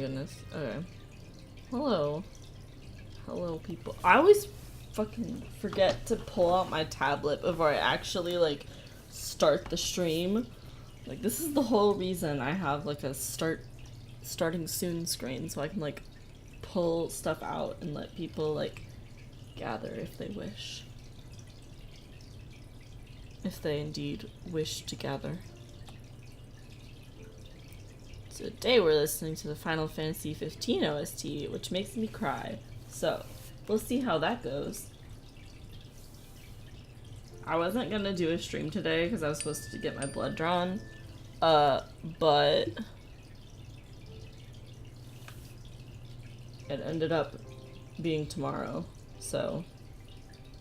goodness. Okay. Hello. Hello, people. I always fucking forget to pull out my tablet before I actually, like, start the stream. Like, this is the whole reason I have, like, a starting soon screen, so I can, like, pull stuff out and let people, like, gather if they wish. If they indeed wish to gather. Today we're listening to the Final Fantasy 15 OST, which makes me cry. So, we'll see how that goes. I wasn't gonna do a stream today because I was supposed to get my blood drawn. But it ended up being tomorrow, so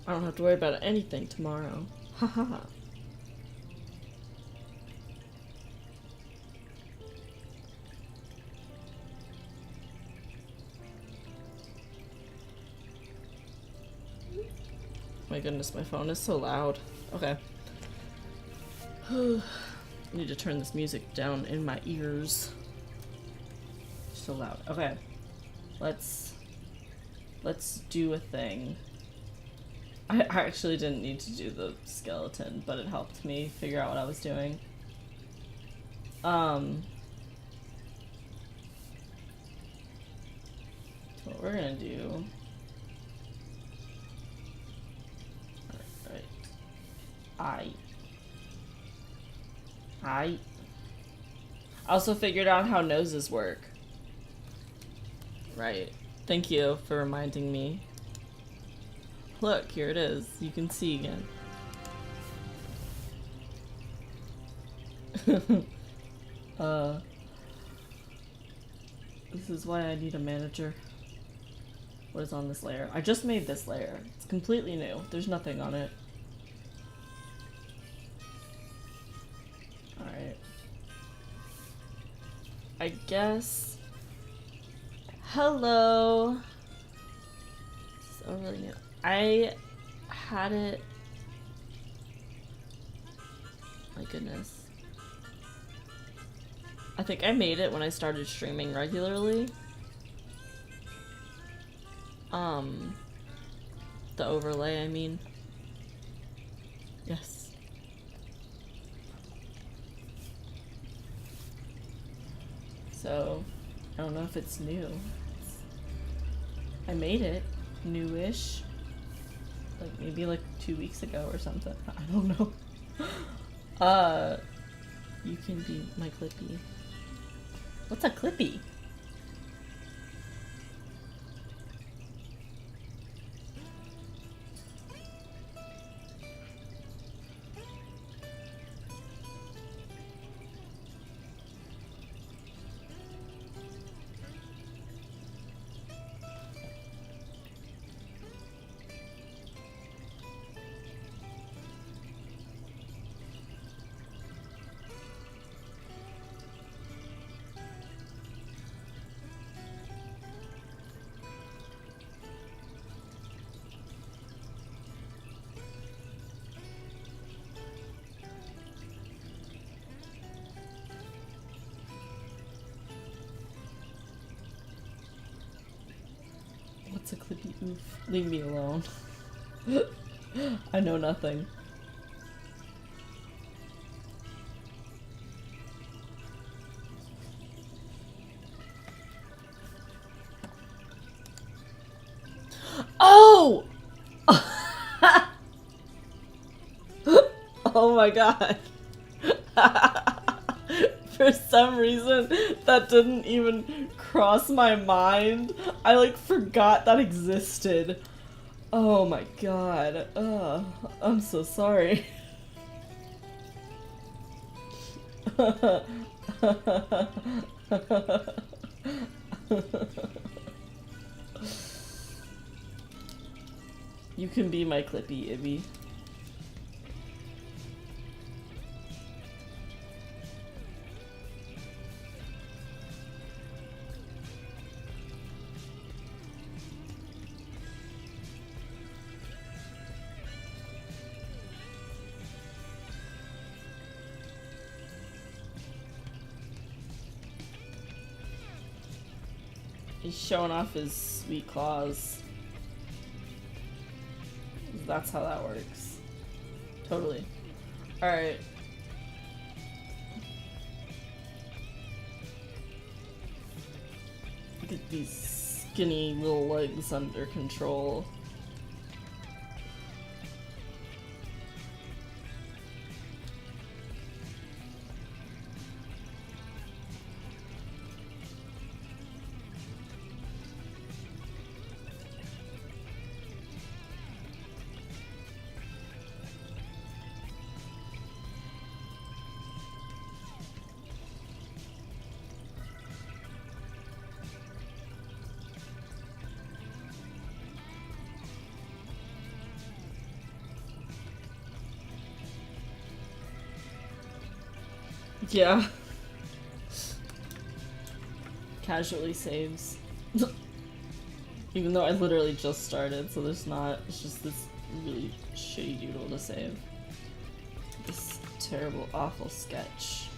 I don't have to worry about anything tomorrow. Haha. My goodness, my phone is so loud. Okay. I need to turn this music down in my ears. So loud. Okay. Let's do a thing. I actually didn't need to do the skeleton, but it helped me figure out what I was doing. What we're gonna do. I also figured out how noses work. Right. Thank you for reminding me. Look, here it is. You can see again. This is why I need a manager. What is on this layer? I just made this layer. It's completely new. There's nothing on it. Alright. I guess... Hello! So really new. I had it... My goodness. I think I made it when I started streaming regularly. The overlay, I mean. Yes. So, I don't know if it's new. I made it newish. Like, maybe like 2 weeks ago or something. I don't know. You can be my Clippy. What's a Clippy? What's a Clippy? Oof. Leave me alone. I know nothing. Oh! Oh my god. For some reason, that didn't even cross my mind. I like forgot that existed. Oh my god. I'm so sorry. You can be my Clippy, Ibby. He's showing off his sweet claws. That's how that works. Totally. Alright. Get these skinny little legs under control. Yeah. Casually saves. Even though I literally just started, so there's not, it's just this really shitty doodle to save. This terrible, awful sketch.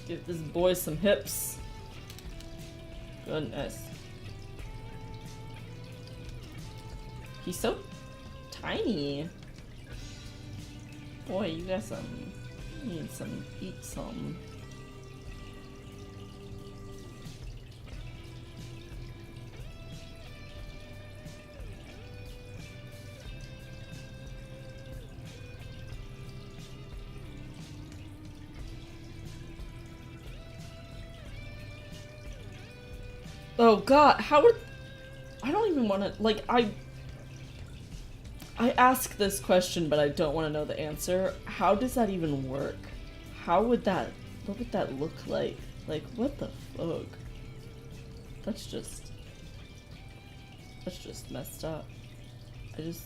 Give this boy some hips. Goodness. He's so tiny. Boy, you got some, you need some, eat some. Oh god, how would, I don't even want to, like, I ask this question, but I don't want to know the answer. How does that even work? How would that, what would that look like? Like, what the fuck? That's just messed up. I just,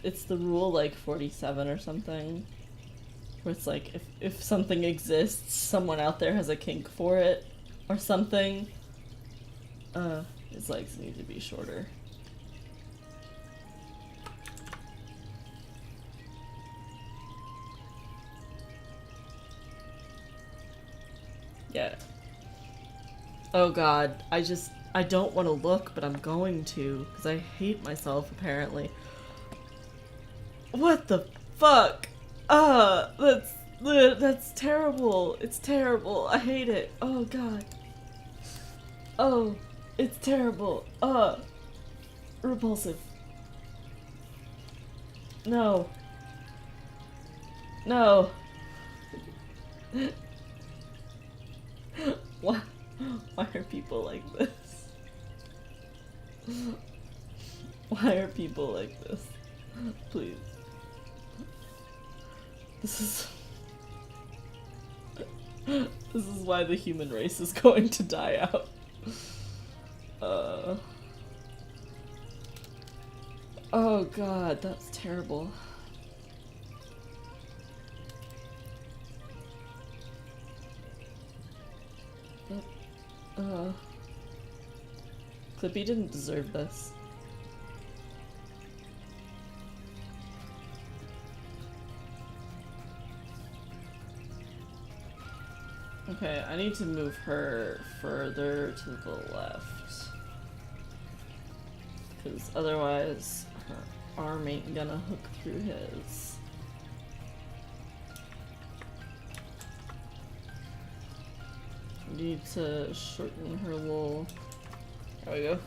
it's the rule, like, 47 or something? Where it's like, if something exists, someone out there has a kink for it, or something. His legs need to be shorter. Yeah. Oh god, I don't want to look, but I'm going to, because I hate myself, apparently. What the fuck? That's terrible. It's terrible. I hate it. Oh god. Oh, it's terrible. Repulsive. No. No. Why are people like this? Why are people like this? Please. This is why the human race is going to die out. Oh god, that's terrible. Clippy didn't deserve this. Okay, I need to move her further to the left. Because otherwise, her arm ain't gonna hook through his. I need to shorten her little. There we go.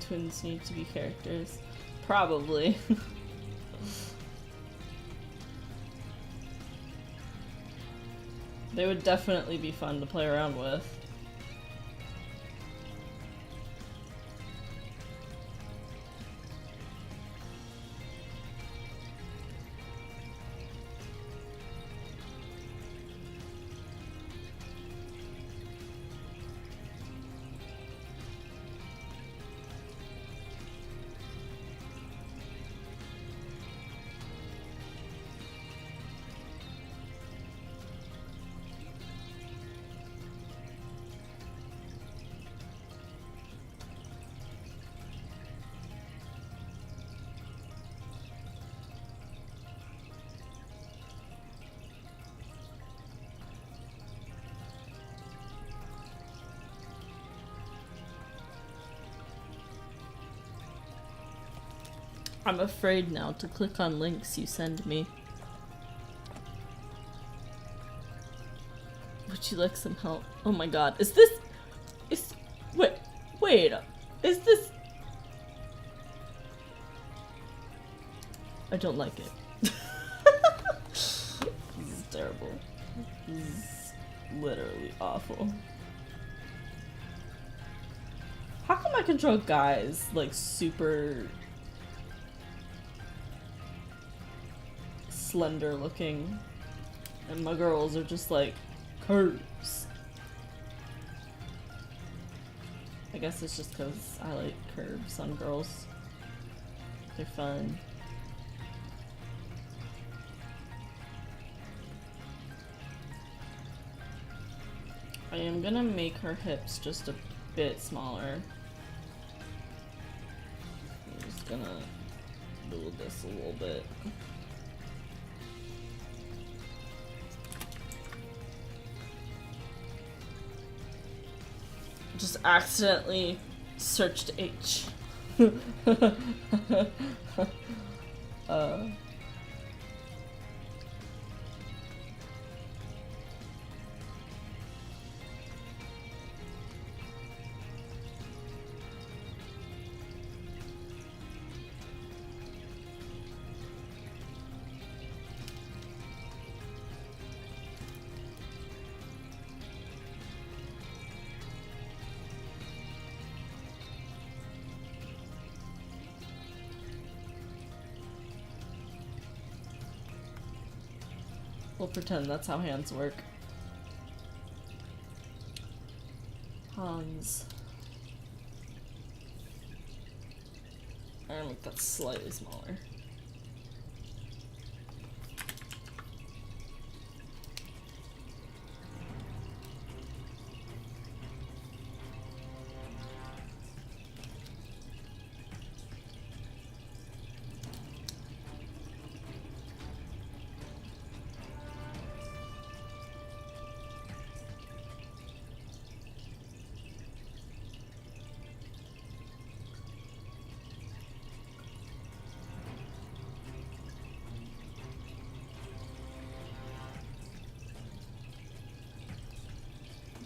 twins need to be characters? Probably. They would definitely be fun to play around with. I'm afraid now to click on links you send me. Would you like some help? Oh my god, is this... Wait, is this... I don't like it. This is terrible. This is literally awful. How come I control guys, like, super... slender looking, and my girls are just like curves? I guess it's just because I like curves on girls. They're fun. I am gonna make her hips just a bit smaller. I'm just gonna build this a little bit. Just accidentally searched H. We'll pretend that's how hands work. Hans. I'm gonna make that slightly smaller.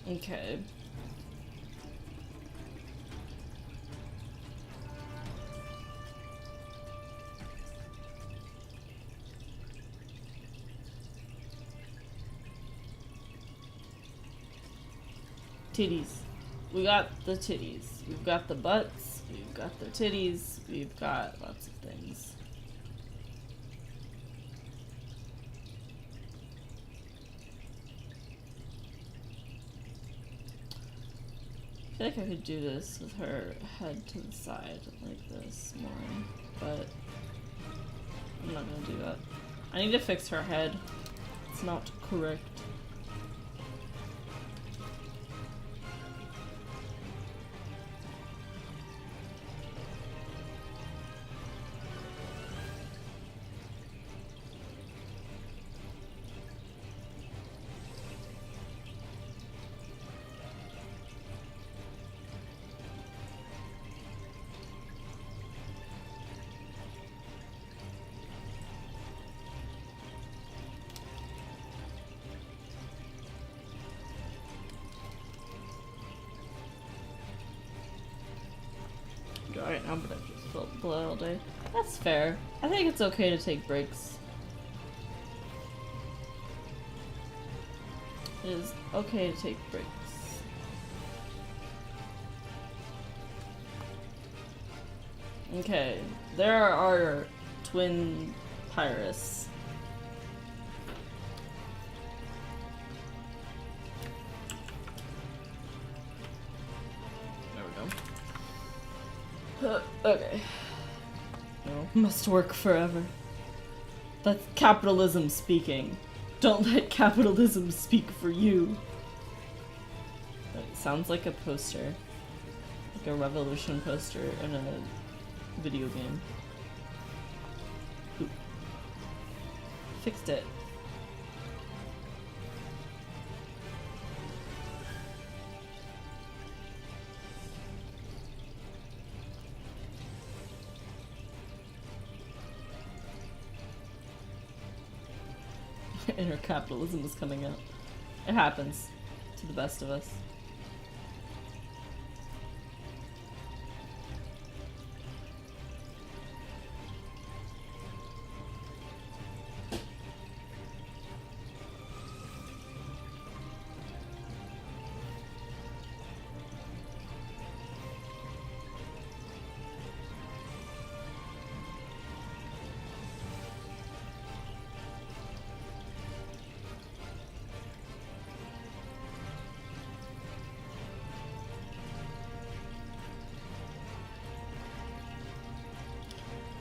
Okay. Titties. We got the titties. We've got the butts. We've got the titties. We've got lots of things. I feel like I could do this with her head to the side like this more, but I'm not gonna do that. I need to fix her head. It's not correct. blood all day. That's fair. I think it's okay to take breaks. It is okay to take breaks. Okay, there are our twin Pyris. There we go. Okay. No, must work forever. That's capitalism speaking. Don't let capitalism speak for you. That sounds like a poster. Like a revolution poster in a video game. Ooh. Fixed it. Inner capitalism is coming out. It happens to the best of us.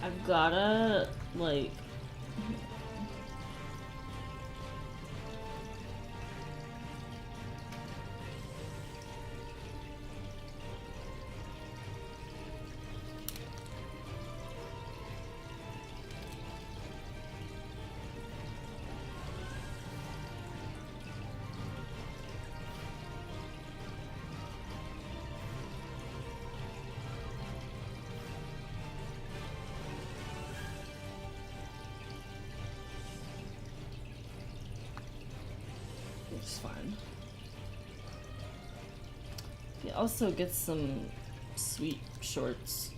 I've gotta, like... It's fine. He also gets some sweet shorts.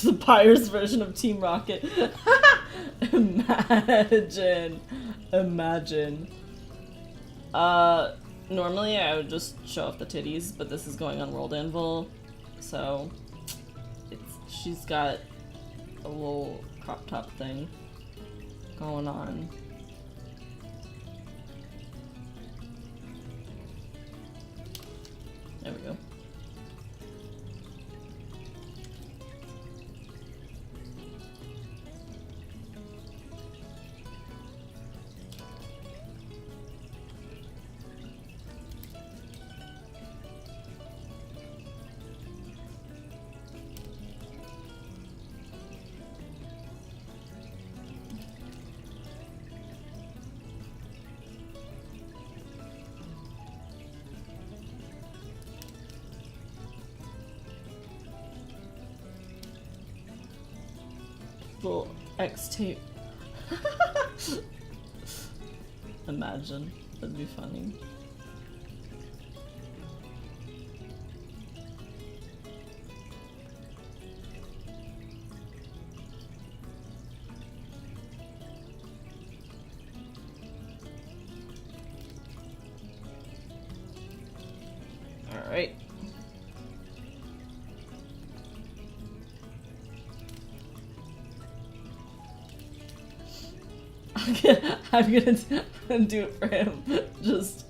The Pyris version of Team Rocket. Imagine. Imagine. Normally I would just show off the titties, but this is going on World Anvil, so she's got a little crop top thing going on. There we go. Little X tape. Imagine. That'd be funny. Alright. I'm gonna do it for him. Just.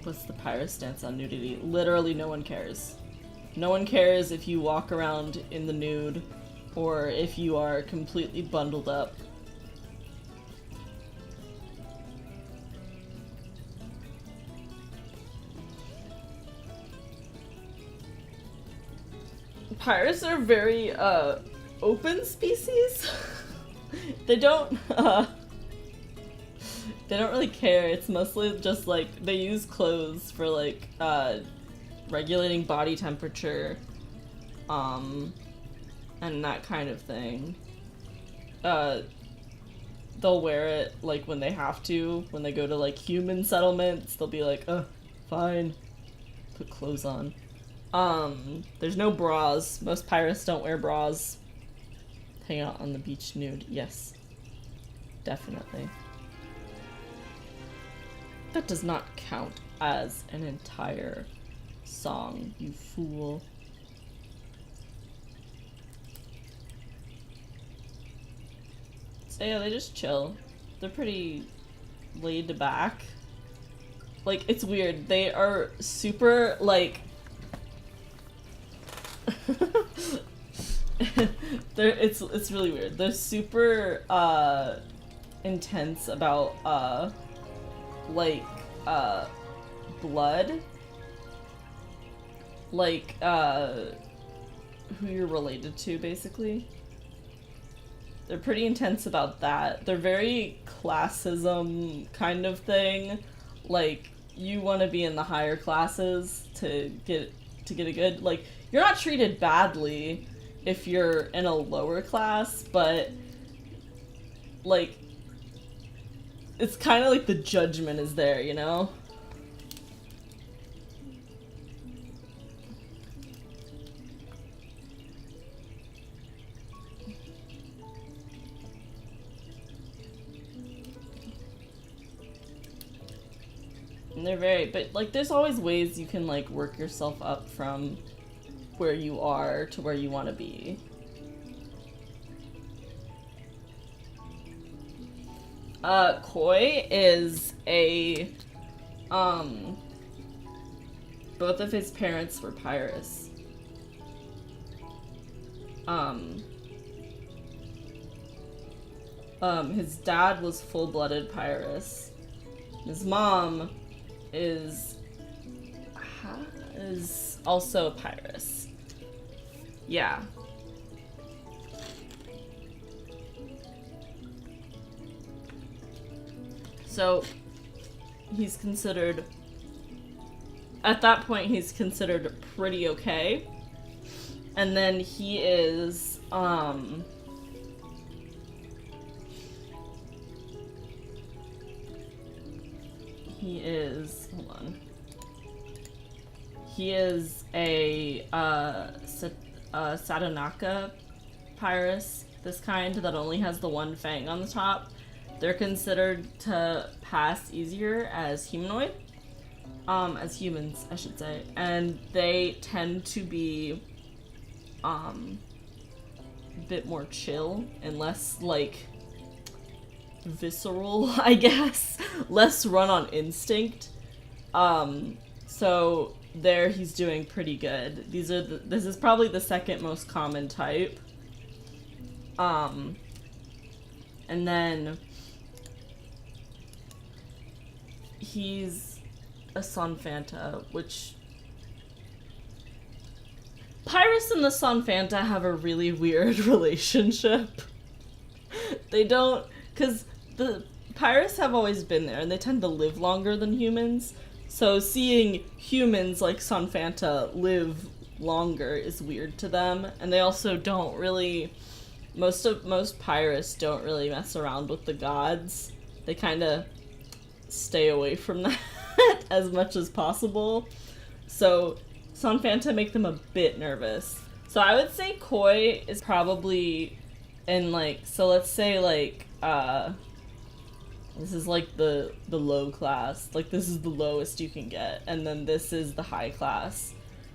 What's the Pyris stance on nudity? Literally no one cares. No one cares if you walk around in the nude or if you are completely bundled up. Pyris are very, open species. They don't really care. It's mostly just, like, they use clothes for, like, regulating body temperature, and that kind of thing. They'll wear it, like, when they have to. When they go to, like, human settlements, they'll be like, fine. Put clothes on. There's no bras. Most Pyris don't wear bras. Hang out on the beach nude. Yes. Definitely. That does not count as an entire song, you fool. So yeah, they just chill. They're pretty laid back. Like, it's weird. They are super, like... it's really weird. They're super intense about like blood, like who you're related to, basically. They're pretty intense about that. They're very classism kind of thing. Like, you want to be in the higher classes to get a good, like, you're not treated badly if you're in a lower class, but, like, it's kind of like the judgment is there, you know? And they're very, but, like, there's always ways you can, like, work yourself up from where you are to where you want to be. Koi is a, both of his parents were Pyris. His dad was full-blooded Pyris. His mom is also Pyris. Yeah. So, he's considered, at that point, he's considered pretty okay. And then he is, hold on. He is a, Satonaka Pyris, this kind that only has the one fang on the top. They're considered to pass easier as humanoid. As humans, I should say. And they tend to be, a bit more chill and less, like, visceral, I guess. Less run on instinct. So there he's doing pretty good. This is probably the second most common type. And then he's a Sun Phanta, which Pyris and the Sun Phanta have a really weird relationship. They don't, because the Pyris have always been there, and they tend to live longer than humans. So seeing humans like Sun Phanta live longer is weird to them, and they also don't really. Most Pyris don't really mess around with the gods. They kind of stay away from that as much as possible. So Sun Phanta make them a bit nervous. So I would say Koi is probably in, like, so let's say, like, this is like the low class. Like, this is the lowest you can get. And then this is the high class,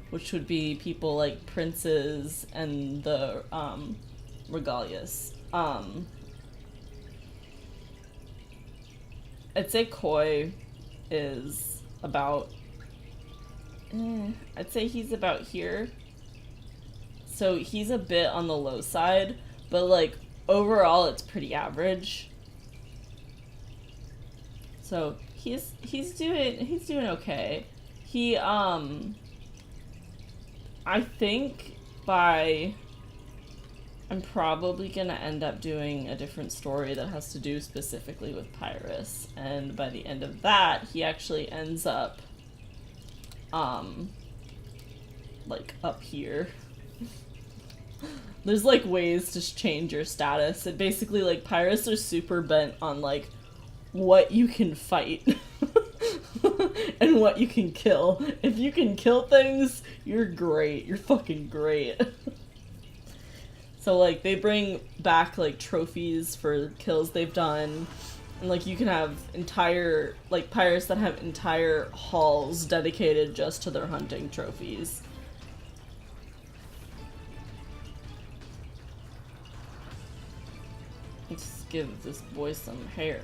which would be people like princes and the regalias. I'd say Koi is about, I'd say he's about here. So he's a bit on the low side, but like overall it's pretty average. So he's doing okay. He I think I'm probably gonna end up doing a different story that has to do specifically with Pyris, and by the end of that he actually ends up like up here. There's like ways to change your status. It basically, like, Pyris are super bent on like what you can fight and what you can kill. If you can kill things, you're great. You're fucking great. So like they bring back like trophies for kills they've done. And like you can have entire like Pyris that have entire halls dedicated just to their hunting trophies. Let's give this boy some hair.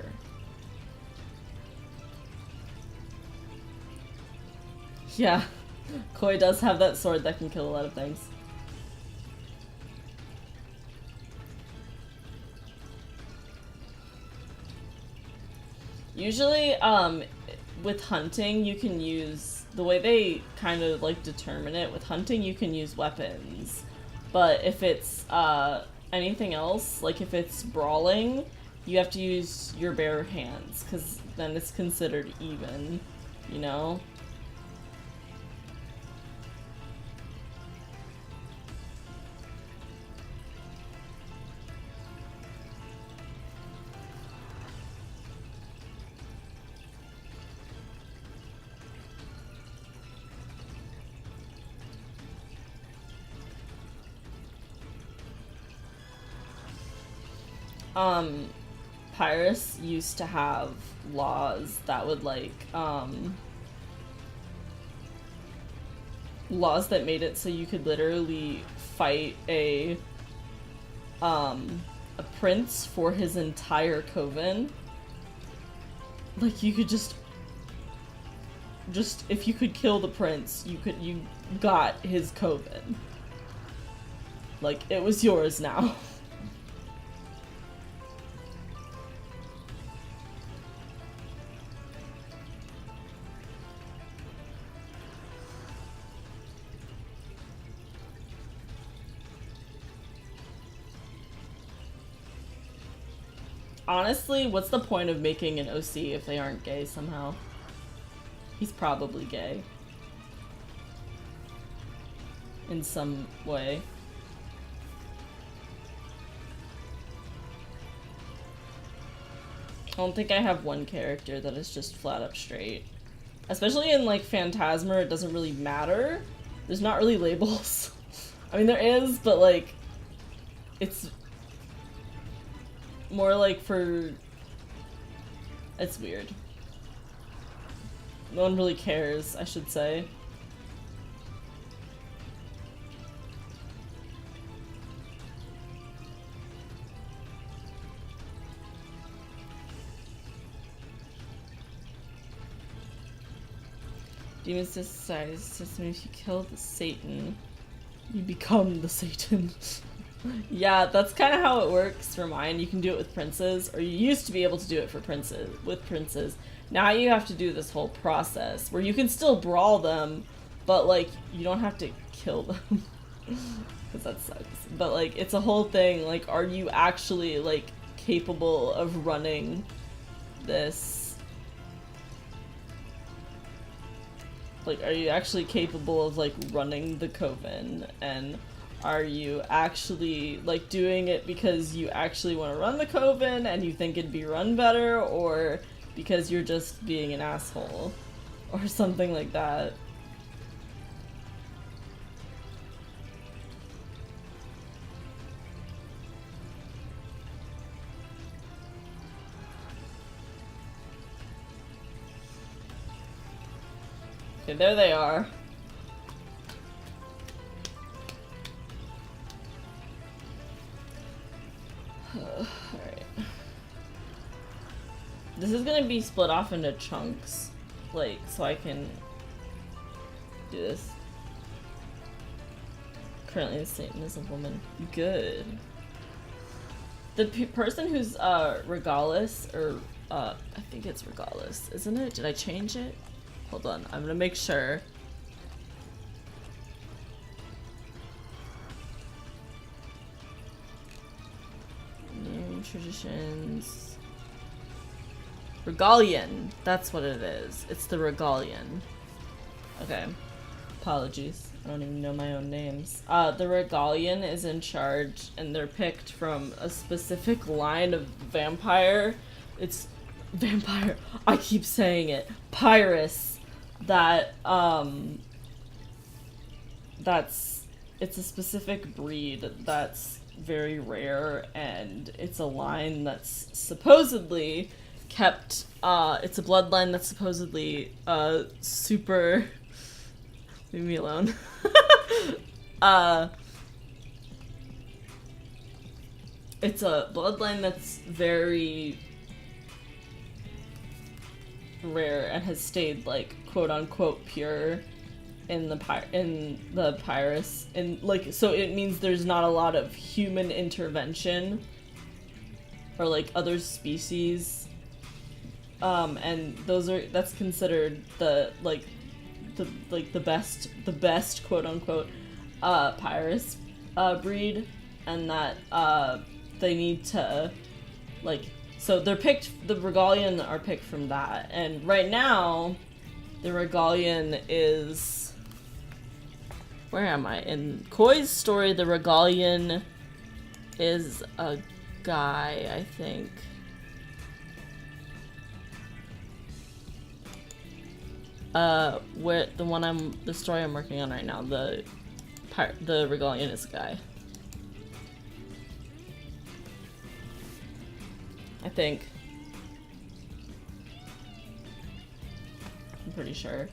Yeah, Koi does have that sword that can kill a lot of things. Usually, with hunting, you can use, the way they kind of like determine it, with hunting you can use weapons. But if it's, anything else, like if it's brawling, you have to use your bare hands, because then it's considered even, you know? Pyris used to have laws that would like, laws that made it so you could literally fight a prince for his entire coven. Like you could just if you could kill the prince, you got his coven. Like it was yours now. Honestly, what's the point of making an OC if they aren't gay somehow? He's probably gay. In some way. I don't think I have one character that is just flat up straight. Especially in like Phantasmer, it doesn't really matter. There's not really labels. I mean, there is, but like, it's more like for... It's weird. No one really cares, I should say. Demon Society system, if you kill the Satan, you become the Satan. Yeah, that's kind of how it works for mine. You can do it with princes, or you used to be able to do it for princes. Now you have to do this whole process where you can still brawl them, but like you don't have to kill them. Because that sucks. But like it's a whole thing, like are you actually like capable of running this? Like are you actually capable of like running the coven, and are you actually like doing it because you actually want to run the coven and you think it'd be run better, or because you're just being an asshole or something like that? Okay, there they are. Alright. This is gonna be split off into chunks. like, so I can do this. Currently the same as a woman. Good. The person who's Regalis, or I think it's Regalis, isn't it? Did I change it? Hold on, I'm gonna make sure. Name, traditions. Regalian. That's what it is. It's the Regalian. Okay. Apologies. I don't even know my own names. The Regalian is in charge, and they're picked from a specific line of vampire. It's vampire. I keep saying it. Pyris. That, it's a specific breed that's very rare, and it's a line that's supposedly kept, it's a bloodline that's supposedly, super... Leave me alone. It's a bloodline that's very rare and has stayed, like, quote-unquote pure in the Pyris. And, like, so it means there's not a lot of human intervention or, like, other species. And that's considered the best quote-unquote Pyris breed, and that they need to, like, so they're picked, the Regalian are picked from that, and right now the Regalian is, where am I? In Koi's story, the Regalian is a guy, I think. Where the story I'm working on right now, the Regalian is a guy. I think. I'm pretty sure.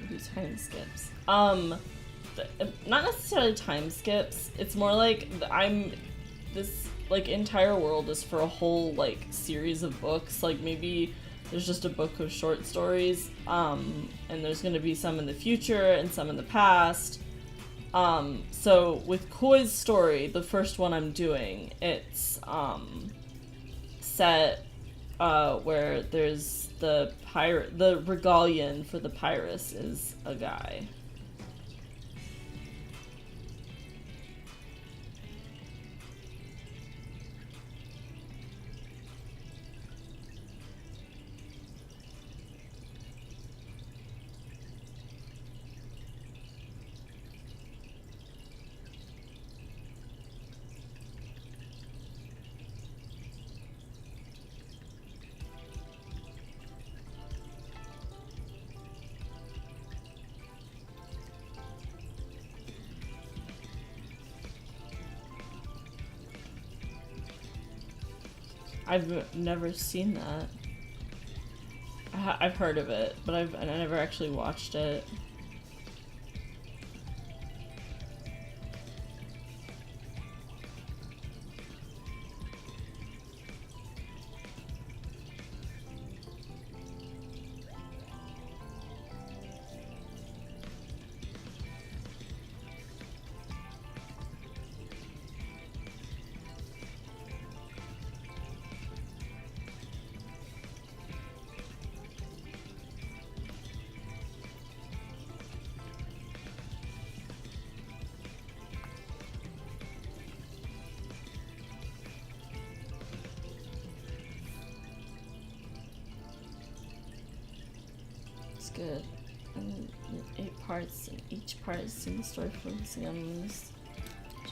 Do time skips. Not necessarily time skips. It's more like this like entire world is for a whole like series of books. Like maybe there's just a book of short stories, and there's gonna be some in the future and some in the past. So with Koi's story, the first one I'm doing, it's set where there's the Regalian for the Pyris is a guy. I've never seen that. I've heard of it, but I never actually watched it. Good. And 8 parts, and each part is a single story focusing on this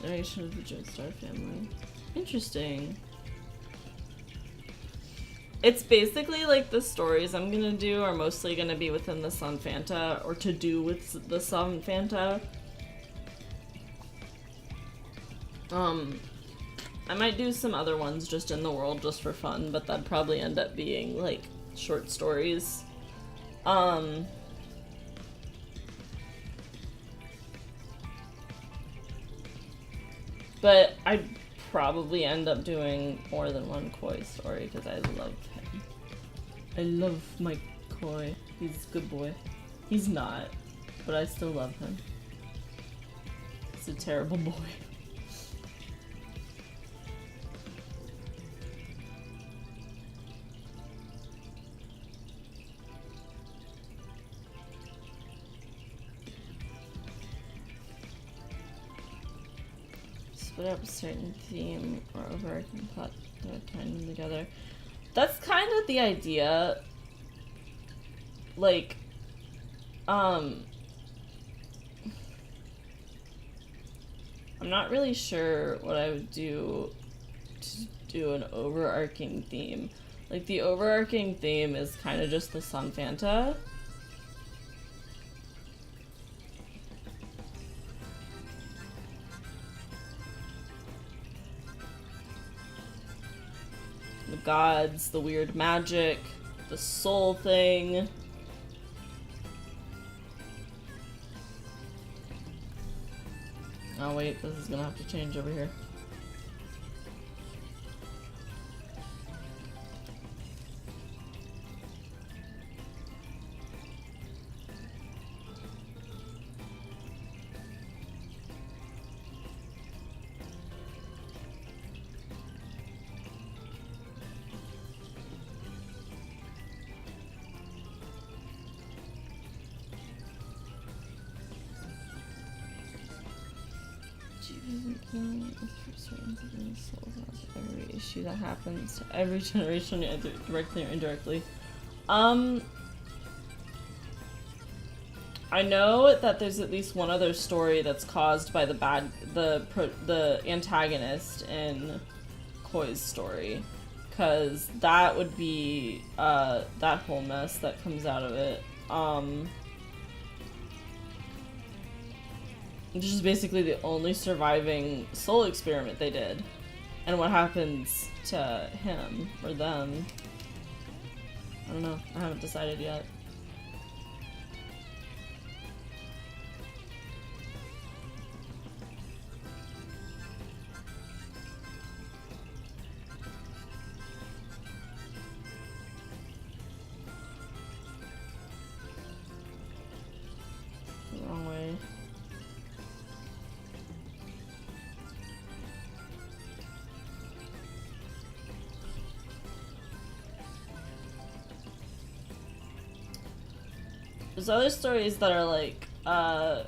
generation of the Joestar family. Interesting. It's basically like the stories I'm gonna do are mostly gonna be within the Sun Fanta, or to do with the Sun Fanta. I might do some other ones just in the world just for fun, but that'd probably end up being like short stories. But I'd probably end up doing more than one Koi story because I love him. I love my Koi. He's a good boy. He's not, but I still love him. He's a terrible boy. Split up a certain theme or overarching plot that tying them together. That's kind of the idea. Like, I'm not really sure what I would do to do an overarching theme. Like, the overarching theme is kind of just the Sun Fanta. The gods, the weird magic, the soul thing. Oh wait, this is gonna have to change over here. Every issue that happens to every generation, either directly or indirectly. I know that there's at least one other story that's caused by the antagonist in Koi's story, because that would be that whole mess that comes out of it. Which is basically the only surviving soul experiment they did. And what happens to him or them? I don't know. I haven't decided yet. The wrong way. There's other stories that are like, I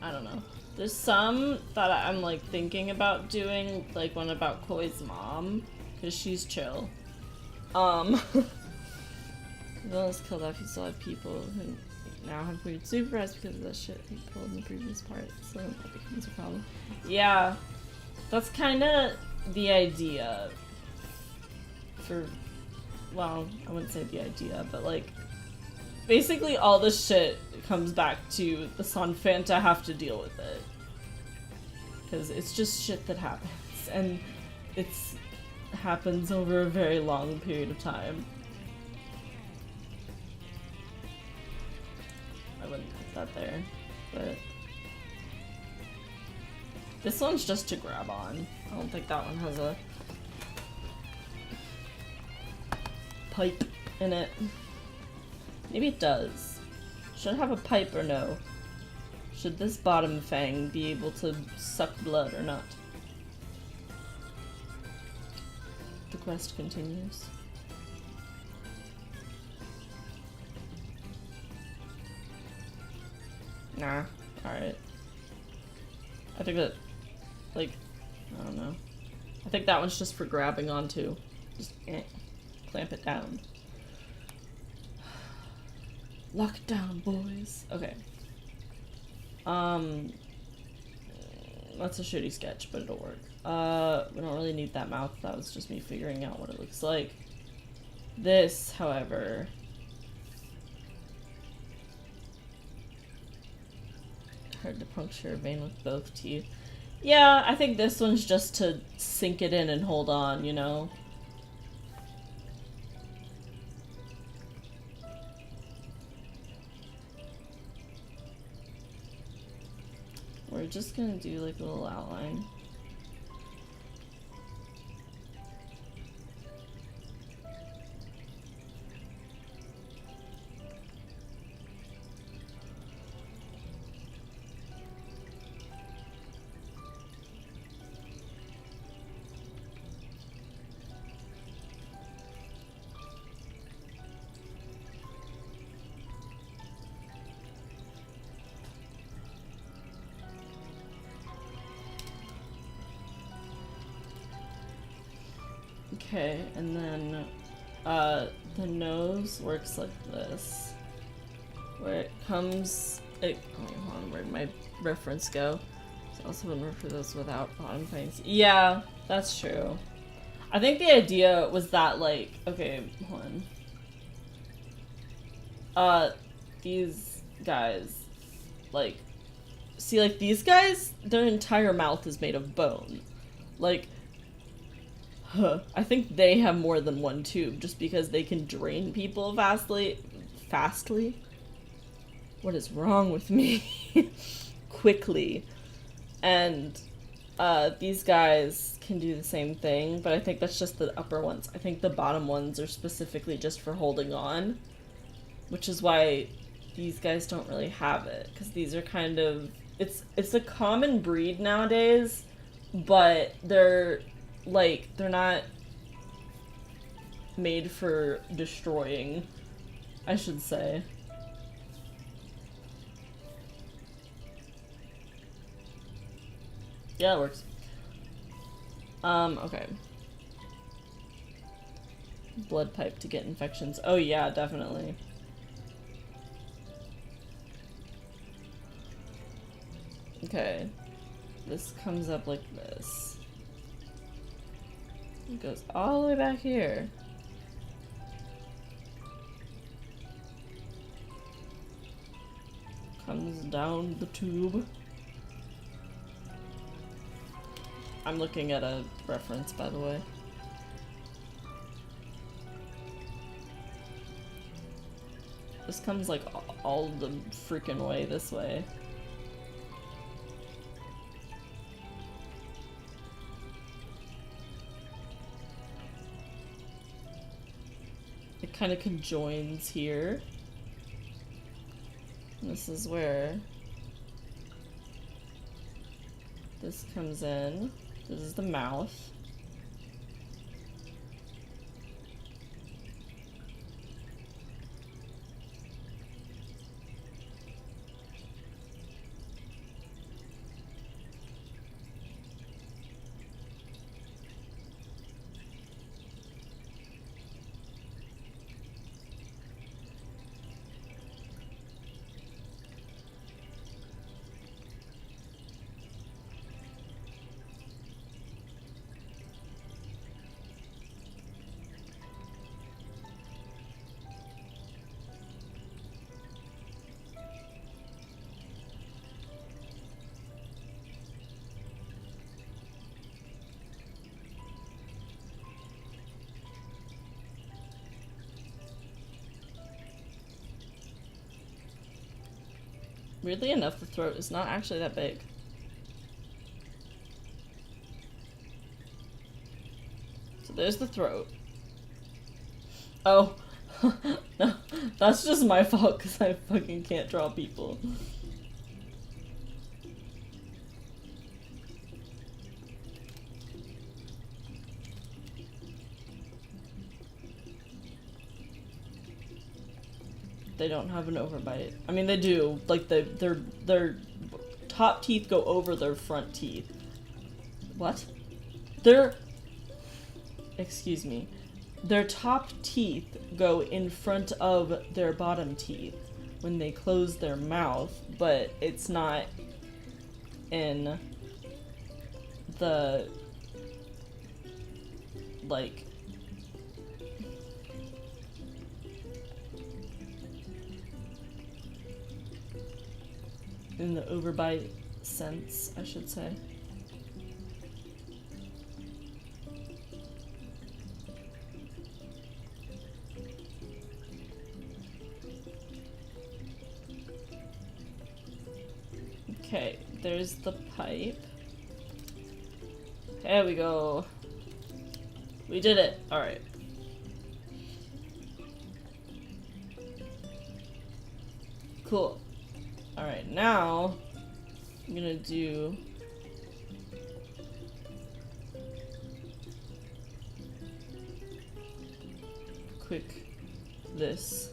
don't know. There's some that I'm like thinking about doing, like one about Koi's mom, because she's chill. No one's killed off, you still have people who now have weird superpowers because of that shit he pulled in the previous part, so that becomes a problem. Yeah, that's kind of the idea for, well, I wouldn't say the idea, but like, basically all this shit comes back to the Sun Fanta have to deal with it. Because it's just shit that happens, and it's happens over a very long period of time. I wouldn't put that there, but this one's just to grab on. I don't think that one has a pipe in it. Maybe it does. Should it have a pipe or no? Should this bottom fang be able to suck blood or not? The quest continues. Nah, alright. I think that, like, I don't know. I think that one's just for grabbing onto. Just clamp it down. Lock it down, boys. Okay. That's a shitty sketch, but it'll work. We don't really need that mouth. That was just me figuring out what it looks like. This, however... hard to puncture a vein with both teeth. Yeah, I think this one's just to sink it in and hold on, you know? We're just gonna do like a little outline. Okay, and then the nose works like this, where it comes. Oh, hold on, where'd my reference go? It's also been for those without bottom fangs. Yeah, that's true. I think the idea was that, like, okay, hold on. These guys, like, see, like, these guys, their entire mouth is made of bone. Like, I think they have more than one tube, just because they can drain people fastly? What is wrong with me? Quickly. And, these guys can do the same thing, but I think that's just the upper ones. I think the bottom ones are specifically just for holding on, which is why these guys don't really have it, because these are kind of... It's a common breed nowadays, but they're not made for destroying, I should say. Yeah, it works. Okay. Blood pipe to get infections. Oh yeah, definitely. Okay. This comes up like this. It goes all the way back here. Comes down the tube. I'm looking at a reference, by the way. This comes like all the freaking way this way. It kind of conjoins here. And this is where this comes in. This is the mouth. Weirdly enough, the throat is not actually that big. So there's the throat. Oh. No, that's just my fault because I fucking can't draw people. They don't have an overbite. I mean, they do. Like, their top teeth go over their front teeth. What? Excuse me. their top teeth go in front of their bottom teeth when they close their mouth, but it's not in the, like, in the overbite sense, I should say. Okay, there's the pipe. There we go. We did it. Alright. Cool. Alright, now I'm gonna do quick this.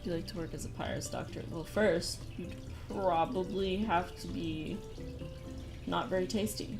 You like to work as a Pyris doctor? Well, first, you'd probably have to be not very tasty.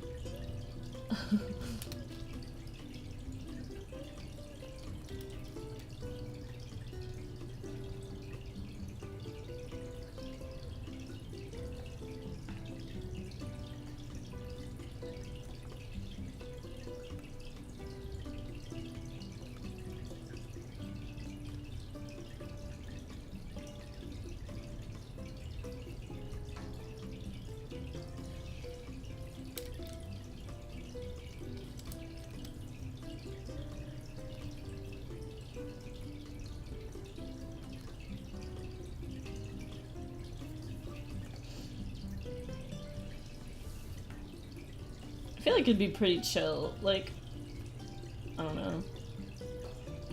I feel like it'd be pretty chill. Like, I don't know.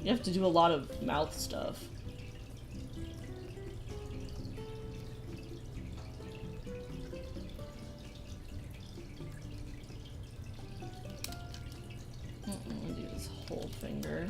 You have to do a lot of mouth stuff. I'm gonna do this whole finger.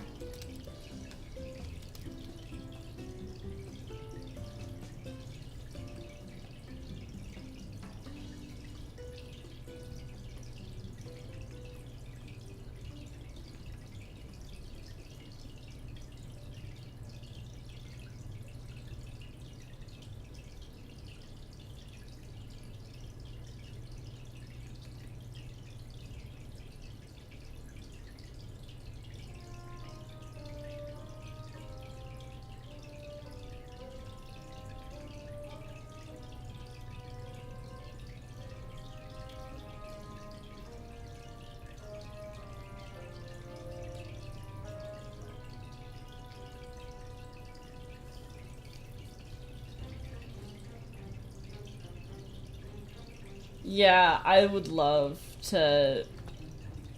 Yeah, I would love to.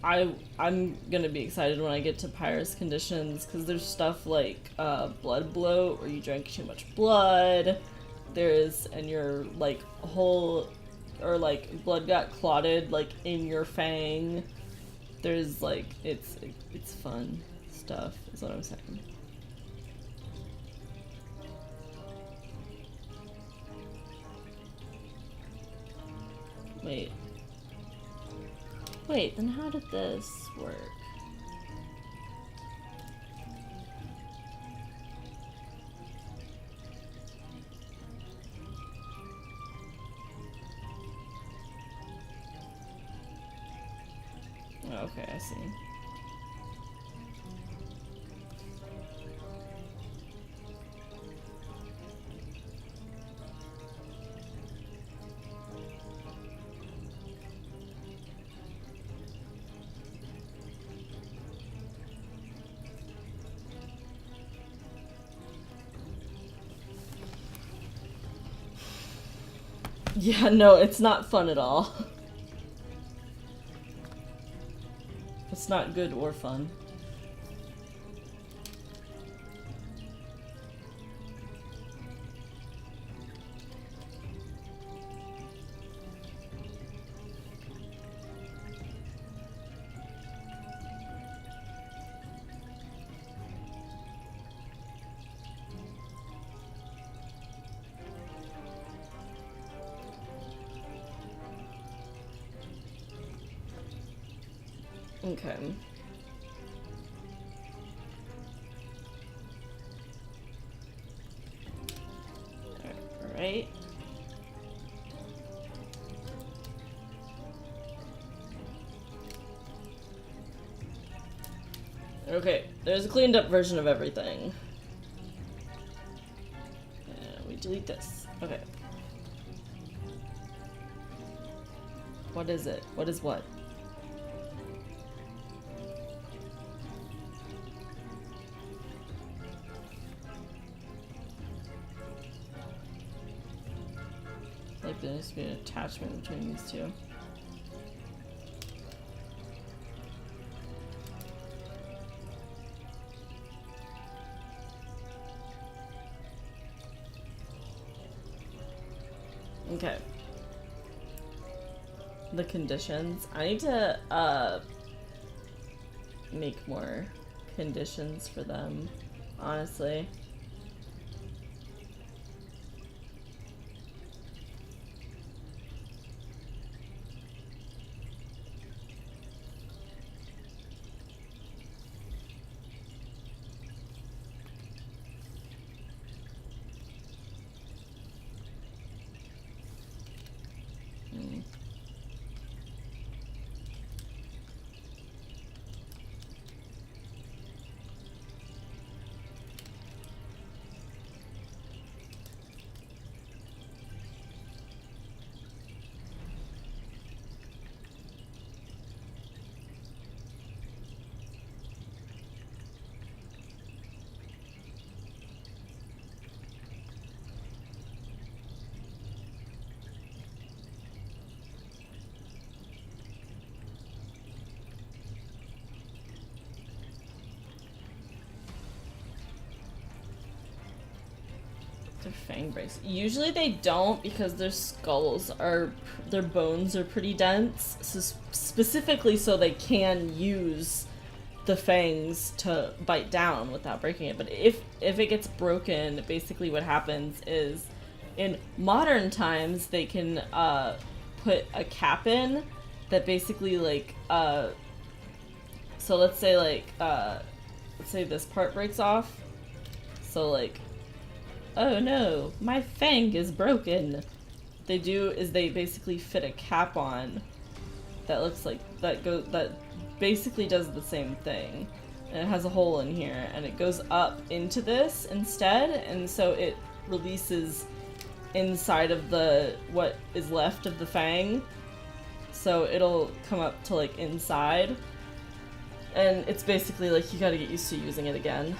I'm gonna be excited when I get to Pyris conditions, because there's stuff like blood bloat, where you drank too much blood. There's, and your like whole, or like blood got clotted like in your fang. There's like it's fun stuff, is what I'm saying. Wait, then how did this work? Okay, I see. Yeah, no, it's not fun at all. It's not good or fun. Okay. Alright. Okay, there's a cleaned up version of everything. We delete this. Okay. What is it? What is what? Like there needs to be an attachment between these two. Okay. The conditions. I need to make more conditions for them, honestly. Their fang brace. Usually they don't because their skulls are, their bones are pretty dense. So specifically so they can use the fangs to bite down without breaking it. But if it gets broken, basically what happens is in modern times they can put a cap in that basically like so let's say like let's say this part breaks off. So like, oh no, my fang is broken. What they do is they basically fit a cap on that looks like that basically does the same thing. And it has a hole in here and it goes up into this instead, and so it releases inside of the what is left of the fang. So it'll come up to like inside. And it's basically like you gotta get used to using it again.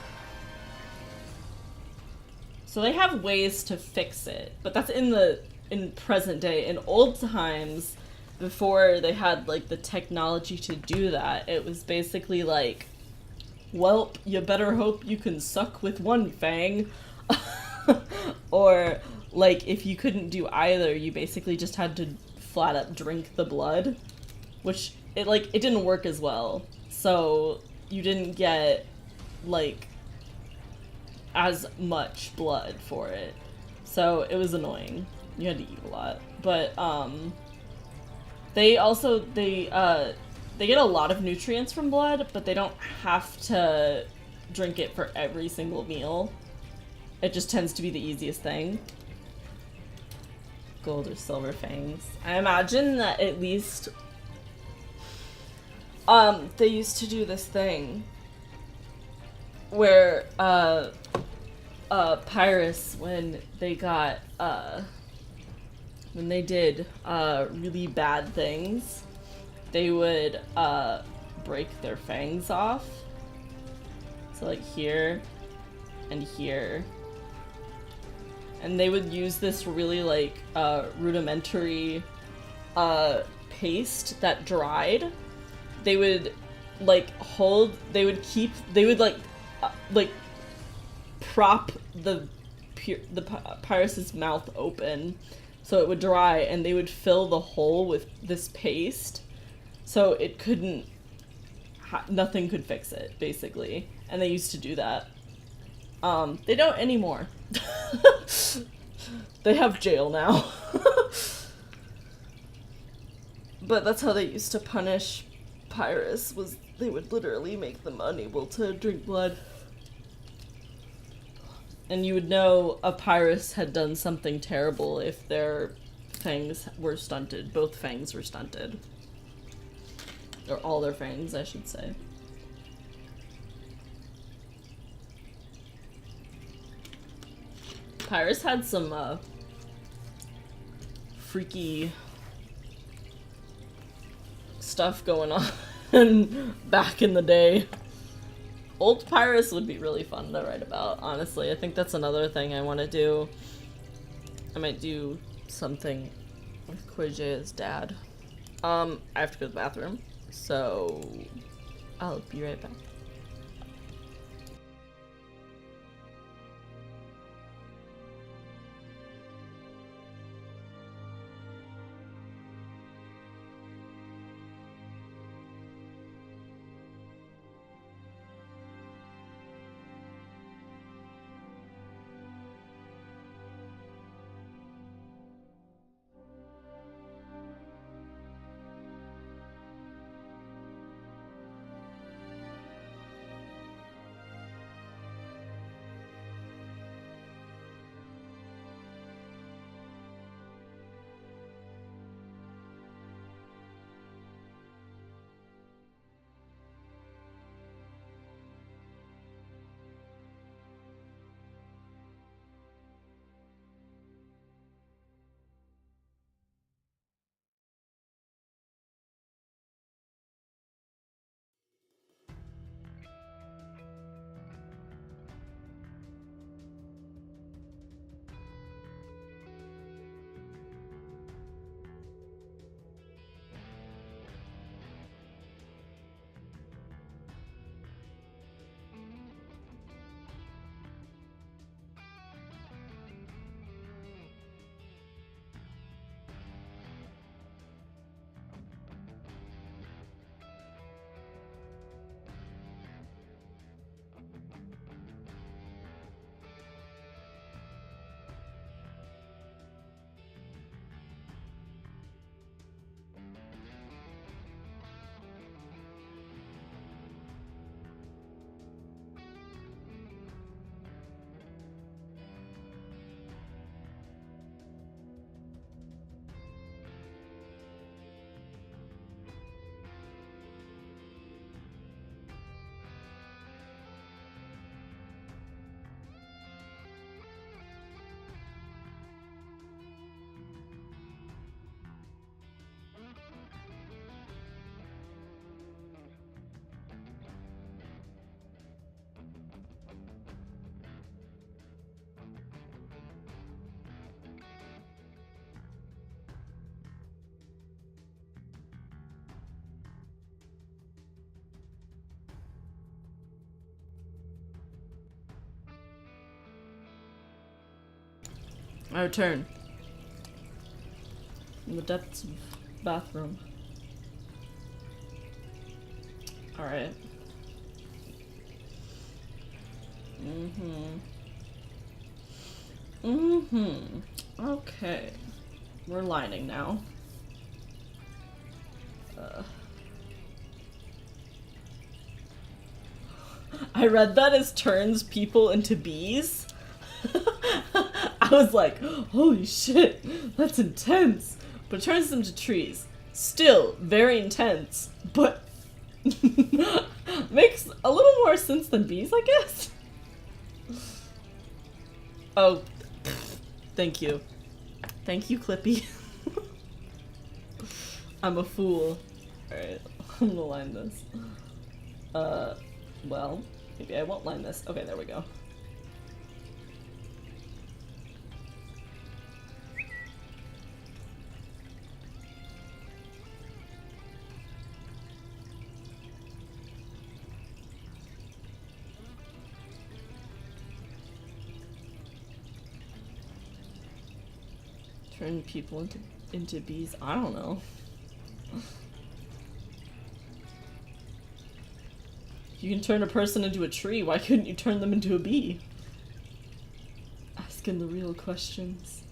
So they have ways to fix it, but that's in present day. In old times, before they had like the technology to do that, it was basically like, welp, you better hope you can suck with one fang. Or like if you couldn't do either, you basically just had to flat up drink the blood, which it didn't work as well. So you didn't get like as much blood for it. So it was annoying. You had to eat a lot. But they also they get a lot of nutrients from blood, but they don't have to drink it for every single meal. It just tends to be the easiest thing. Gold or silver fangs. I imagine that at least They used to do this thing where, Pyris, when they got, when they did, really bad things, they would, break their fangs off. So, like, here and here. And they would use this really, like, rudimentary, paste that dried. They would, like, prop the Pyris's mouth open so it would dry, and they would fill the hole with this paste so it couldn't, nothing could fix it, basically. And they used to do that. They don't anymore. They have jail now. But that's how they used to punish Pyris, was they would literally make them unable to drink blood. And you would know a Pyris had done something terrible if their fangs were stunted. Both fangs were stunted. Or all their fangs, I should say. Pyris had some, freaky stuff going on back in the day. Old Pyris would be really fun to write about, honestly. I think that's another thing I want to do. I might do something with Quija's dad. I have to go to the bathroom, so I'll be right back. I return. In the depths of the bathroom. Alright. Okay. We're lining now. I read that as turns people into bees. I was like, holy shit, that's intense. But it turns them to trees. Still very intense, but Makes a little more sense than bees, I guess. Oh, thank you. Thank you, Clippy. I'm a fool. Alright, I'm gonna line this. Well, maybe I won't line this. Okay, there we go. Turn people into bees? I don't know. You can turn a person into a tree, why couldn't you turn them into a bee? Asking the real questions.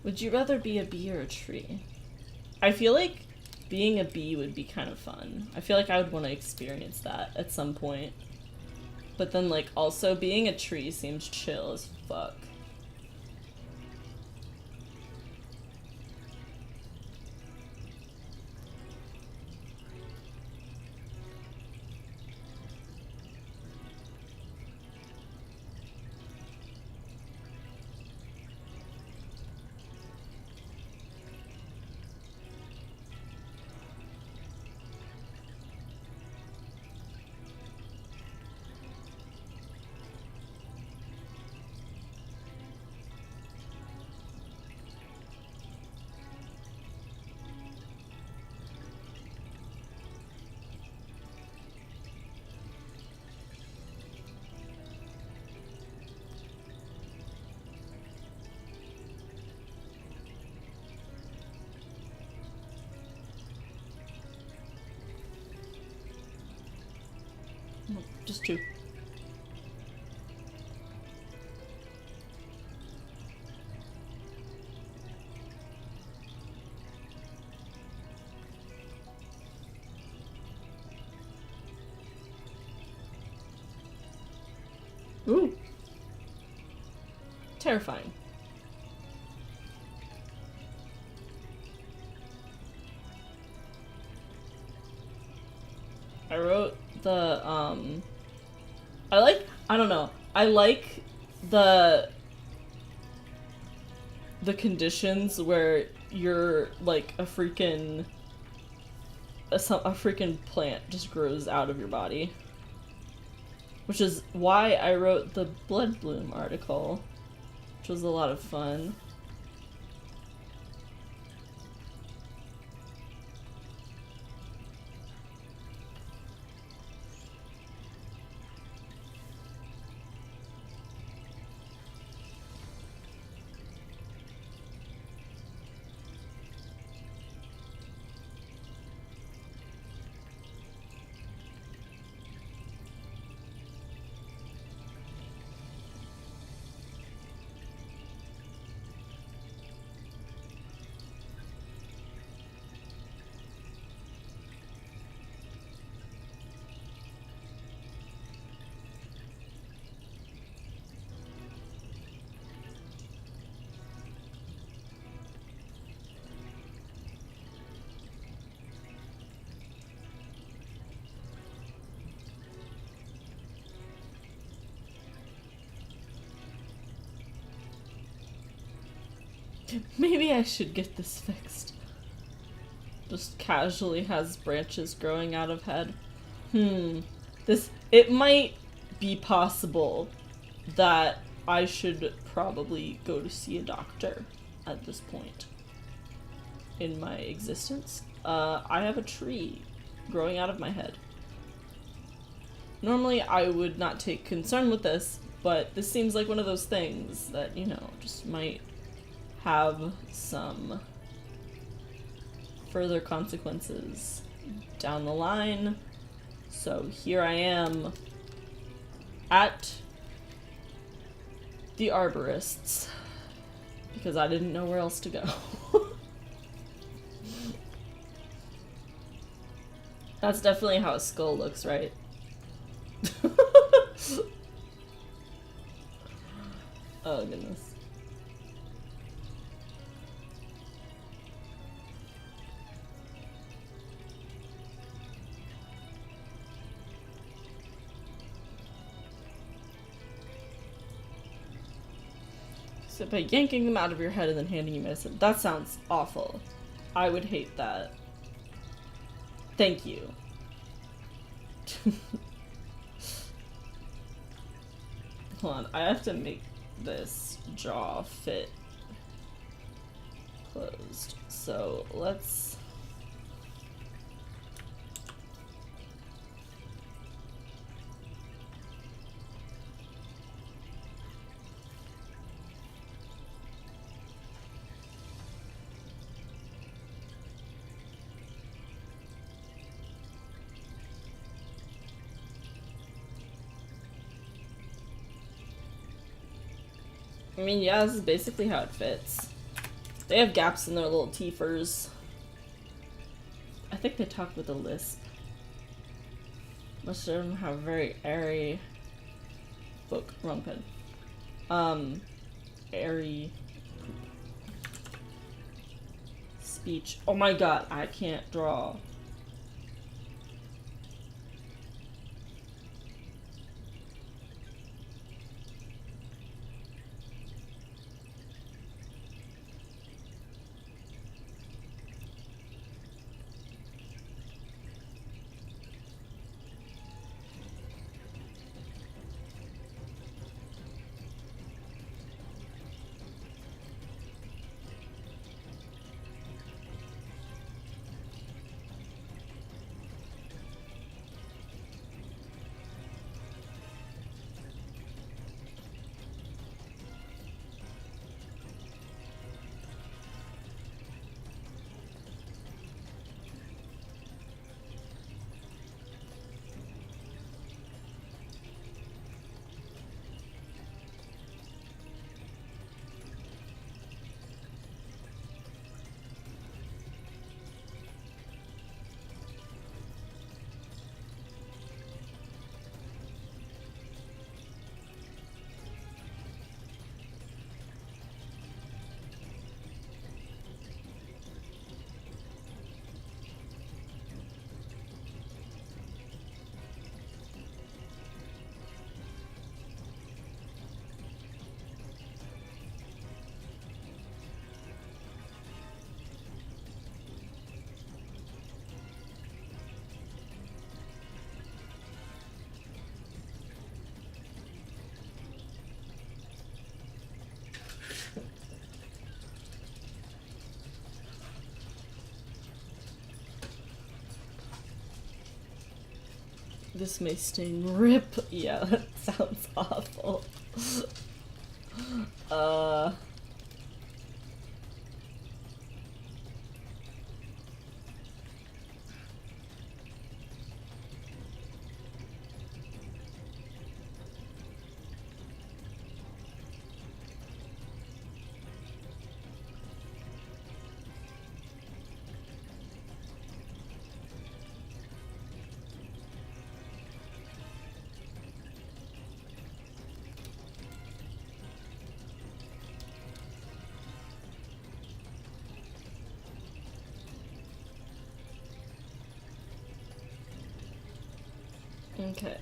Would you rather be a bee or a tree? I feel like being a bee would be kind of fun. I feel like I would want to experience that at some point. But then, like, also being a tree seems chill as fuck. Just two. Ooh. Terrifying. I wrote the, I don't know, I like the conditions where you're, like, a freaking plant just grows out of your body. Which is why I wrote the Blood Bloom article, which was a lot of fun. Maybe I should get this fixed. Just casually has branches growing out of head. It might be possible that I should probably go to see a doctor at this point in my existence. I have a tree growing out of my head. Normally I would not take concern with this, but this seems like one of those things that, you know, just might have some further consequences down the line. So here I am at the arborist's Because I didn't know where else to go. That's definitely how a skull looks, right? Oh, goodness. So by yanking them out of your head and then handing you medicine, that sounds awful. I would hate that. Thank you. Hold on, I have to make this jaw fit closed. So let's... I mean, yeah, this is basically how it fits. They have gaps in their little teethers. I think they talk with a lisp. Most of them have very airy... Book, wrong pen. Airy... speech. Oh my god, I can't draw. This may sting. Rip. Yeah, that sounds awful. Okay.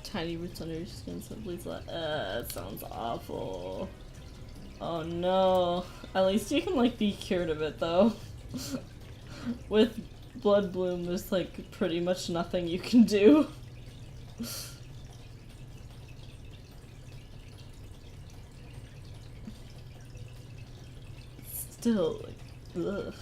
Tiny roots under your skin, so it bleeds like. That sounds awful. Oh no. At least you can like be cured of it though. With blood bloom, there's like pretty much nothing you can do. Still, like, ugh.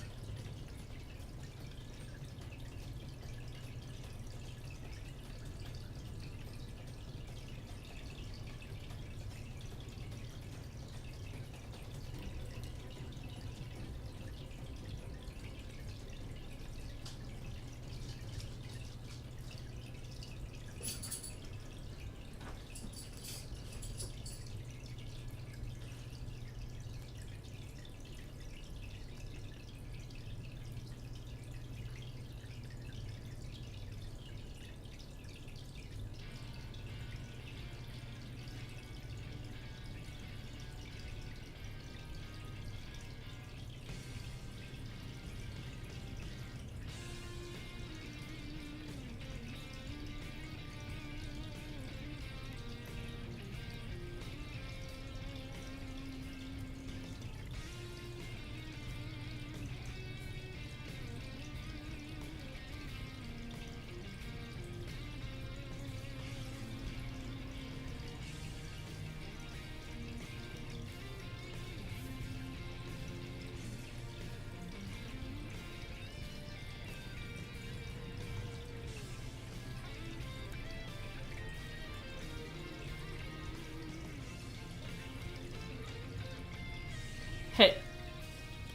Hey.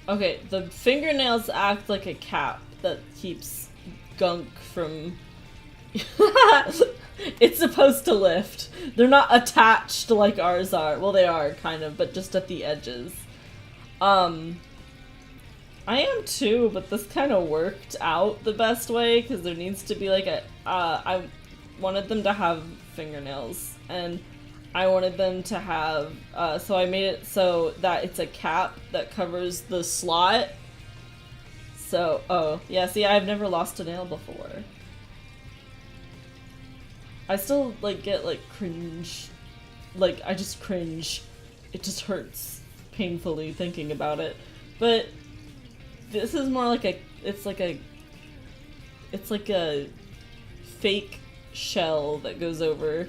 Okay, the fingernails act like a cap that keeps gunk from... It's supposed to lift. They're not attached like ours are. Well, they are, kind of, but just at the edges. I am too, but this kind of worked out the best way, because there needs to be like a... I wanted them to have fingernails, and I wanted them to have... so I made it so that it's a cap that covers the slot. So, oh, yeah, see, I've never lost a nail before. I still, like, get, like, cringe. Like, I just cringe. It just hurts painfully thinking about it. But this is more like a... It's like a fake shell that goes over.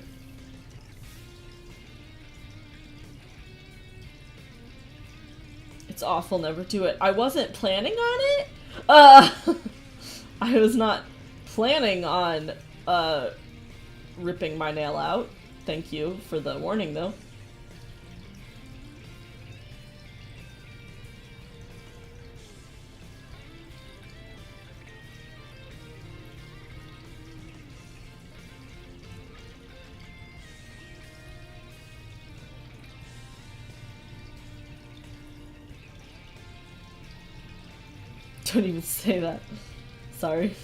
It's awful, never do it. I wasn't planning on it? I was not planning on, ripping my nail out. Thank you for the warning, though. Don't even say that. Sorry.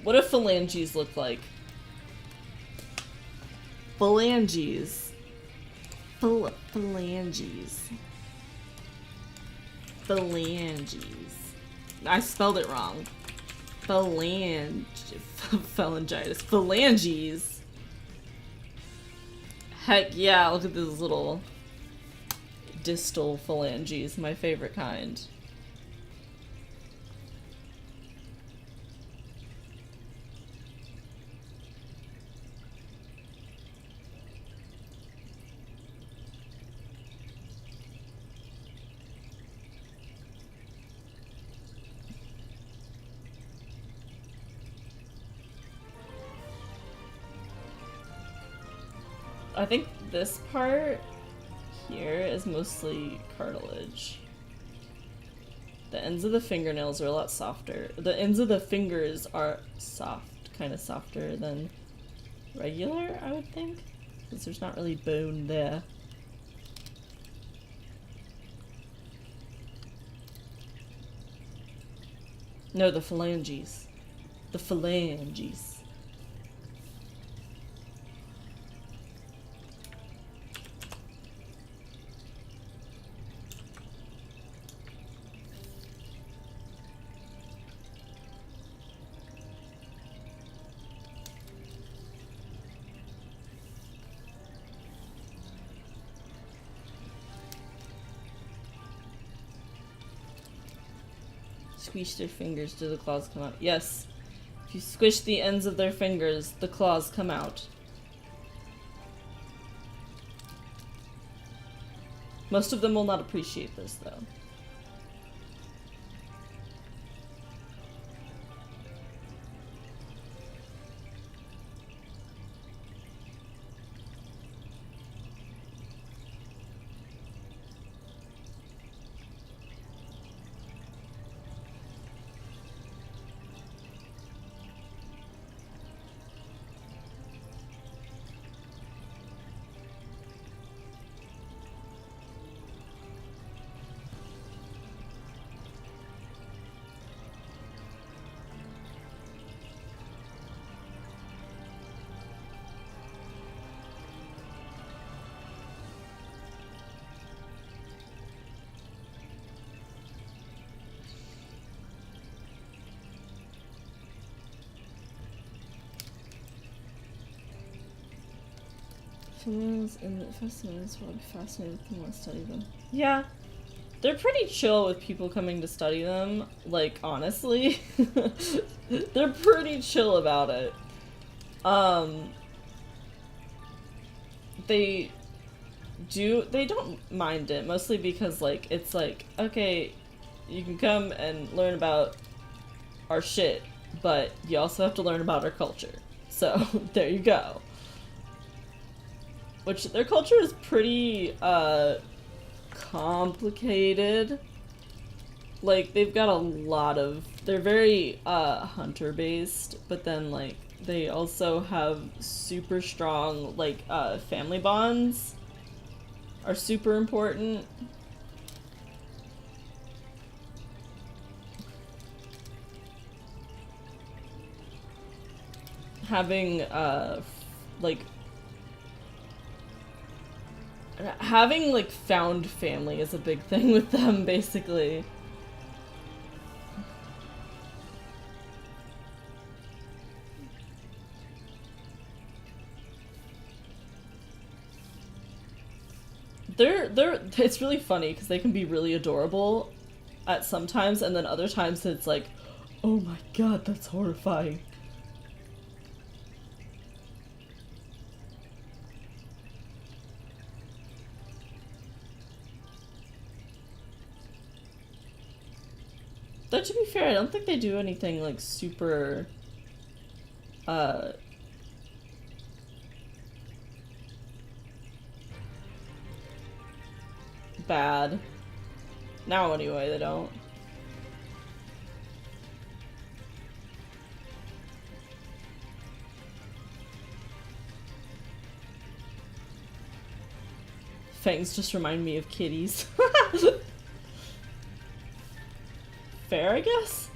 What do phalanges look like? Phalanges. Phalanges. Phalanges. I spelled it wrong. Phalangitis. Phalanges. Heck yeah, look at those little distal phalanges, my favorite kind. I think this part here is mostly cartilage. The ends of the fingernails are a lot softer. The ends of the fingers are soft, kind of softer than regular, I would think, because there's not really bone there. No, the phalanges. The phalanges. Squeeze their fingers, do the claws come out? Yes. If you squish the ends of their fingers, the claws come out. Most of them will not appreciate this, though. Females in the festivals will be fascinated if you want to study them. Yeah. They're pretty chill with people coming to study them. Like, honestly. They're pretty chill about it. They don't mind it, mostly because, like, it's like, okay, you can come and learn about our shit, but you also have to learn about our culture. So, there you go. Which, their culture is pretty, complicated. Like, they've got a lot of... They're very, hunter-based, but then, like, they also have super strong, like, family bonds are super important. Having, having, like, found family is a big thing with them, basically. It's really funny, because they can be really adorable at some times, and then other times it's like, oh my god, that's horrifying. Though, to be fair, I don't think they do anything, like, super, bad. Now, anyway, they don't. Fangs just remind me of kitties. Fair, I guess?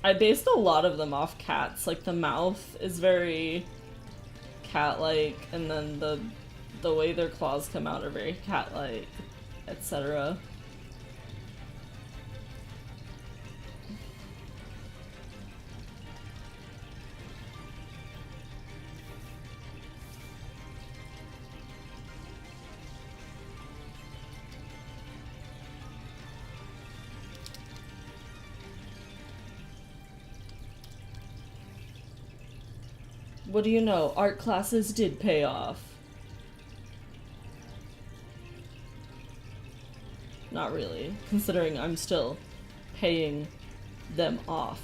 I based a lot of them off cats. Like, the mouth is very cat-like, and then the way their claws come out are very cat-like, etc. What do you know? Art classes did pay off. Not really, considering I'm still paying them off.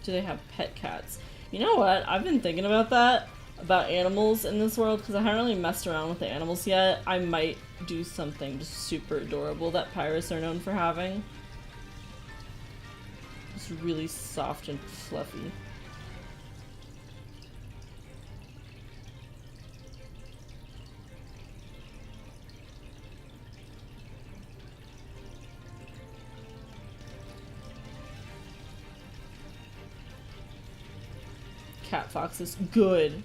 Do they have pet cats? You know what? I've been thinking about that, about animals in this world, because I haven't really messed around with the animals yet. I might do something just super adorable that Pyris are known for having. Just really soft and fluffy. Cat Fox is good.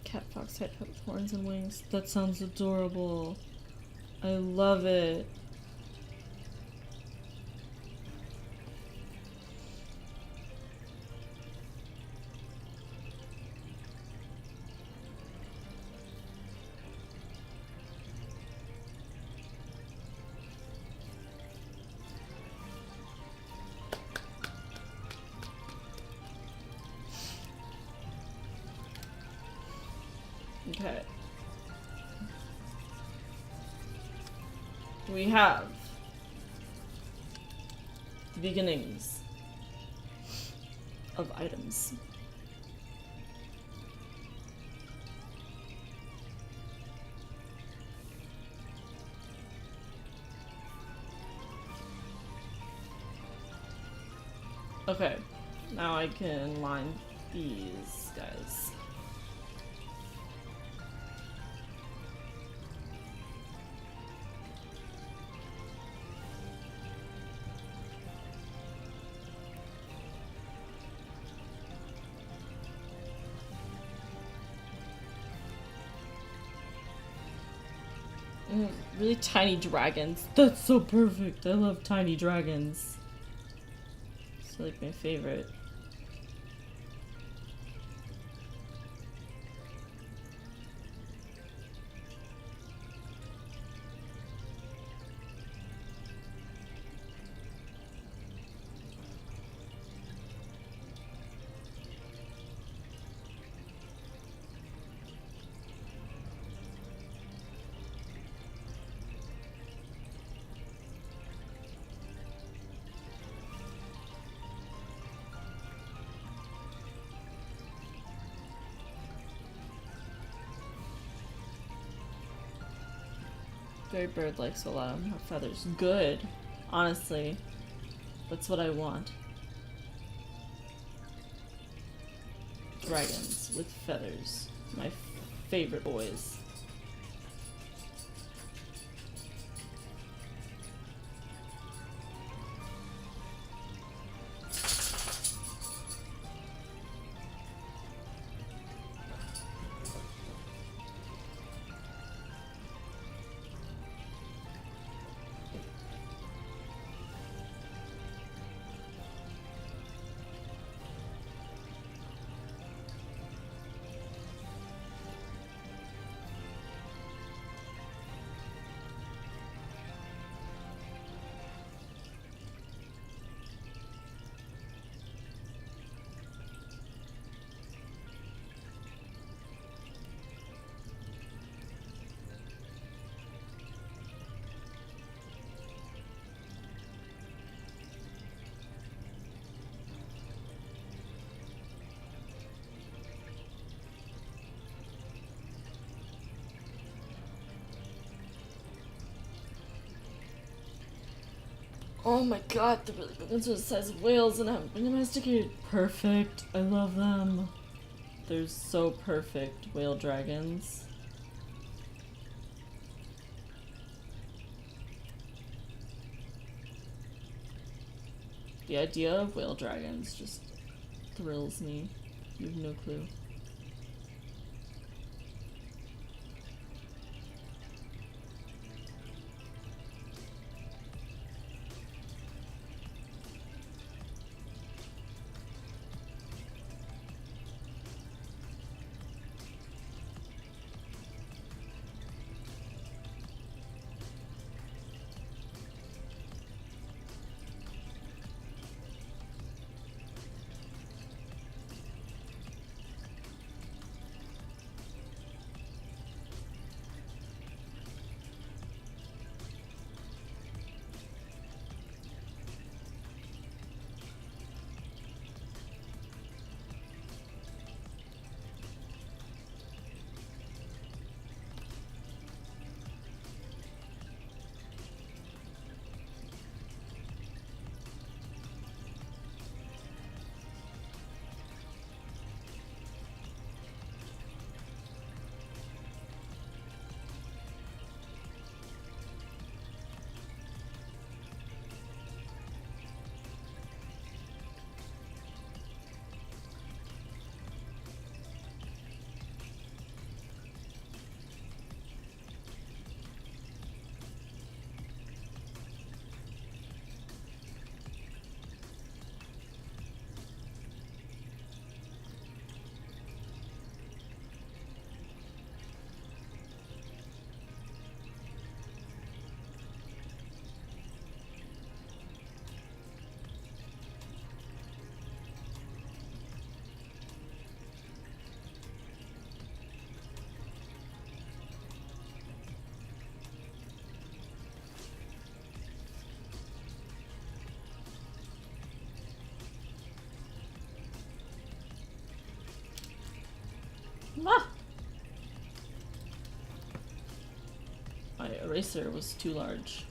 Cat Fox type with horns and wings. That sounds adorable. I love it. Okay. We have the beginnings of items. Okay, now I can line these guys. Really tiny dragons. That's so perfect. I love tiny dragons. It's like my favorite. Very bird-like, so a lot of them have feathers. Good. Honestly. That's what I want. Dragons with feathers. My favorite boys. Oh my god, the really big ones are the size of whales and haven't been domesticated. Perfect. I love them. They're so perfect, whale dragons. The idea of whale dragons just thrills me. You have no clue. Ah! My eraser was too large.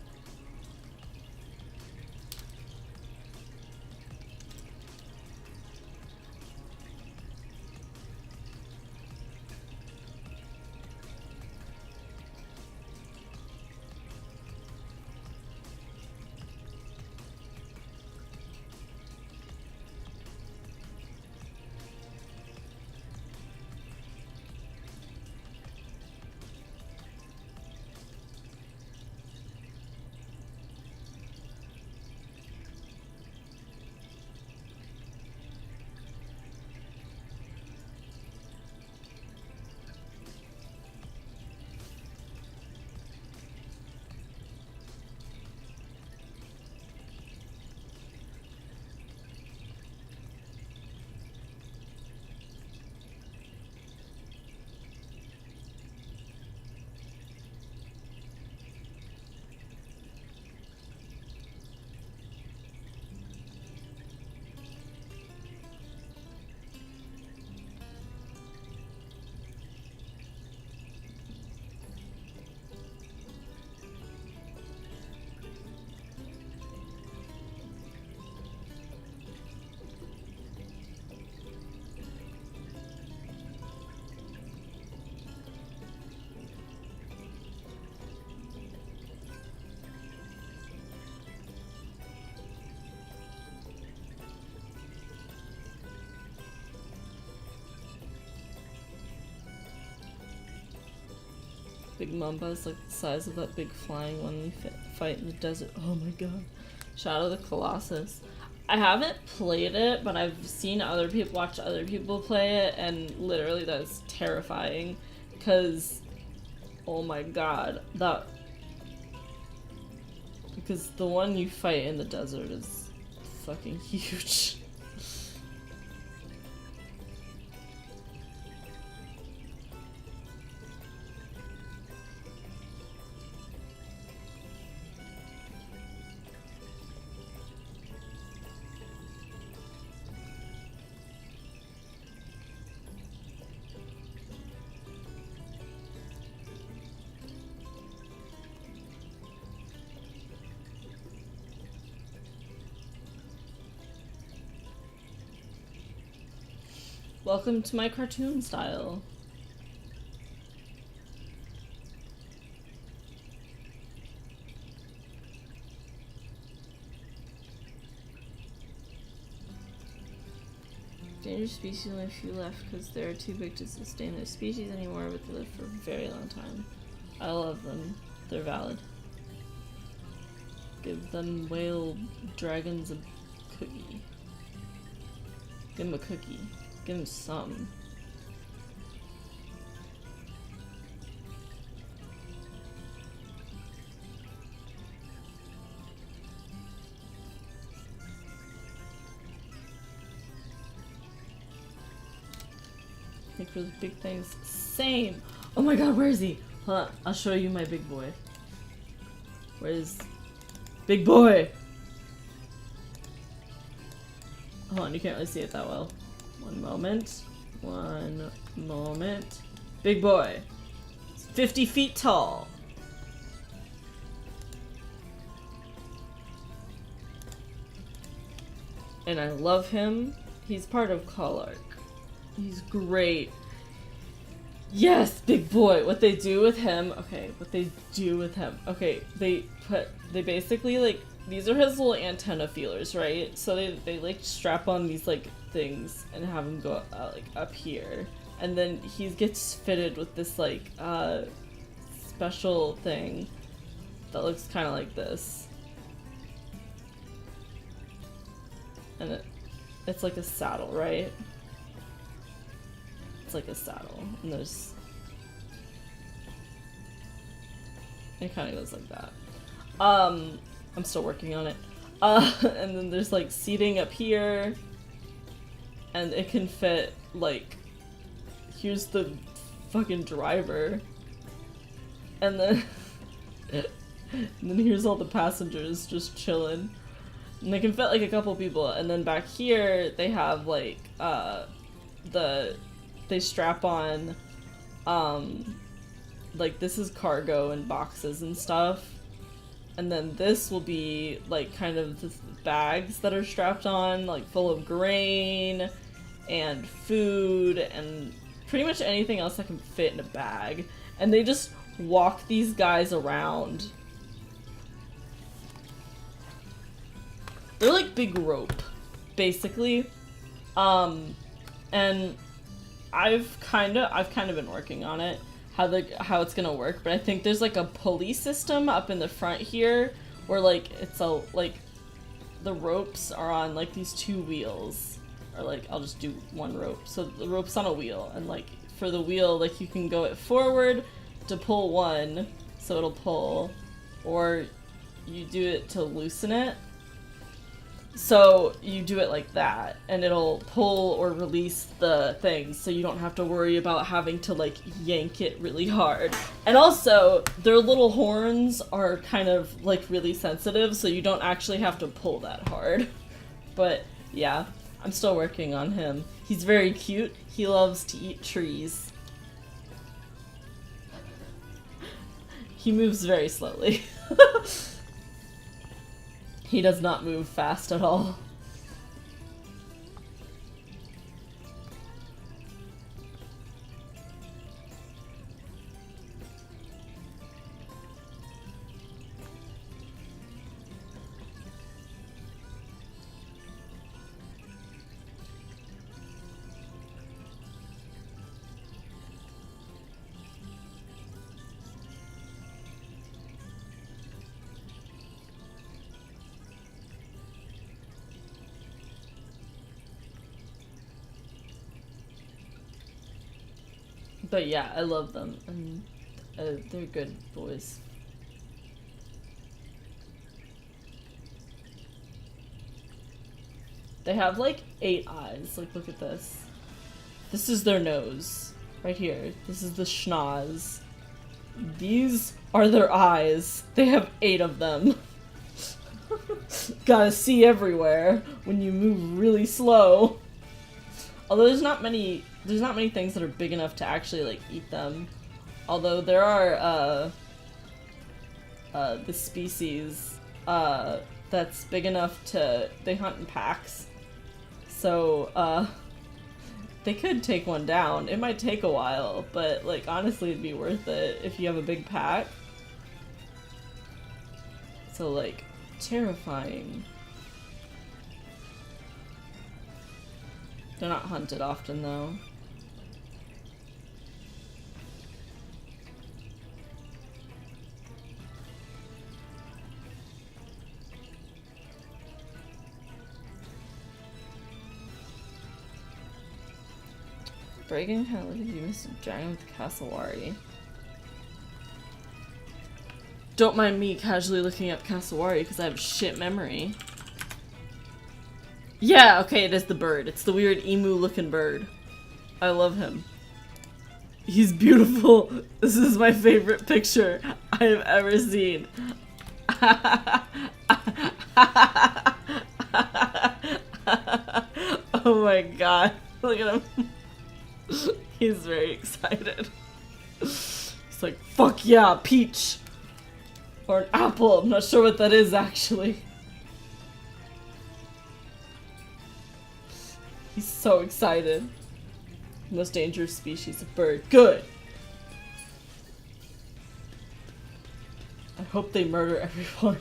Big Mamba is like the size of that big flying one we fight in the desert. Oh my god. Shadow of the Colossus. I haven't played it, but I've seen other people watch other people play it, and literally that's terrifying. Because, oh my god, because the one you fight in the desert is fucking huge. Welcome to my cartoon style. Dangerous species, only a few left because they're too big to sustain their species anymore, but they live for a very long time. I love them. They're valid. Give them whale dragons a cookie. Give them a cookie. Give him some. Like for the big things. Same! Oh my god, where is he? Hold on, I'll show you my big boy. Where is big boy? Hold on, you can't really see it that well. One moment. One moment. Big boy. 50 feet tall. And I love him. He's part of Collark. He's great. Yes, big boy. What they do with him. Okay, what they do with him. Okay, they basically like, these are his little antenna feelers, right? So they like strap on these like things and have him go like up here, and then he gets fitted with this like special thing that looks kind of like this, and it's like a saddle, right? It's like a saddle, and it kind of goes like that. I'm still working on it. And then there's like seating up here, and it can fit like, here's the fucking driver, and then and then here's all the passengers just chilling, and they can fit like a couple people, and then back here they have like the they strap on, like this is cargo and boxes and stuff. And then this will be like kind of the bags that are strapped on, like full of grain and food and pretty much anything else that can fit in a bag. And they just walk these guys around. They're like big rope, basically. And I've kind of been working on it, how it's gonna work, but I think there's like a pulley system up in the front here where like it's like the ropes are on like these two wheels, or like I'll just do one rope. So the rope's on a wheel, and like for the wheel, like you can go it forward to pull one, so it'll pull, or you do it to loosen it. So you do it like that, and it'll pull or release the thing, so you don't have to worry about having to like yank it really hard. And also, their little horns are kind of like really sensitive, so you don't actually have to pull that hard. But yeah, I'm still working on him. He's very cute. He loves to eat trees. He moves very slowly. He does not move fast at all. But yeah, I love them, and they're good boys. They have like 8 eyes. Like, look at this. This is their nose, right here. This is the schnoz. These are their eyes. They have 8 of them. Gotta see everywhere when you move really slow. Although there's not many things that are big enough to actually like eat them. Although there are the species that's big enough to, they hunt in packs. So they could take one down. It might take a while, but like honestly it'd be worth it if you have a big pack. So like terrifying. They're not hunted often, though. Breaking how did you miss a dragon with Cassowary? Don't mind me casually looking up Cassowary because I have shit memory. Yeah, okay, it is the bird. It's the weird emu-looking bird. I love him. He's beautiful. This is my favorite picture I have ever seen. Oh my god. Look at him. He's very excited. He's like, fuck yeah, peach. Or an apple. I'm not sure what that is, actually. He's so excited. Most dangerous species of bird. Good! I hope they murder everyone.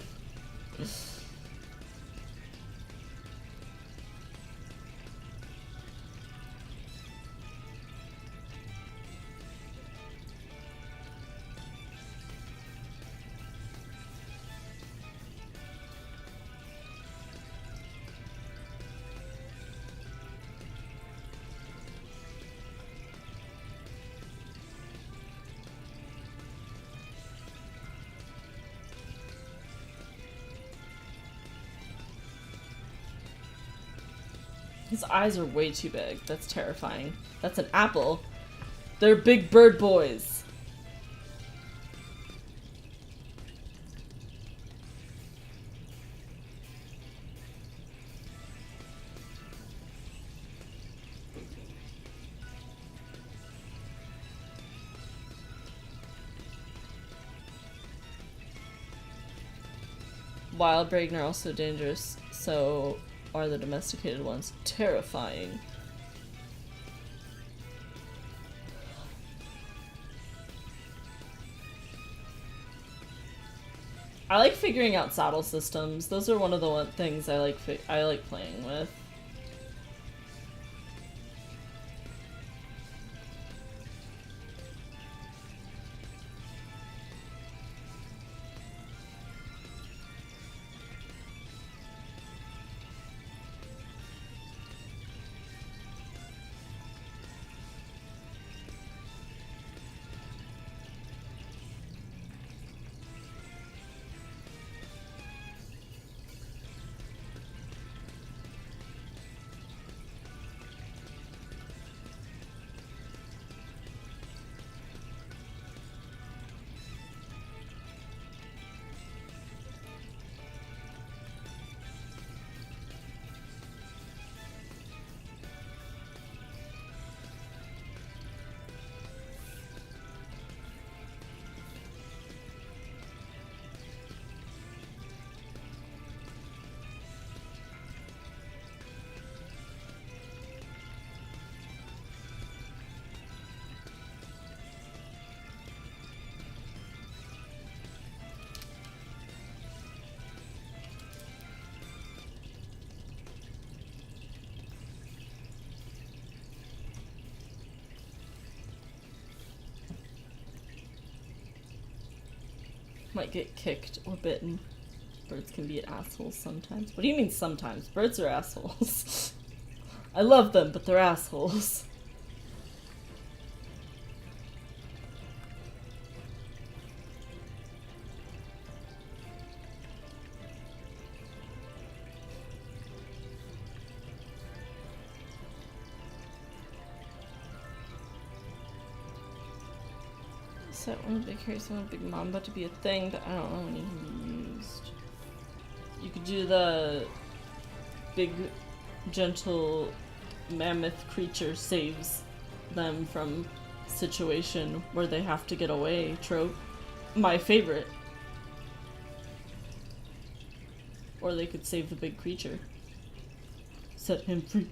His eyes are way too big. That's terrifying. That's an apple. They're big bird boys. wild Bragen are also dangerous, so are the domesticated ones. Terrifying. I like figuring out saddle systems. Those are one of the things I like playing with. Might get kicked or bitten. Birds can be assholes sometimes. What do you mean sometimes? Birds are assholes. I love them, but they're assholes. Set one of the big carries one big mamba to be a thing, but I don't know any who used. You could do the big gentle mammoth creature saves them from situation where they have to get away trope. My favorite. Or they could save the big creature. Set him free.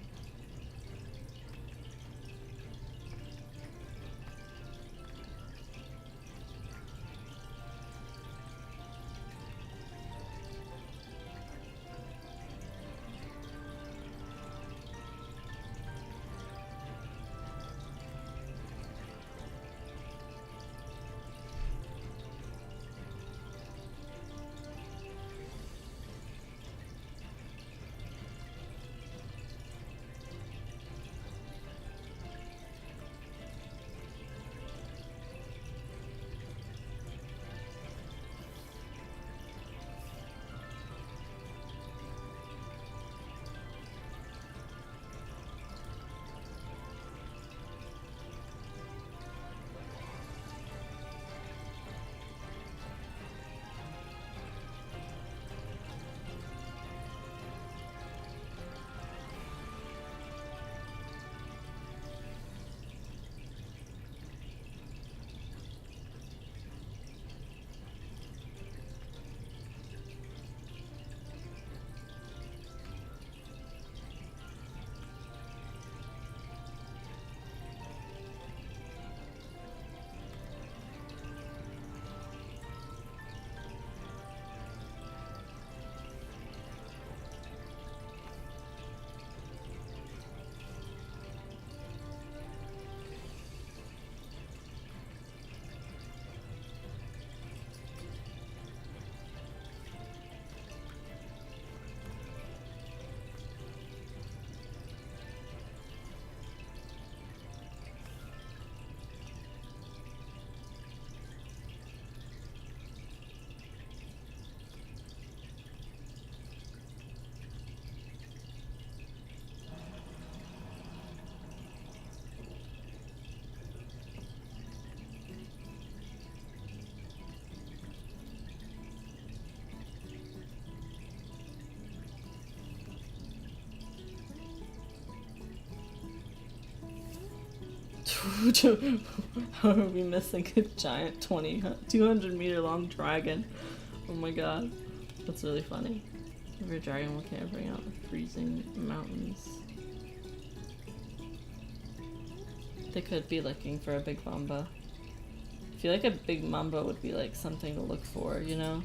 How are we missing a giant 200 meter long dragon? Oh my god. That's really funny. River dragon will can't bring out the freezing mountains. They could be looking for a big mamba. I feel like a big mamba would be like something to look for, you know?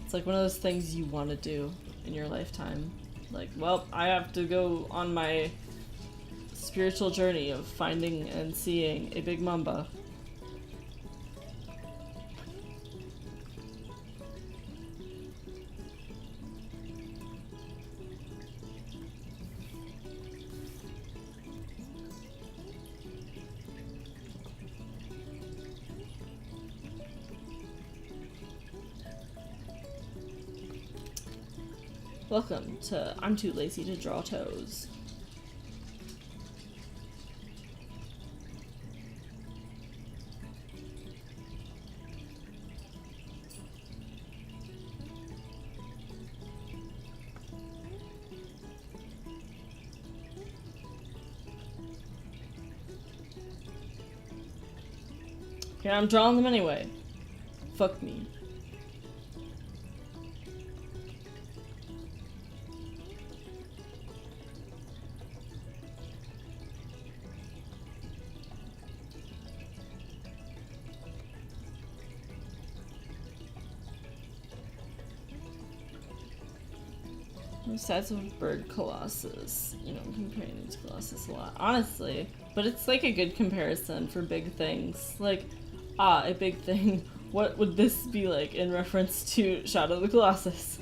It's like one of those things you want to do in your lifetime. Like, well, I have to go on my spiritual journey of finding and seeing a big mamba. Welcome to I'm Too Lazy to Draw Toes. Yeah, I'm drawing them anyway. Fuck me. Besides of bird colossus, you know, I'm comparing it to colossus a lot, honestly, but it's like a good comparison for big things. Like, a big thing. What would this be like in reference to Shadow of the Colossus?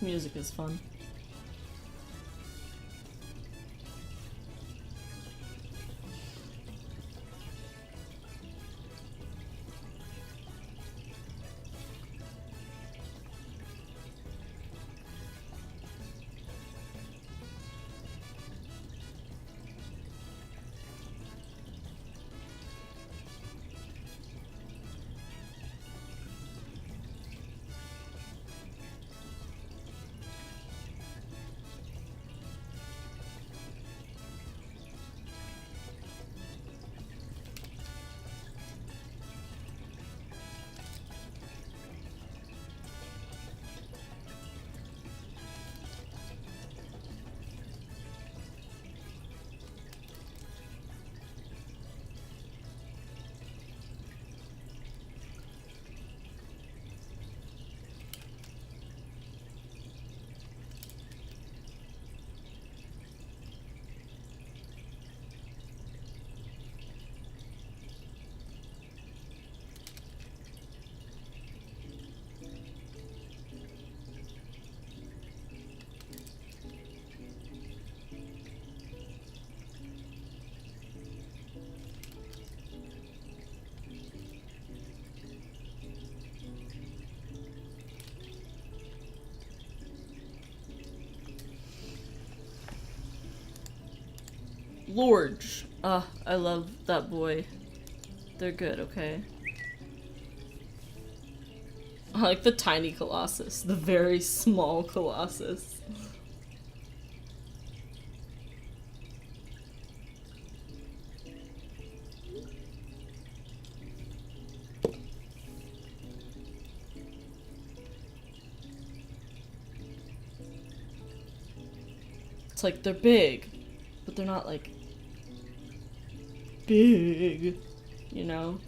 Music is fun. Lorge. I love that boy. They're good, okay? I like the tiny Colossus. The very small Colossus. It's like they're big, but they're not like big, you know?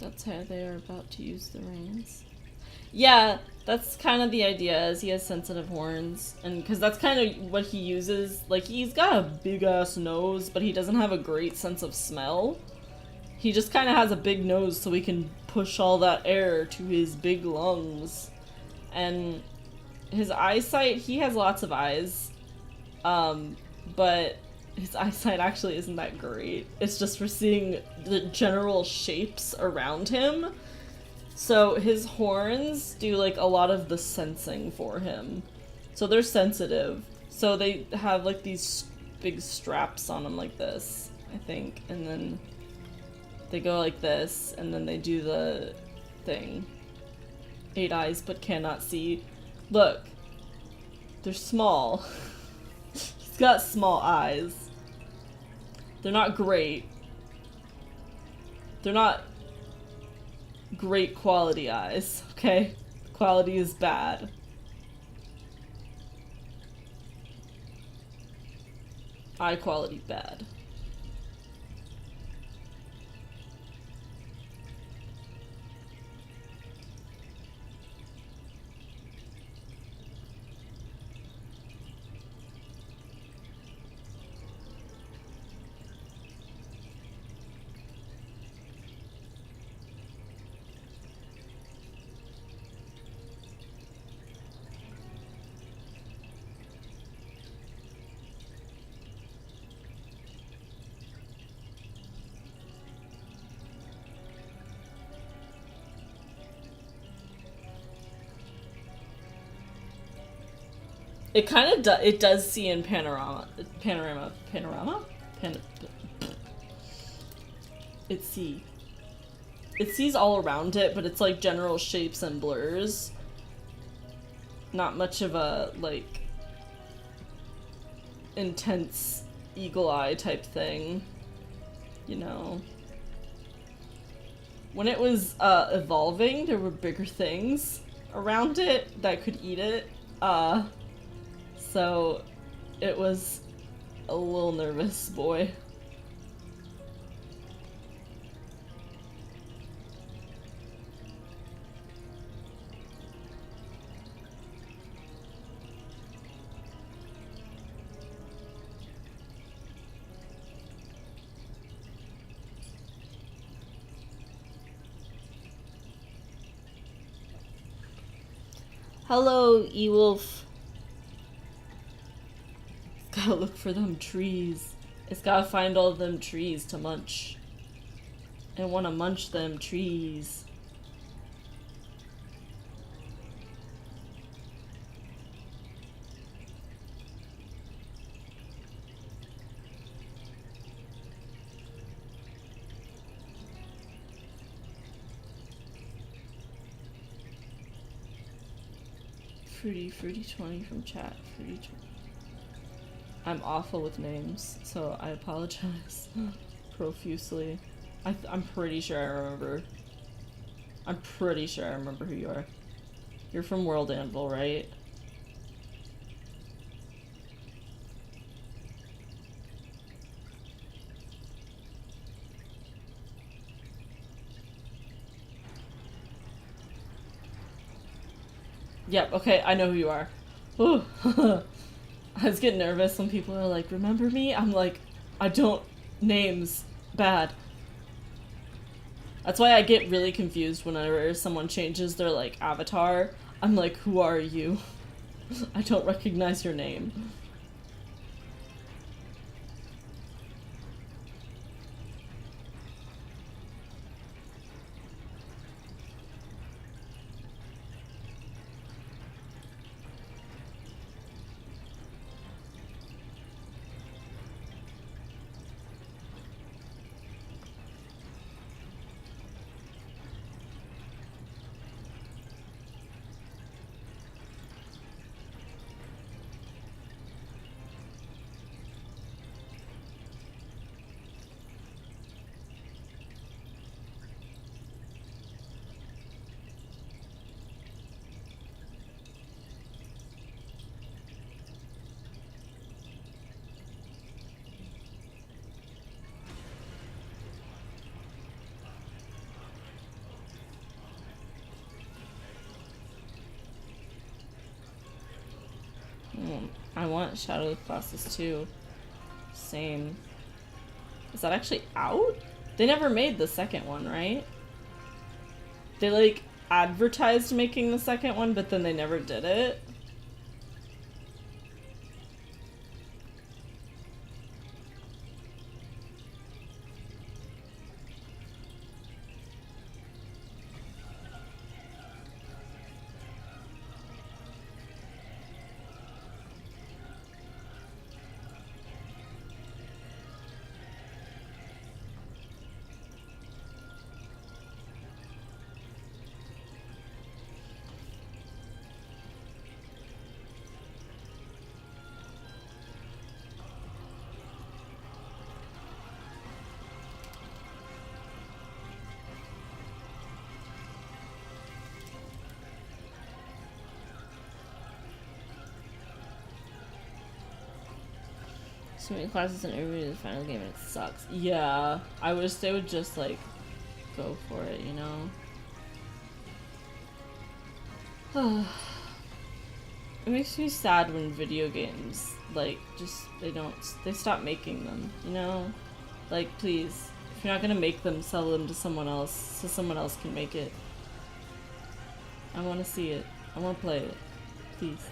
That's how they are about to use the reins. Yeah, that's kind of the idea, is he has sensitive horns. And because that's kind of what he uses. Like, he's got a big-ass nose, but he doesn't have a great sense of smell. He just kind of has a big nose so he can push all that air to his big lungs. And his eyesight, he has lots of eyes. But his eyesight actually isn't that great. It's just for seeing the general shapes around him. So his horns do like a lot of the sensing for him. So they're sensitive. So they have like these big straps on them like this, I think. And then they go like this, and then they do the thing. 8 eyes but cannot see. Look. They're small. He's got small eyes. They're not great. They're not great quality eyes, okay? Quality is bad. Eye quality bad. It kind of it does see in panorama. It sees all around it, but it's like general shapes and blurs. Not much of a like intense eagle eye type thing, you know. When it was evolving, there were bigger things around it that could eat it. So it was a little nervous, boy. Hello, E-Wolf. Gotta look for them trees. It's gotta find all them trees to munch. I wanna munch them trees. Fruity 20 from chat. Fruity 20. I'm awful with names, so I apologize profusely. I'm pretty sure I remember. I'm pretty sure I remember who you are. You're from World Anvil, right? Yep, okay, I know who you are. Ooh. I was getting nervous when people are like, remember me? I'm like, I don't. Names. Bad. That's why I get really confused whenever someone changes their, like, avatar. I'm like, who are you? I don't recognize your name. I want Shadow classes too. Same. Is that actually out? They never made the second one, right? They like advertised making the second one, but then they never did it. So many classes and everybody in the final game and it sucks. Yeah, I wish they would just like go for it, you know? It makes me sad when video games like just they stop making them, you know? Like please, if you're not gonna make them, sell them to someone else so someone else can make it. I wanna see it. I wanna play it. Please.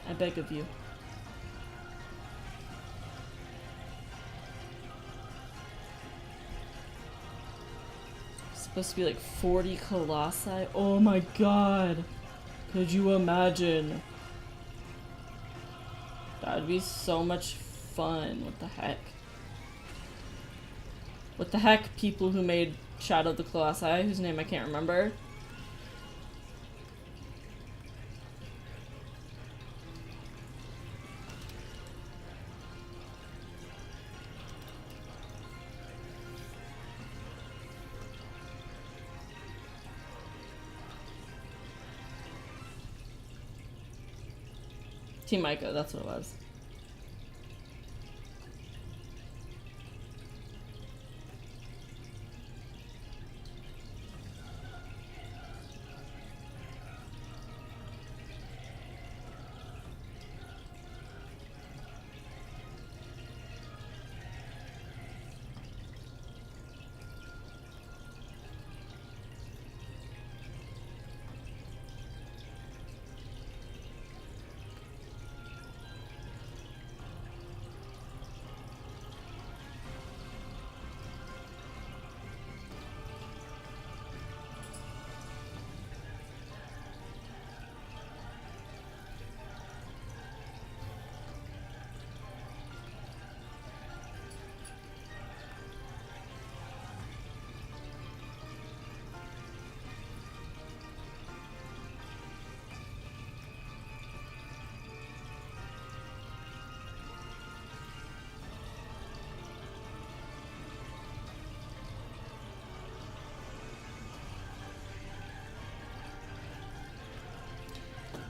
I beg of you. Supposed to be like 40 colossi. Oh my god. Could you imagine? That would be so much fun. What the heck? What the heck, people who made Shadow of the Colossi, whose name I can't remember? Team Micah, that's what it was.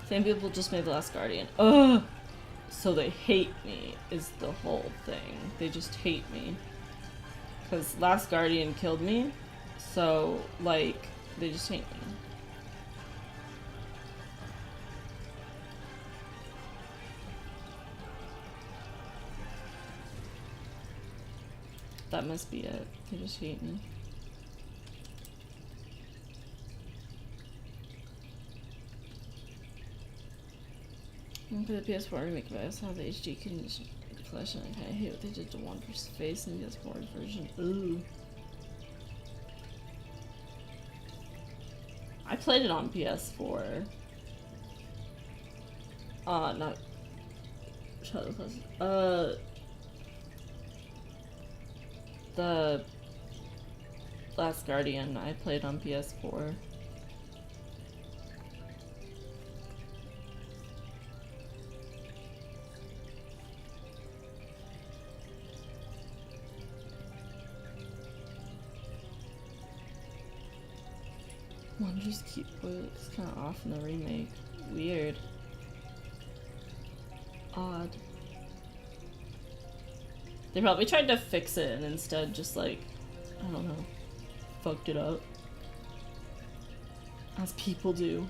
Same people just made The Last Guardian. Ugh! So they hate me, is the whole thing. They just hate me. Because Last Guardian killed me, so, like, they just hate me. That must be it. They just hate me. For the PS4 remake, but I saw the HD condition collection. I kinda hate what they did to Wander's face in the PS4 version. Ooh. I played it on PS4. Not Shadow Class. The Last Guardian I played on PS4. Wonders keyboard looks kind of off in the remake. Weird. Odd. They probably tried to fix it and instead just like, I don't know, fucked it up. As people do.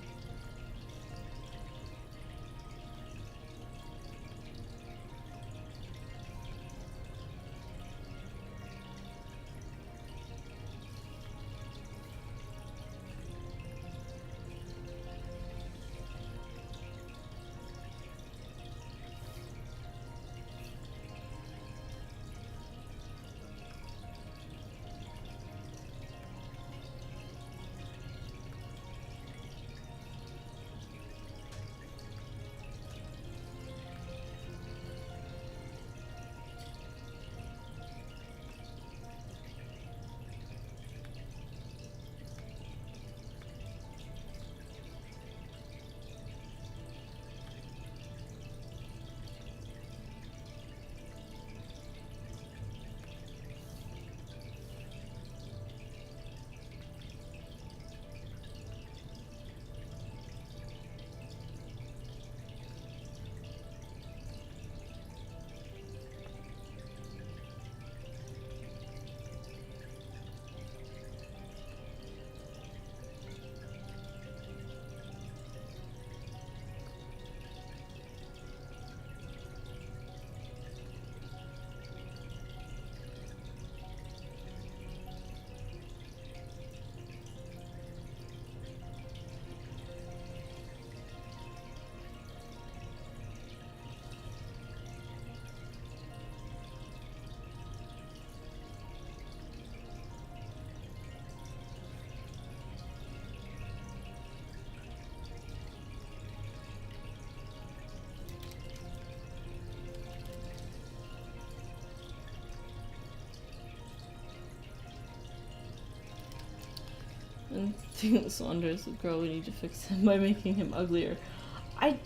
And things wonders with girl, we need to fix him by making him uglier. I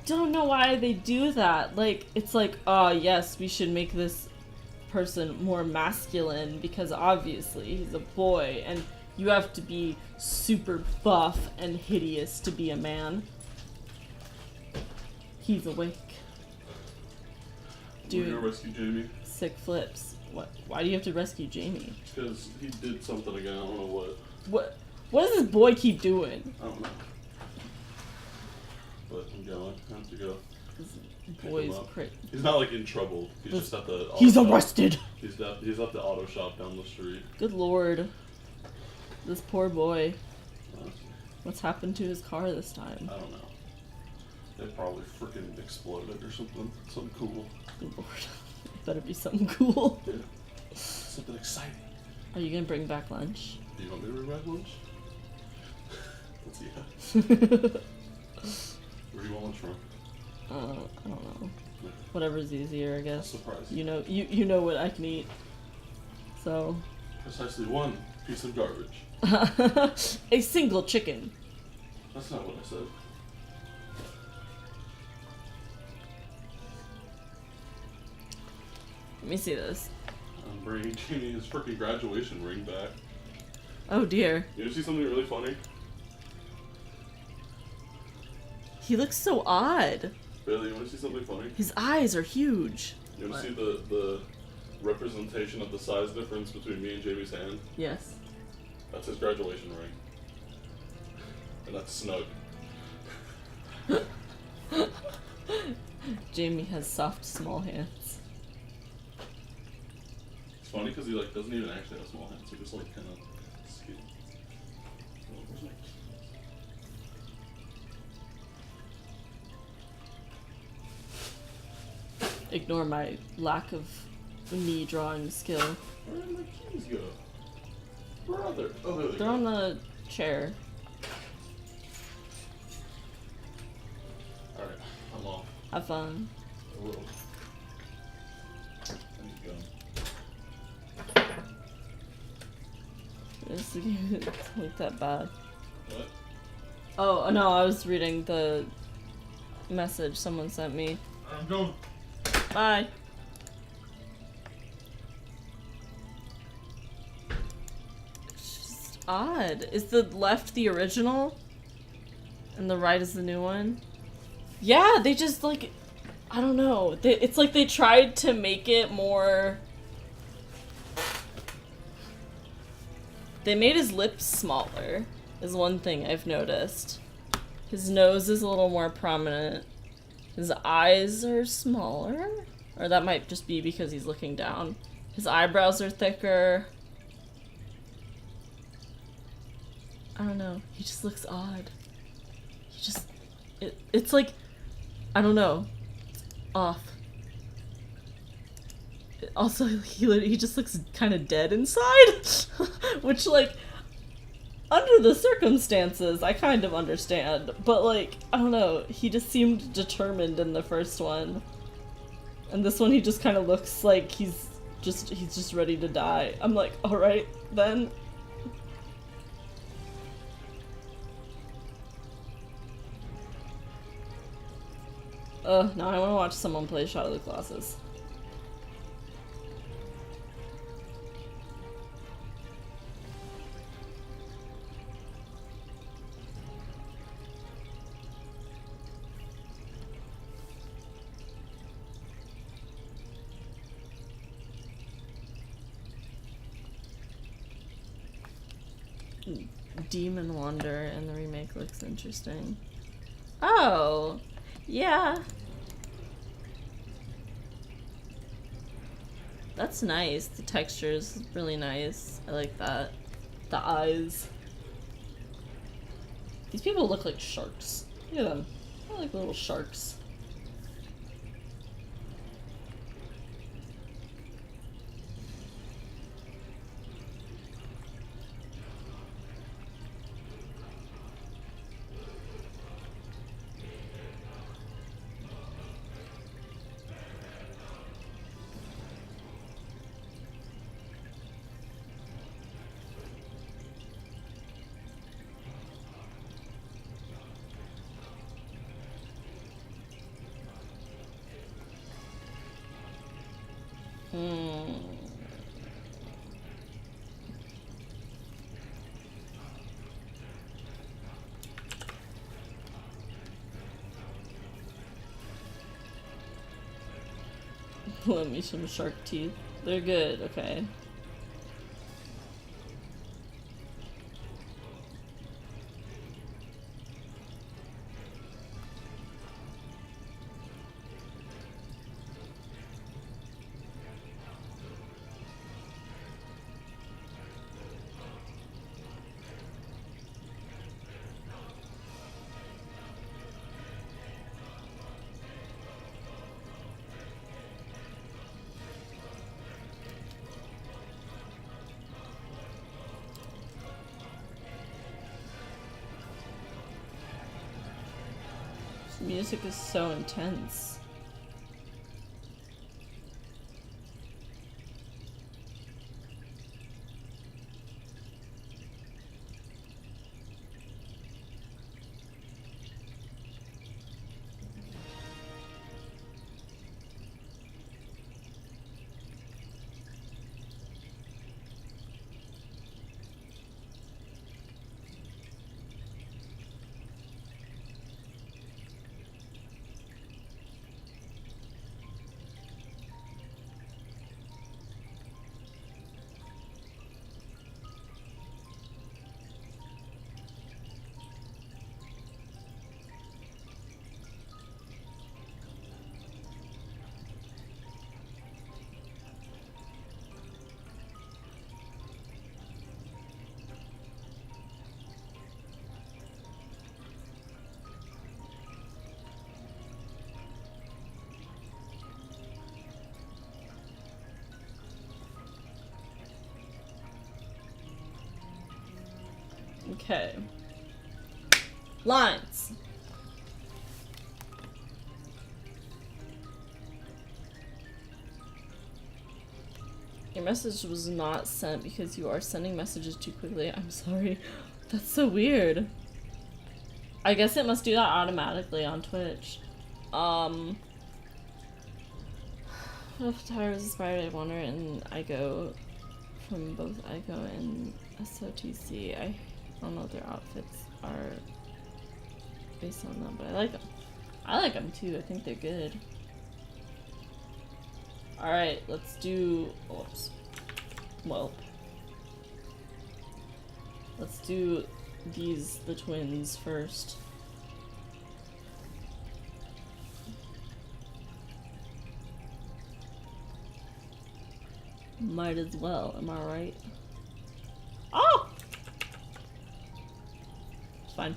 don't know why they do that. Like, it's like, oh yes, we should make this person more masculine because obviously he's a boy and you have to be super buff and hideous to be a man. He's awake. We're gonna rescue Jamie. Sick flips. What? Why do you have to rescue Jamie? Because he did something again, I don't know what. What does this boy keep doing? I don't know. But I'm going. I have to go. This boy's crazy. He's not like in trouble. He's just at the auto He's shop. arrested! He's at the auto shop down the street. Good lord. This poor boy. What's happened to his car this time? I don't know. It probably freaking exploded or something. Something cool. Good lord. It better be something cool. Yeah. Something exciting. Are you gonna bring back lunch? Do you want me to bring back lunch? Let's see. Where do you want lunch from? I don't know. Whatever's easier, I guess. Surprise. You know what I can eat. So. Precisely one piece of garbage. A single chicken. That's not what I said. Let me see this. I'm bringing Jamie his freaking graduation ring back. Oh dear. You want to see something really funny? He looks so odd. Really? You want to see something funny? His eyes are huge. You want to see the representation of the size difference between me and Jamie's hand? Yes. That's his graduation ring. And that's snug. Jamie has soft, small hands. It's funny because he like doesn't even actually have small hands. He just like kind of skinny. Ignore my lack of knee drawing skill. Where did my keys go? Where are they? Oh, there they They're go. on the chair. Alright, I'm off. Have fun. I will. I need to go. It's like that bad. What? Oh no, I was reading the message someone sent me. I'm going. Bye. It's just odd. Is the left the original? And the right is the new one? Yeah, they just like, I don't know. It's like they tried to make it more... They made his lips smaller, is one thing I've noticed. His nose is a little more prominent. His eyes are smaller, or that might just be because he's looking down. His eyebrows are thicker. I don't know. He just looks odd. He just... It's like... I don't know. It's off. Also, he just looks kind of dead inside. Which, like... Under the circumstances, I kind of understand, but like, I don't know, he just seemed determined in the first one. And this one he just kind of looks like he's just ready to die. I'm like, alright, then. Now I want to watch someone play Shadow of the Colossus. Demon Wander and the remake looks interesting. Oh, yeah. That's nice. The texture is really nice. I like that. The eyes. These people look like sharks. Look at them. They're like little sharks. Let me some shark teeth. They're good, okay. Music is so intense. Okay. Lines. Your message was not sent because you are sending messages too quickly. I'm sorry. That's so weird. I guess it must do that automatically on Twitch. If Tyra was inspired, I wonder, and I go from both Ico and SOTC. I don't know what their outfits are based on them, but I like them. I like them too. I think they're good. Alright, let's do... Oops. Well. Let's do these, the twins, first. Might as well, am I right? Oh! It's fine.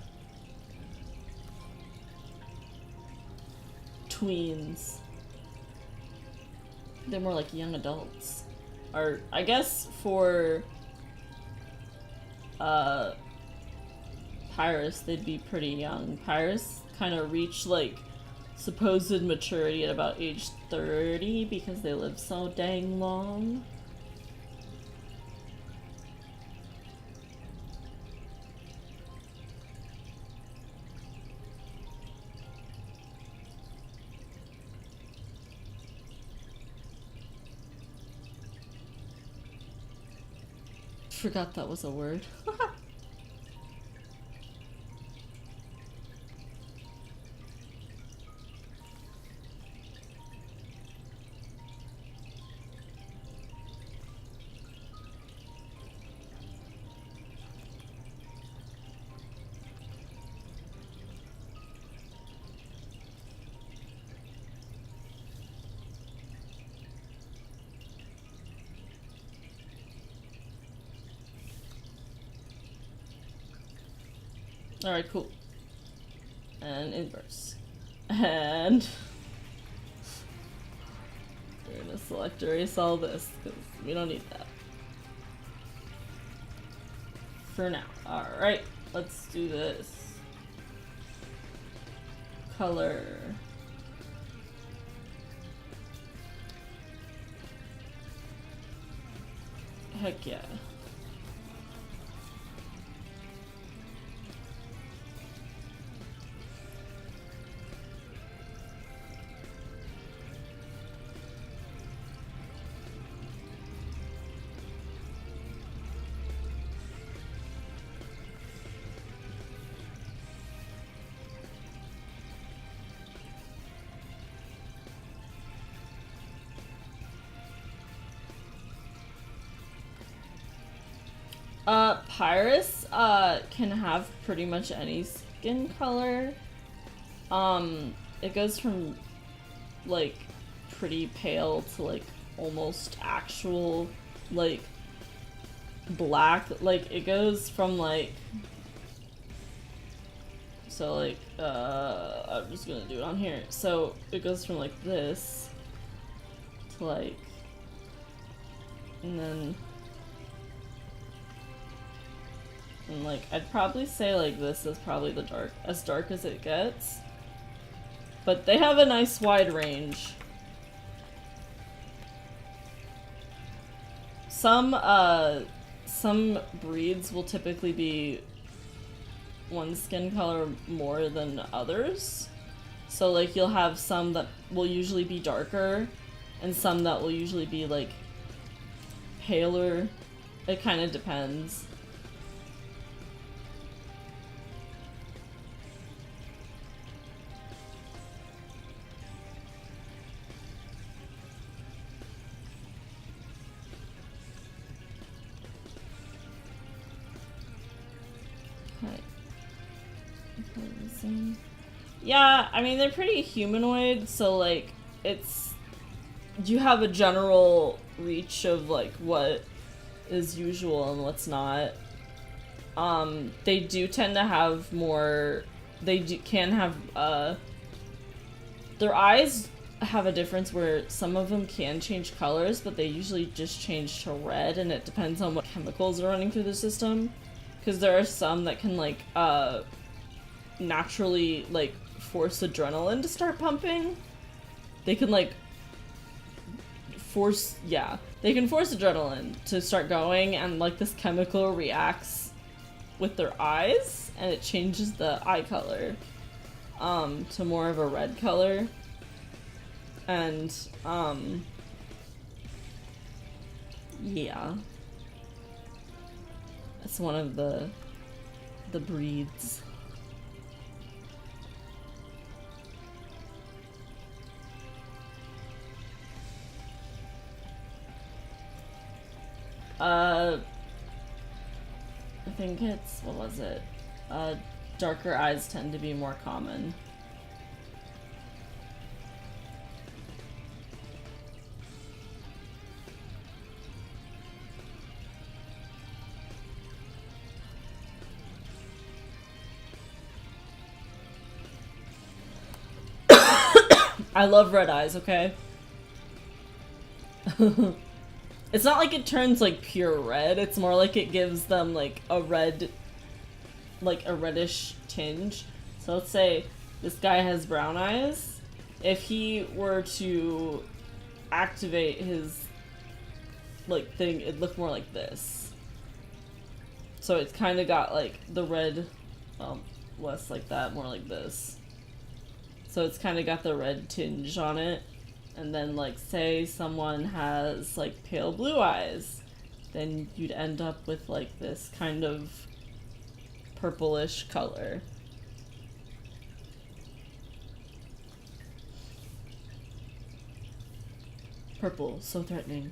Tweens. They're more like young adults. Or, I guess for Pyris, they'd be pretty young. Pyris kind of reached like supposed maturity at about age 30 because they live so dang long. Forgot that was a word. Alright, cool. And inverse. And we're gonna select erase all this because we don't need that for now. Alright, let's do this. Color. Heck yeah. Pyris, can have pretty much any skin color. It goes from, like, pretty pale to, like, almost actual, like, black. Like, it goes from, like... So, like, I'm just gonna do it on here. So, it goes from, like, this to, like... And then... And, like, I'd probably say, like, this is probably the as dark as it gets. But they have a nice wide range. Some breeds will typically be one skin color more than others. So, like, you'll have some that will usually be darker, and some that will usually be, like, paler. It kind of depends. Yeah, I mean, they're pretty humanoid, so, like, it's... You have a general reach of, like, what is usual and what's not. They do tend to have more... can have, their eyes have a difference where some of them can change colors, but they usually just change to red, and it depends on what chemicals are running through the system. Because there are some that can, like, naturally, like, force adrenaline to start pumping. They can, like, they can force adrenaline to start going, and, like, this chemical reacts with their eyes, and it changes the eye color to more of a red color. And yeah, it's one of the breeds. I think it's, what was it? Darker eyes tend to be more common. I love red eyes, okay? It's not like it turns, like, pure red. It's more like it gives them, like, a red... Like, a reddish tinge. So let's say this guy has brown eyes. If he were to activate his, like, thing, it'd look more like this. So it's kind of got, like, the red... less like that, more like this. So it's kind of got the red tinge on it. And then, like, say someone has, like, pale blue eyes, then you'd end up with, like, this kind of purplish color. Purple, so threatening.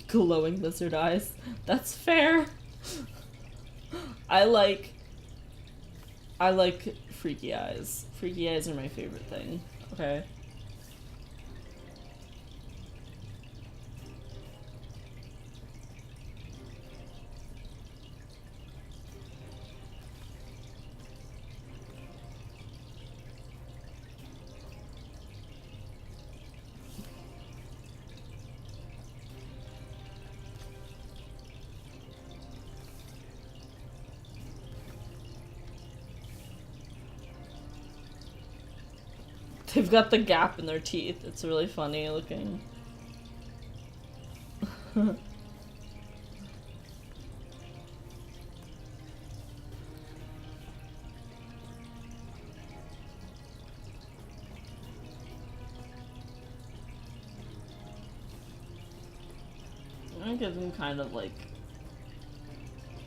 Glowing lizard eyes. That's fair. I like freaky eyes. Freaky eyes are my favorite thing. Okay. They've got the gap in their teeth. It's really funny looking. I give them kind of like,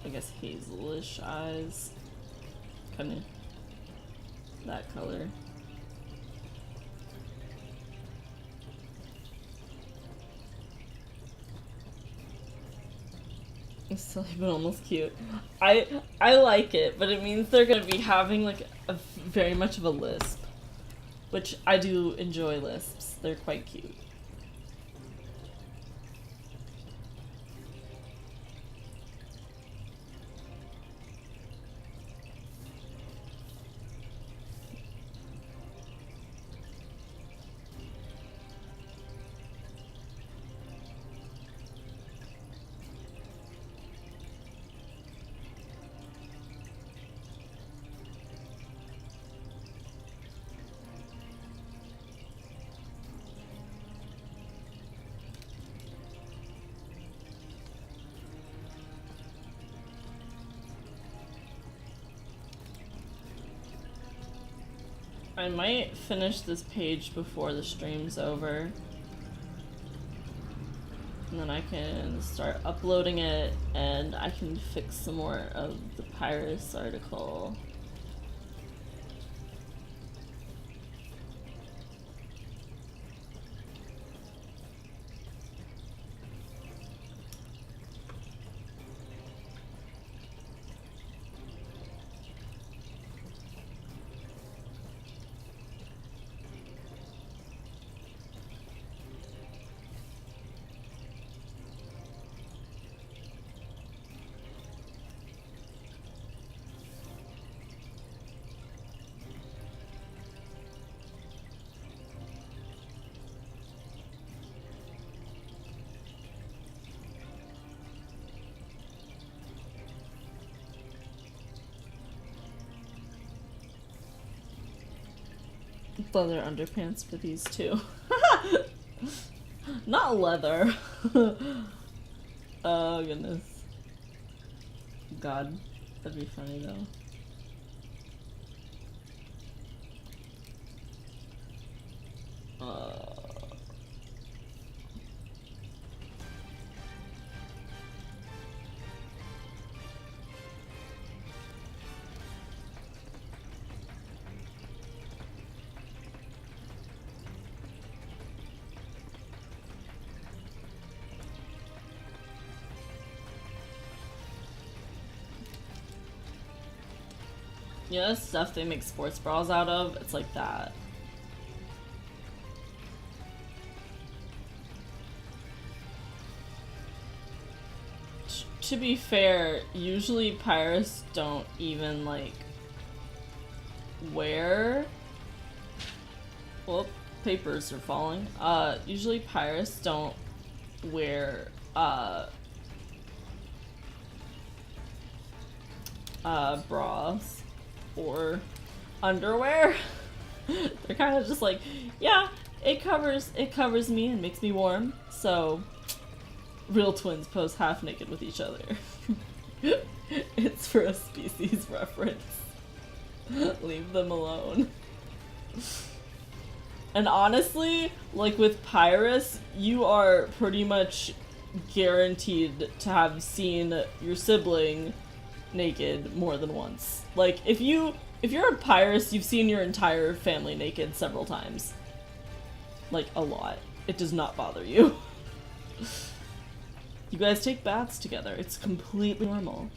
I guess, hazelish eyes. Kind of that color. It's silly but almost cute. I like it, but it means they're gonna be having like a very much of a lisp, which I do enjoy lisps. They're quite cute. I might finish this page before the stream's over. And then I can start uploading it, and I can fix some more of the Pyris article. Leather underpants for these two. Not leather. Oh goodness. God, that'd be funny though. You know, that stuff they make sports bras out of? It's like that. To be fair, usually Pyris don't even, like, wear... Well, papers are falling. Usually Pyris don't wear, bras or underwear. They're kind of just like, yeah, it covers me and makes me warm, so real twins pose half naked with each other. It's for a species reference. Leave them alone. And honestly, like with Pyris, you are pretty much guaranteed to have seen your sibling naked more than once. Like, if you're a Pyris, you've seen your entire family naked several times. Like, a lot. It does not bother you. You guys take baths together. It's completely normal.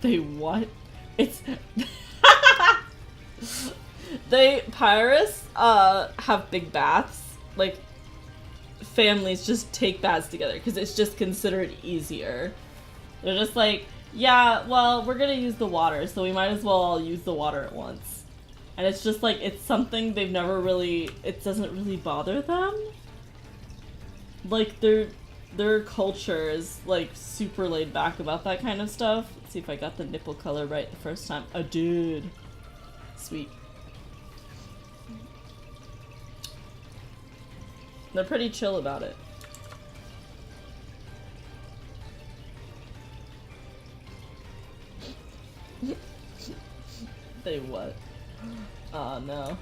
They what? It's they Pyris have big baths. Like, families just take baths together because it's just considered easier. They're just like, yeah, well, we're gonna use the water, so we might as well all use the water at once. And it's just like, it's something they've never really, it doesn't really bother them. Like, their culture is like super laid back about that kind of stuff. Let's see if I got the nipple color right the first time. I did. Sweet. They're pretty chill about it. They what? Oh no.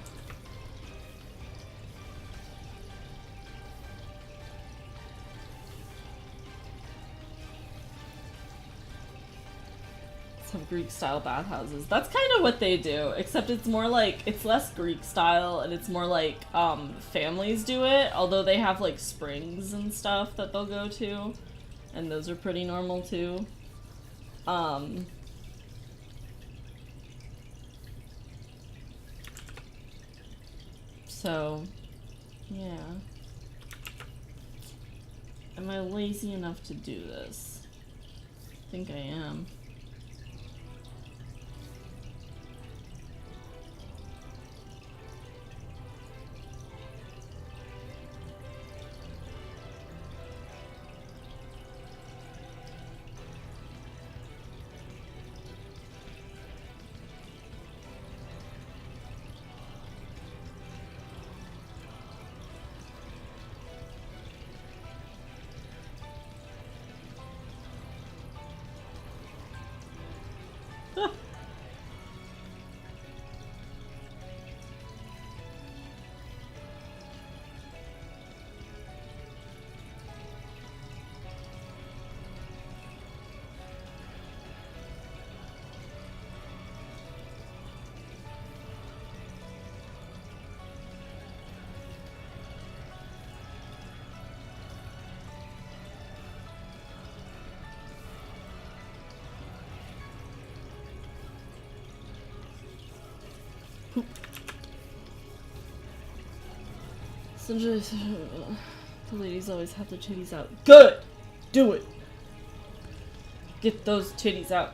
Some Greek style bathhouses. That's kind of what they do, except it's more like, it's less Greek style and it's more like families do it, although they have like springs and stuff that they'll go to, and those are pretty normal too. So yeah. Am I lazy enough to do this? I think I am. The ladies always have their titties out. Good! Do it! Get those titties out.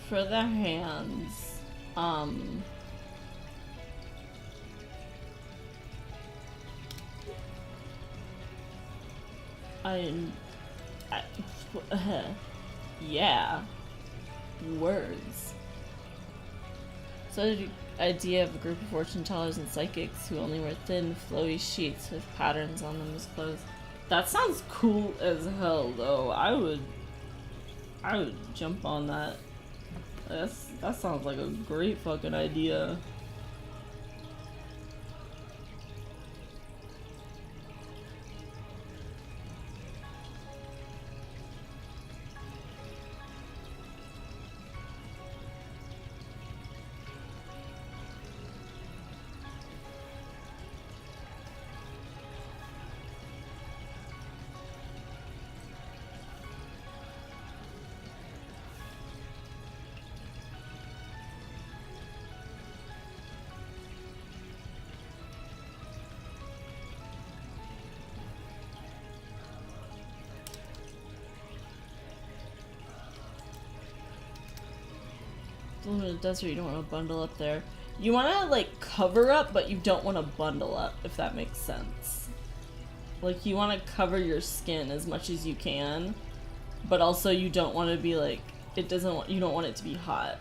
For the hands, yeah, words. So the idea of a group of fortune tellers and psychics who only wear thin, flowy sheets with patterns on them as clothes. That sounds cool as hell, though. I would jump on that. That sounds like a great fucking idea. In the desert, you don't want to bundle up there. You want to like cover up, but you don't want to bundle up, if that makes sense. Like you want to cover your skin as much as you can, but also you don't want to be like, you don't want it to be hot.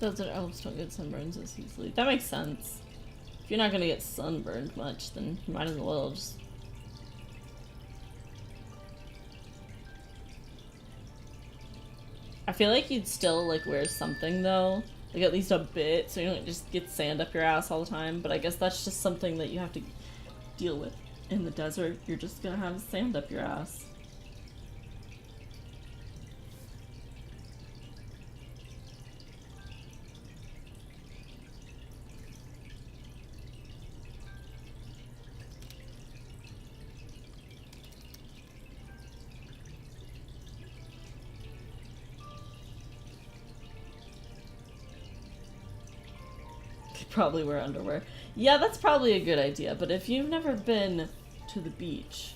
Desert elves don't get sunburns as easily. That makes sense. If you're not gonna get sunburned much, then you might as well just... I feel like you'd still, like, wear something, though. Like, at least a bit, so you don't just get sand up your ass all the time. But I guess that's just something that you have to deal with. In the desert, you're just gonna have sand up your ass. Probably wear underwear. Yeah, that's probably a good idea, but if you've never been to the beach,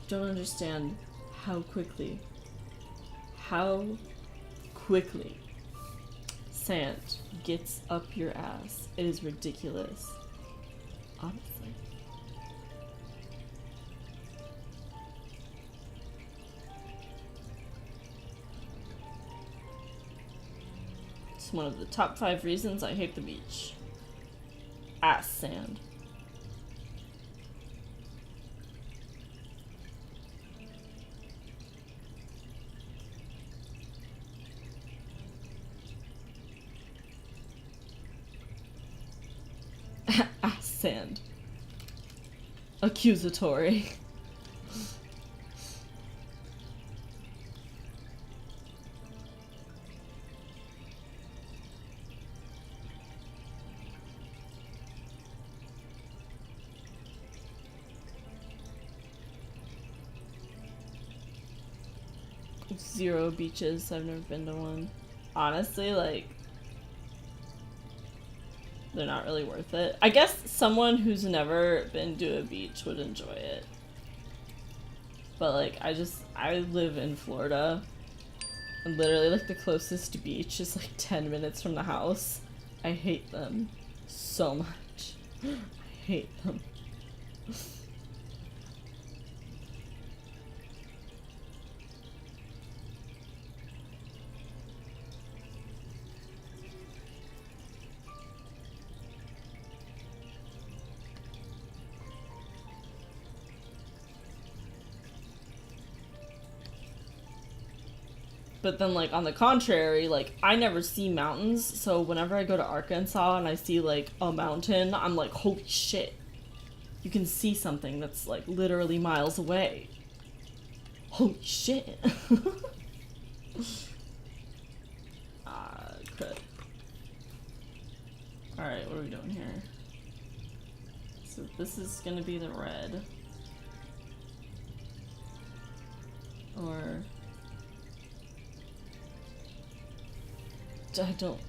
don't understand how quickly sand gets up your ass. It is ridiculous. Honestly. One of the top 5 reasons I hate the beach. Ass sand. Ass sand. Accusatory. Zero beaches. I've never been to one. Honestly, like, they're not really worth it. I guess someone who's never been to a beach would enjoy it. But like, I live in Florida, and literally like the closest beach is like 10 minutes from the house. I hate them so much. I hate them. But then, like, on the contrary, like, I never see mountains, so whenever I go to Arkansas and I see, like, a mountain, I'm like, holy shit. You can see something that's, like, literally miles away. Holy shit. Crud. Alright, what are we doing here? So this is gonna be the red. Or... I don't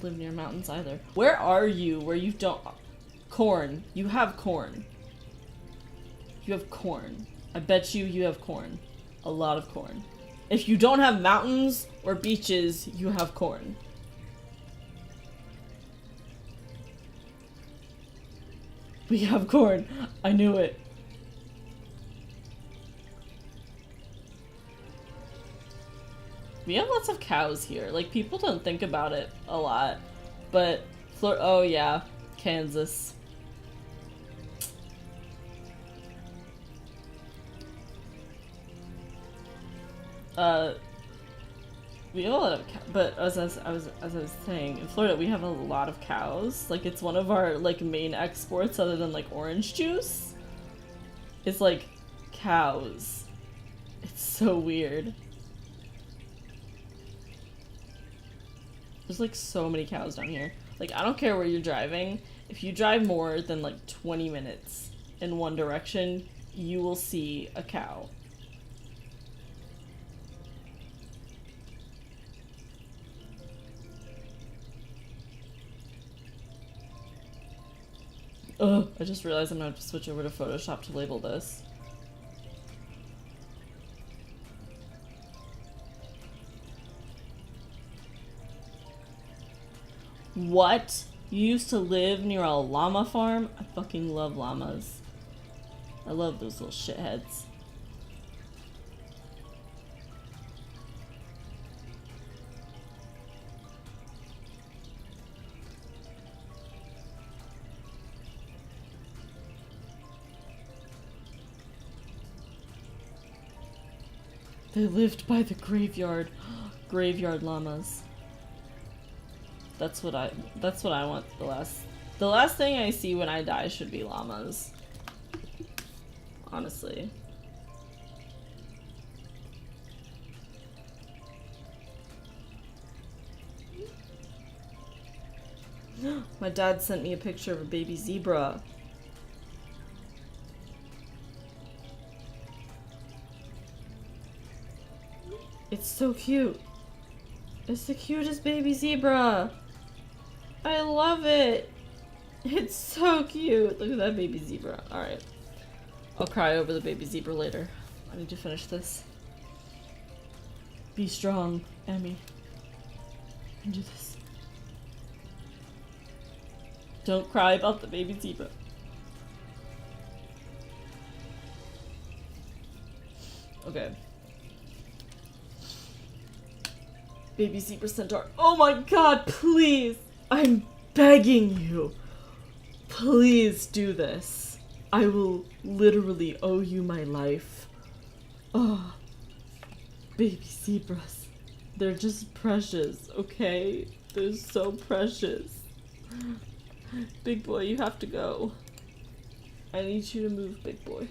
live near mountains either. Where are you where you don't... Corn. You have corn. You have corn. I bet you have corn. A lot of corn. If you don't have mountains or beaches, you have corn. We have corn. I knew it. We have lots of cows here. Like, people don't think about it a lot. But, oh yeah, Kansas. We have a lot of but as I was saying, in Florida we have a lot of cows. Like, it's one of our, like, main exports other than, like, orange juice. It's, like, cows. It's so weird. There's, like, so many cows down here. Like, I don't care where you're driving. If you drive more than, like, 20 minutes in one direction, you will see a cow. Ugh, I just realized I'm gonna have to switch over to Photoshop to label this. What? You used to live near a llama farm? I fucking love llamas. I love those little shitheads. They lived by the graveyard. Graveyard llamas. That's what I want. The last thing I see when I die should be llamas. Honestly. My dad sent me a picture of a baby zebra. It's so cute. It's the cutest baby zebra. I love it. It's so cute. Look at that baby zebra. Alright. I'll cry over the baby zebra later. I need to finish this. Be strong, Emmy. You can do this. Don't cry about the baby zebra. Okay. Baby zebra centaur. Oh my god, please! I'm begging you. Please do this. I will literally owe you my life. Oh. Baby zebras. They're just precious, okay? They're so precious. Big boy, you have to go. I need you to move, big boy.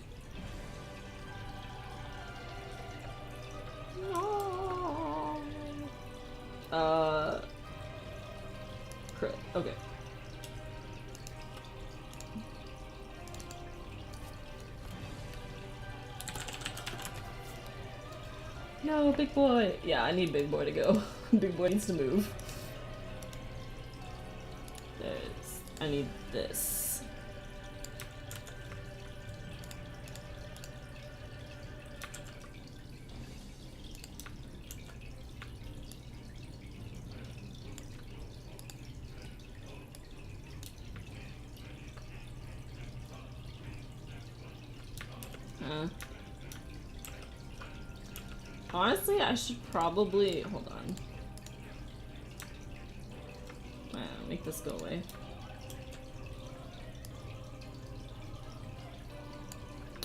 Crit. Okay. No, big boy. Yeah, I need big boy to go. Big boy needs to move. I need this. Honestly, I should probably hold on. Make this go away.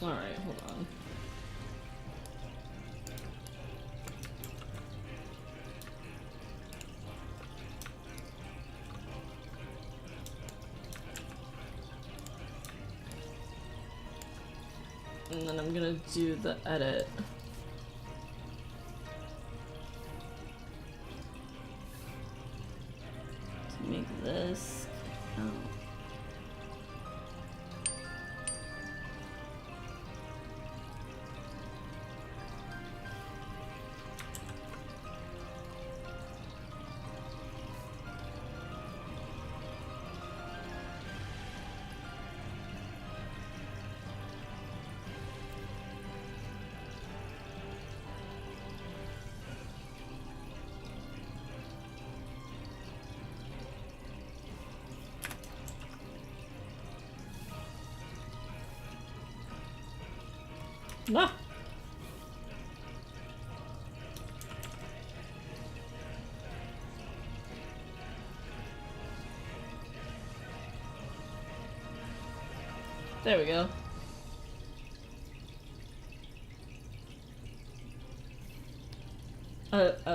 Alright, hold on. And then I'm gonna do the edit. To make this count. Ah. There we go. I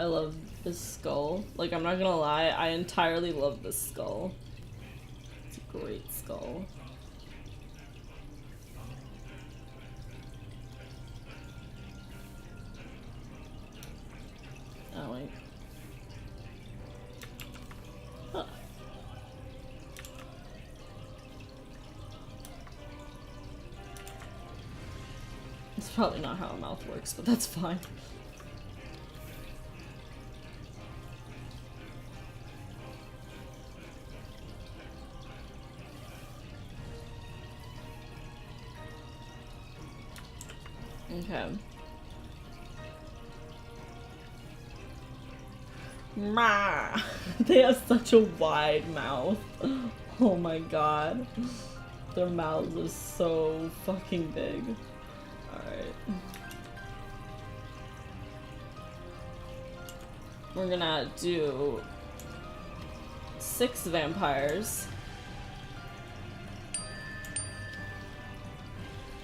love this skull. Like, I'm not gonna lie, I entirely love this skull. It's a great skull. Oh, wait. Huh. It's probably not how a mouth works, but that's fine. Okay. Ma. They have such a wide mouth. Oh my god. Their mouths are so fucking big. Alright. We're gonna do 6 vampires.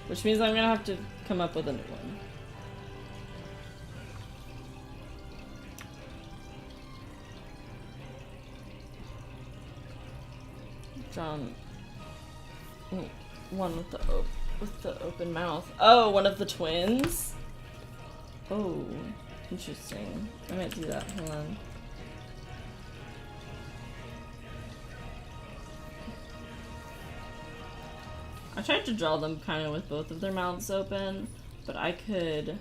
Which means I'm gonna have to come up with a new one. Drawn one with the open mouth. Oh, one of the twins? Oh, interesting. I might do that. Hold on. I tried to draw them kind of with both of their mouths open, but I could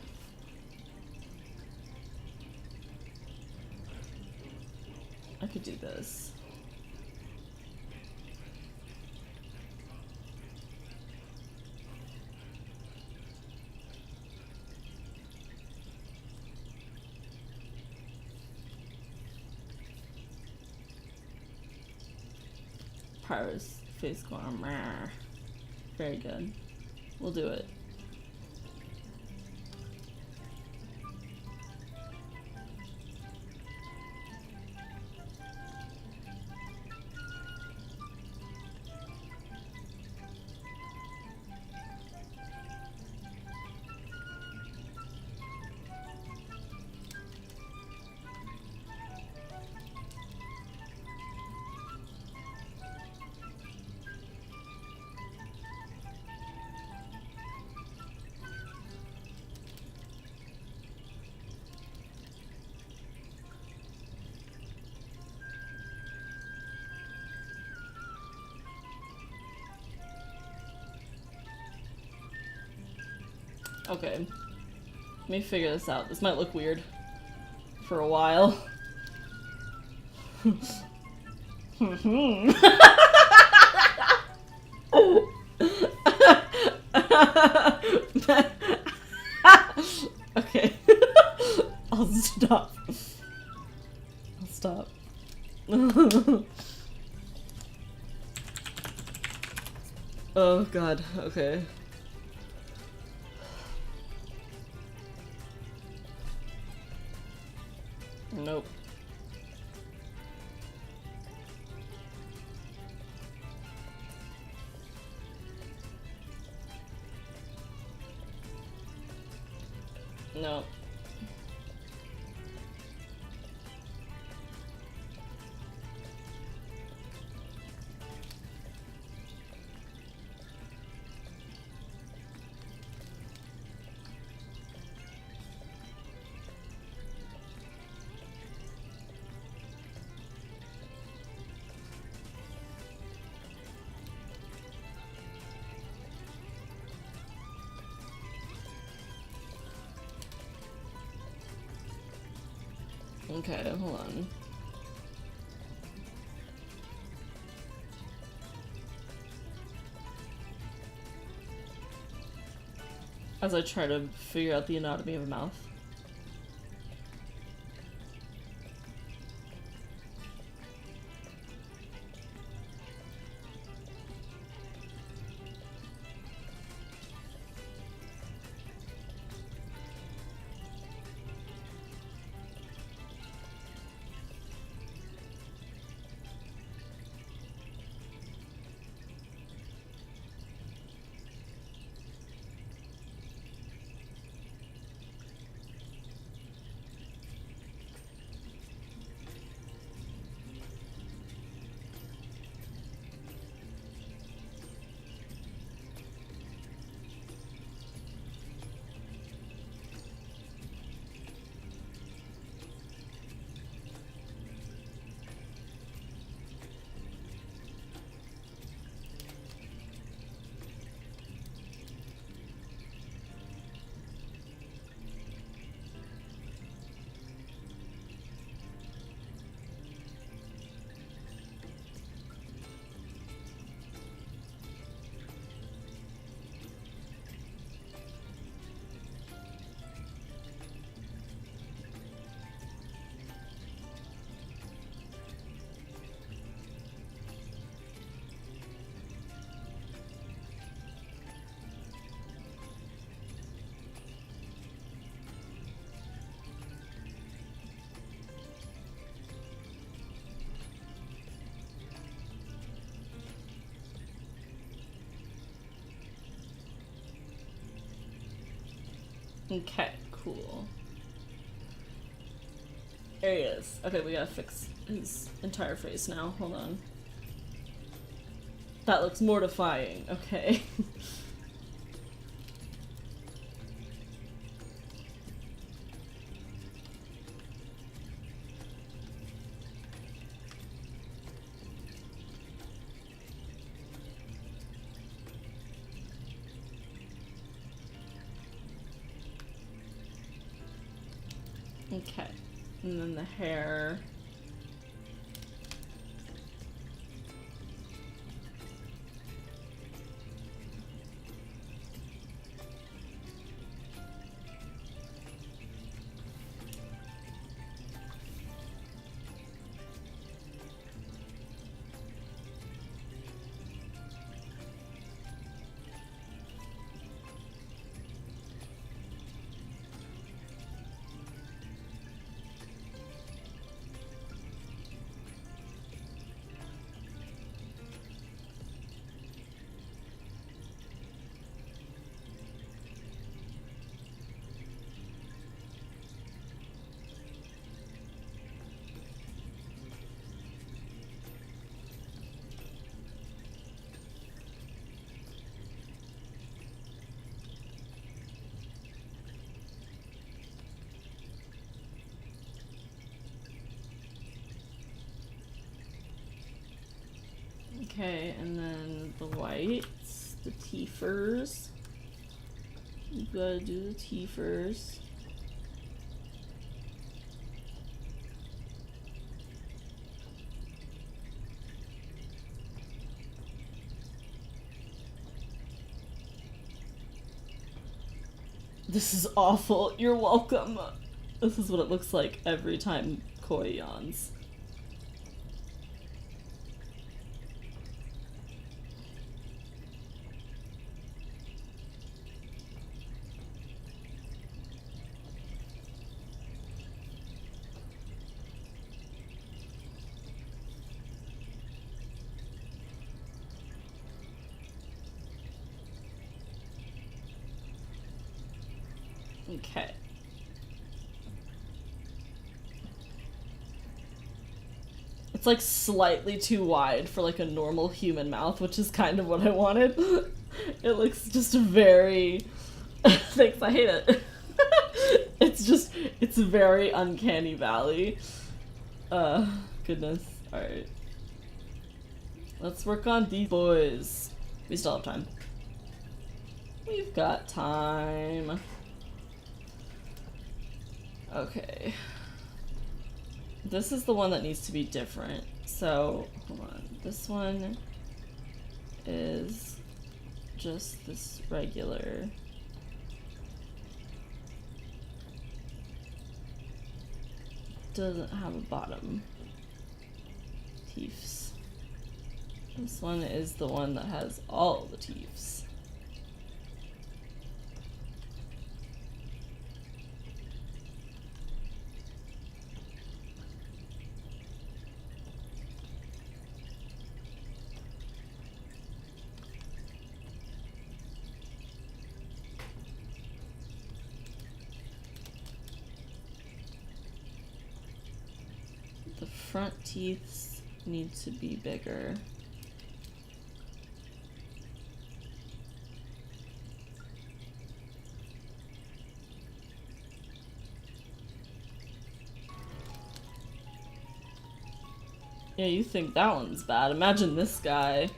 do this. Pyris face going, meh. Very good. We'll do it. Okay. Let me figure this out. This might look weird for a while. Okay. I'll stop. I'll stop. Oh god, okay. Nope. No. Okay, hold on. As I try to figure out the anatomy of a mouth. Okay, cool. There he is. Okay, we gotta fix his entire face now. Hold on. That looks mortifying. Okay. Okay. And then the hair. Okay, and then the whites, the teethers. You gotta do the teethers. This is awful. You're welcome. This is what it looks like every time Koi yawns. Okay. It's like slightly too wide for like a normal human mouth, which is kind of what I wanted. It looks just very... Thanks, I hate it. It's very uncanny valley. Goodness. Alright. Let's work on these boys. We still have time. We've got time. Okay. This is the one that needs to be different. So, hold on. This one is just this regular. Doesn't have a bottom. Teeths. This one is the one that has all the teeths. The front teeth need to be bigger. Yeah, you think that one's bad. Imagine this guy.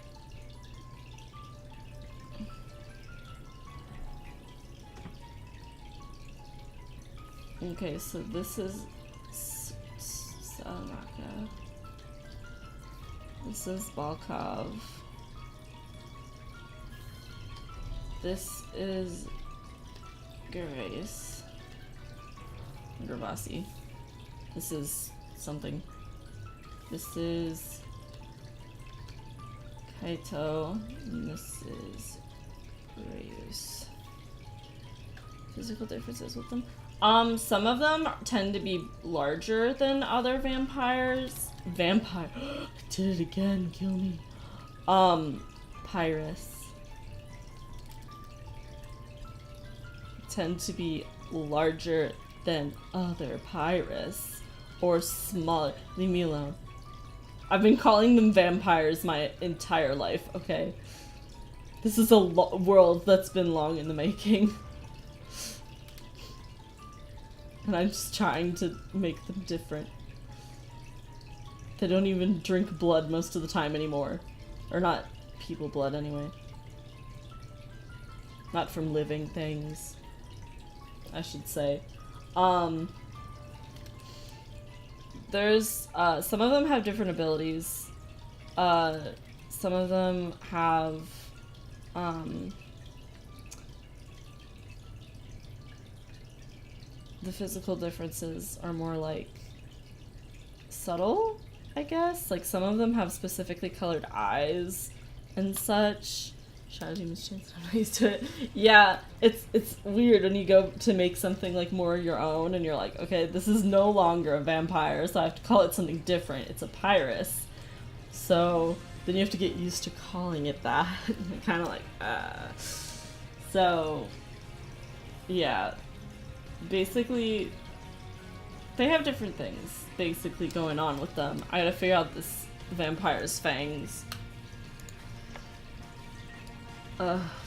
Okay, so this is Salamaka. This is Balkov. This is Gervais. Gervasi. This is something. This is Kaito, and this is Reyes. Physical differences with them. Some of them tend to be larger than other vampires. Vampire. I did it again, kill me. Pyris. Tend to be larger than other Pyris. Or smaller. Leave me alone. I've been calling them vampires my entire life, okay? This is a world that's been long in the making. And I'm just trying to make them different. They don't even drink blood most of the time anymore. Or not people blood anyway. Not from living things, I should say. There's, some of them have different abilities. Some of them have, the physical differences are more, like, subtle, I guess? Like, some of them have specifically colored eyes and such. Shadow Demon's Chance, I'm not used to it. Yeah, it's weird when you go to make something, like, more your own, and you're like, okay, this is no longer a vampire, so I have to call it something different. It's a Pyris. So, then you have to get used to calling it that. Kind of like, So, yeah. Basically, they have different things, basically, going on with them. I gotta figure out this vampire's fangs.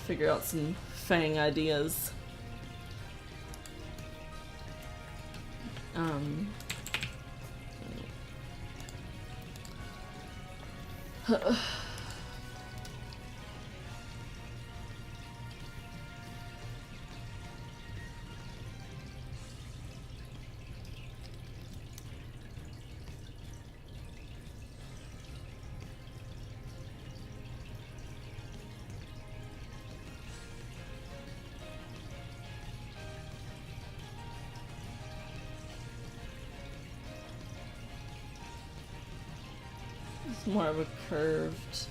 Figure out some fang ideas. It's more of a curved.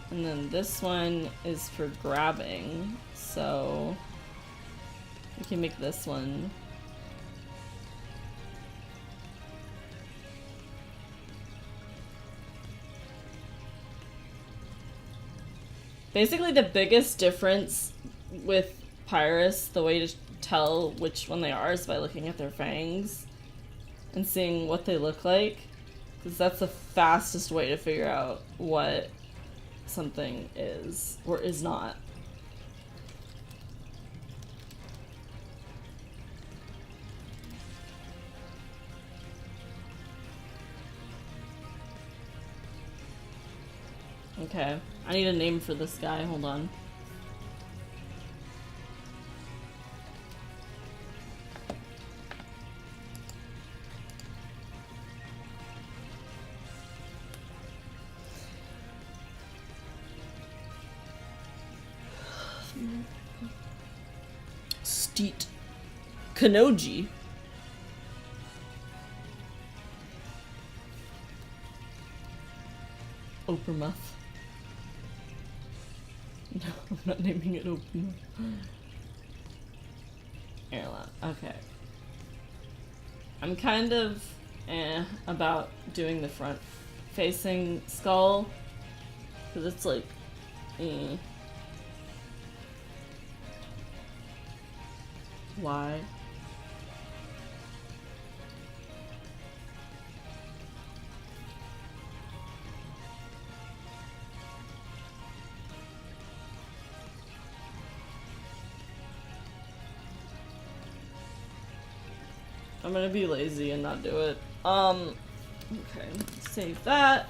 And then this one is for grabbing, so we can make this one. Basically, the biggest difference with Pyris, the way to tell which one they are is by looking at their fangs and seeing what they look like, because that's the fastest way to figure out what something is or is not. Okay, I need a name for this guy, hold on. Steet Kanoji. Opermuth. No, I'm not naming it Opermuth. Airline. Okay. I'm kind of about doing the front facing skull, because it's like Why? I'm gonna be lazy and not do it. Okay, save that.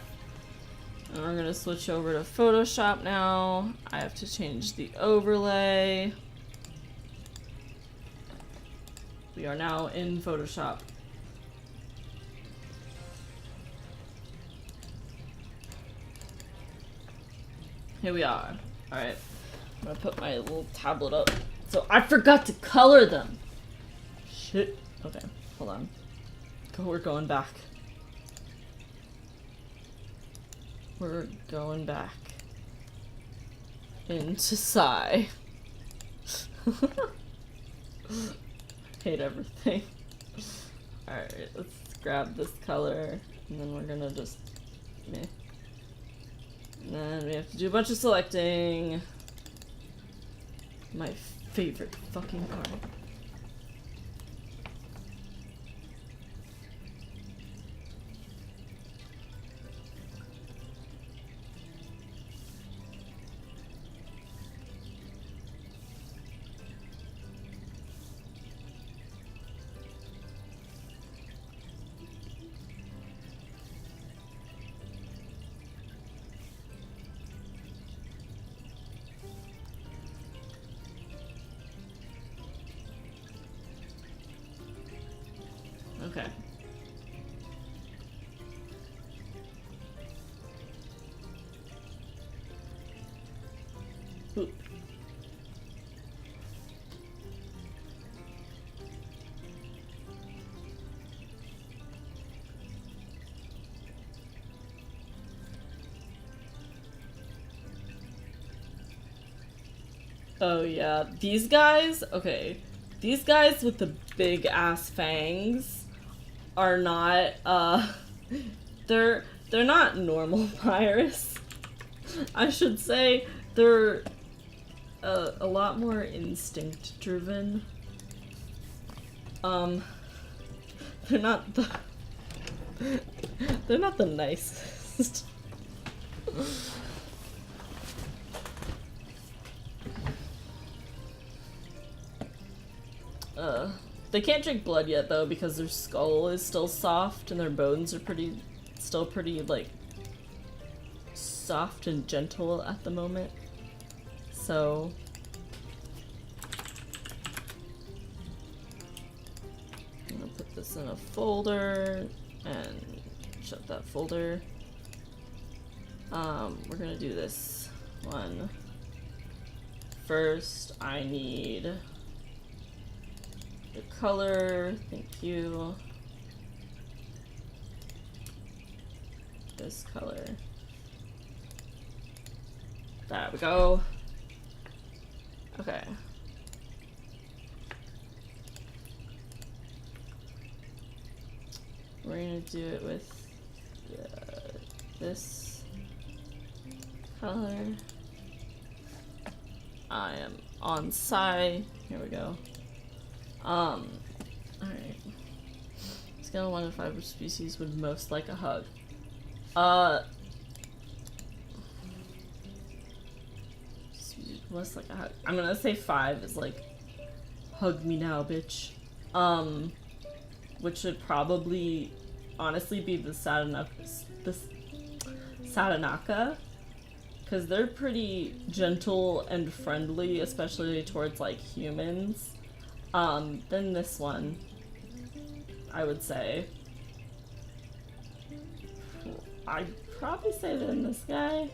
And we're gonna switch over to Photoshop now. I have to change the overlay. We are now in Photoshop. Here we are. Alright. I'm gonna put my little tablet up. So I forgot to color them! Shit. Okay, hold on. We're going back. We're going back. Into Psy. Hate everything. Alright, let's grab this color, and then we're gonna just meh. And then we have to do a bunch of selecting. My favorite fucking part. Okay. Ooh. Oh yeah, these guys, okay. These guys with the big ass fangs are not, they're not normal Pyris. I should say they're a lot more instinct driven. They're not the they're not the nicest. They can't drink blood yet though because their skull is still soft and their bones are still pretty like soft and gentle at the moment. So I'm gonna put this in a folder and shut that folder. We're gonna do this one first. I need the color, thank you. This color. There we go. Okay. We're gonna do it with this color. I am on side. Here we go. Alright. Scale 1 to 5, which species would most like a hug? Most like a hug. I'm gonna say 5 is like, hug me now, bitch. Which would probably, honestly, be the Sadanaka. Because they're pretty gentle and friendly, especially towards, like, humans. Then this one, I would say. I'd probably say then this guy.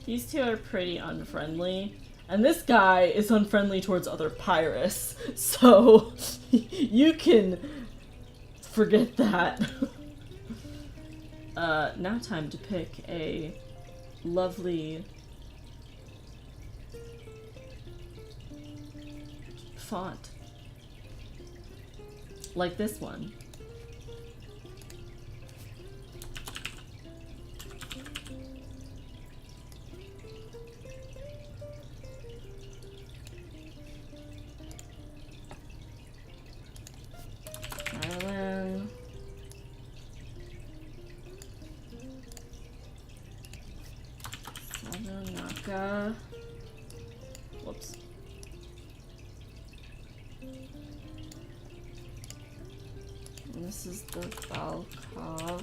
These two are pretty unfriendly. And this guy is unfriendly towards other Pyris. So, you can forget that. Now time to pick a lovely font. Like this one. Ireland. Sadanaka. Whoops. And this is the Balkov.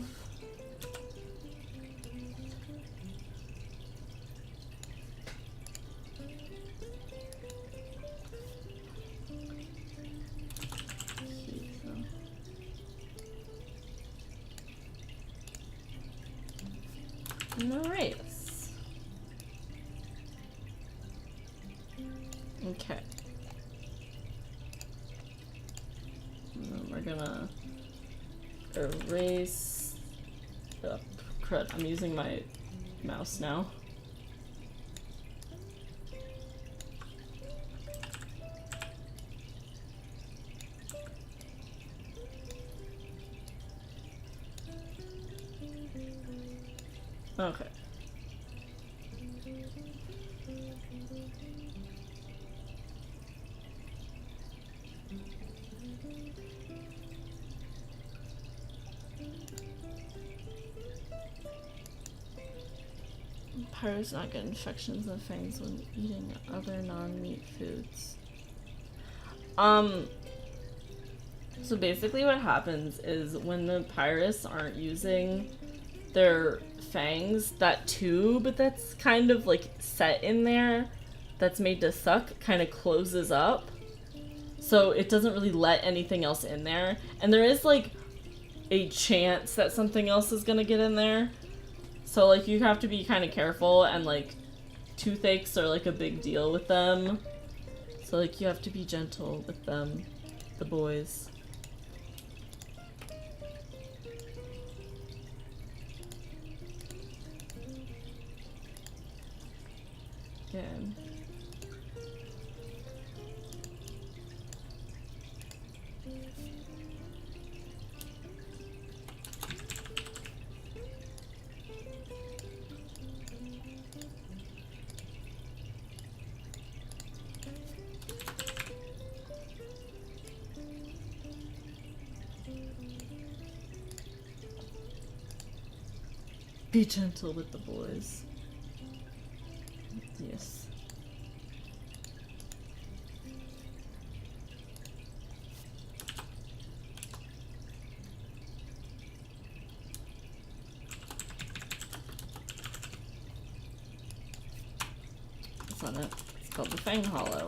Nice. Okay. And then we're gonna erase. Oh, crud, I'm using my mouse now. Okay. Pyros not get infections and fangs when eating other non-meat foods. So basically what happens is when the Pyros aren't using their fangs, that tube that's kind of like set in there that's made to suck kind of closes up. so it doesn't really let anything else in there. And there is like a chance that something else is gonna get in there. So like you have to be kind of careful, and like toothaches are like a big deal with them. So like you have to be gentle with them, the boys. Okay. Be gentle with the boys. Yes. That's not it. It's called the Fang Hollow.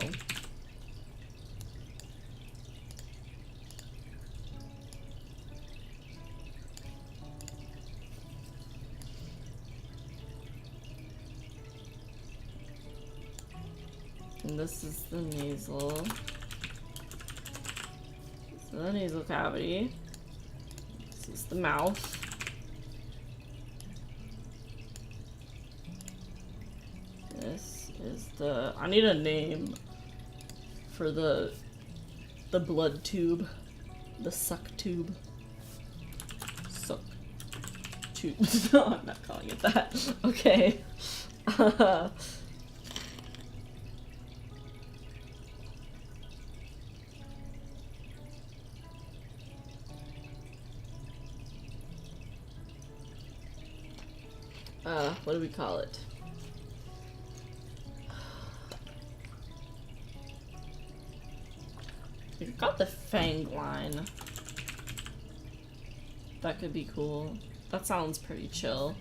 And this is the nasal. This is the nasal cavity. This is the mouth. This is the... I need a name for the blood tube. The suck tube. Suck tube. No, I'm not calling it that. Okay. What do we call it? We got the fang line. That could be cool. That sounds pretty chill.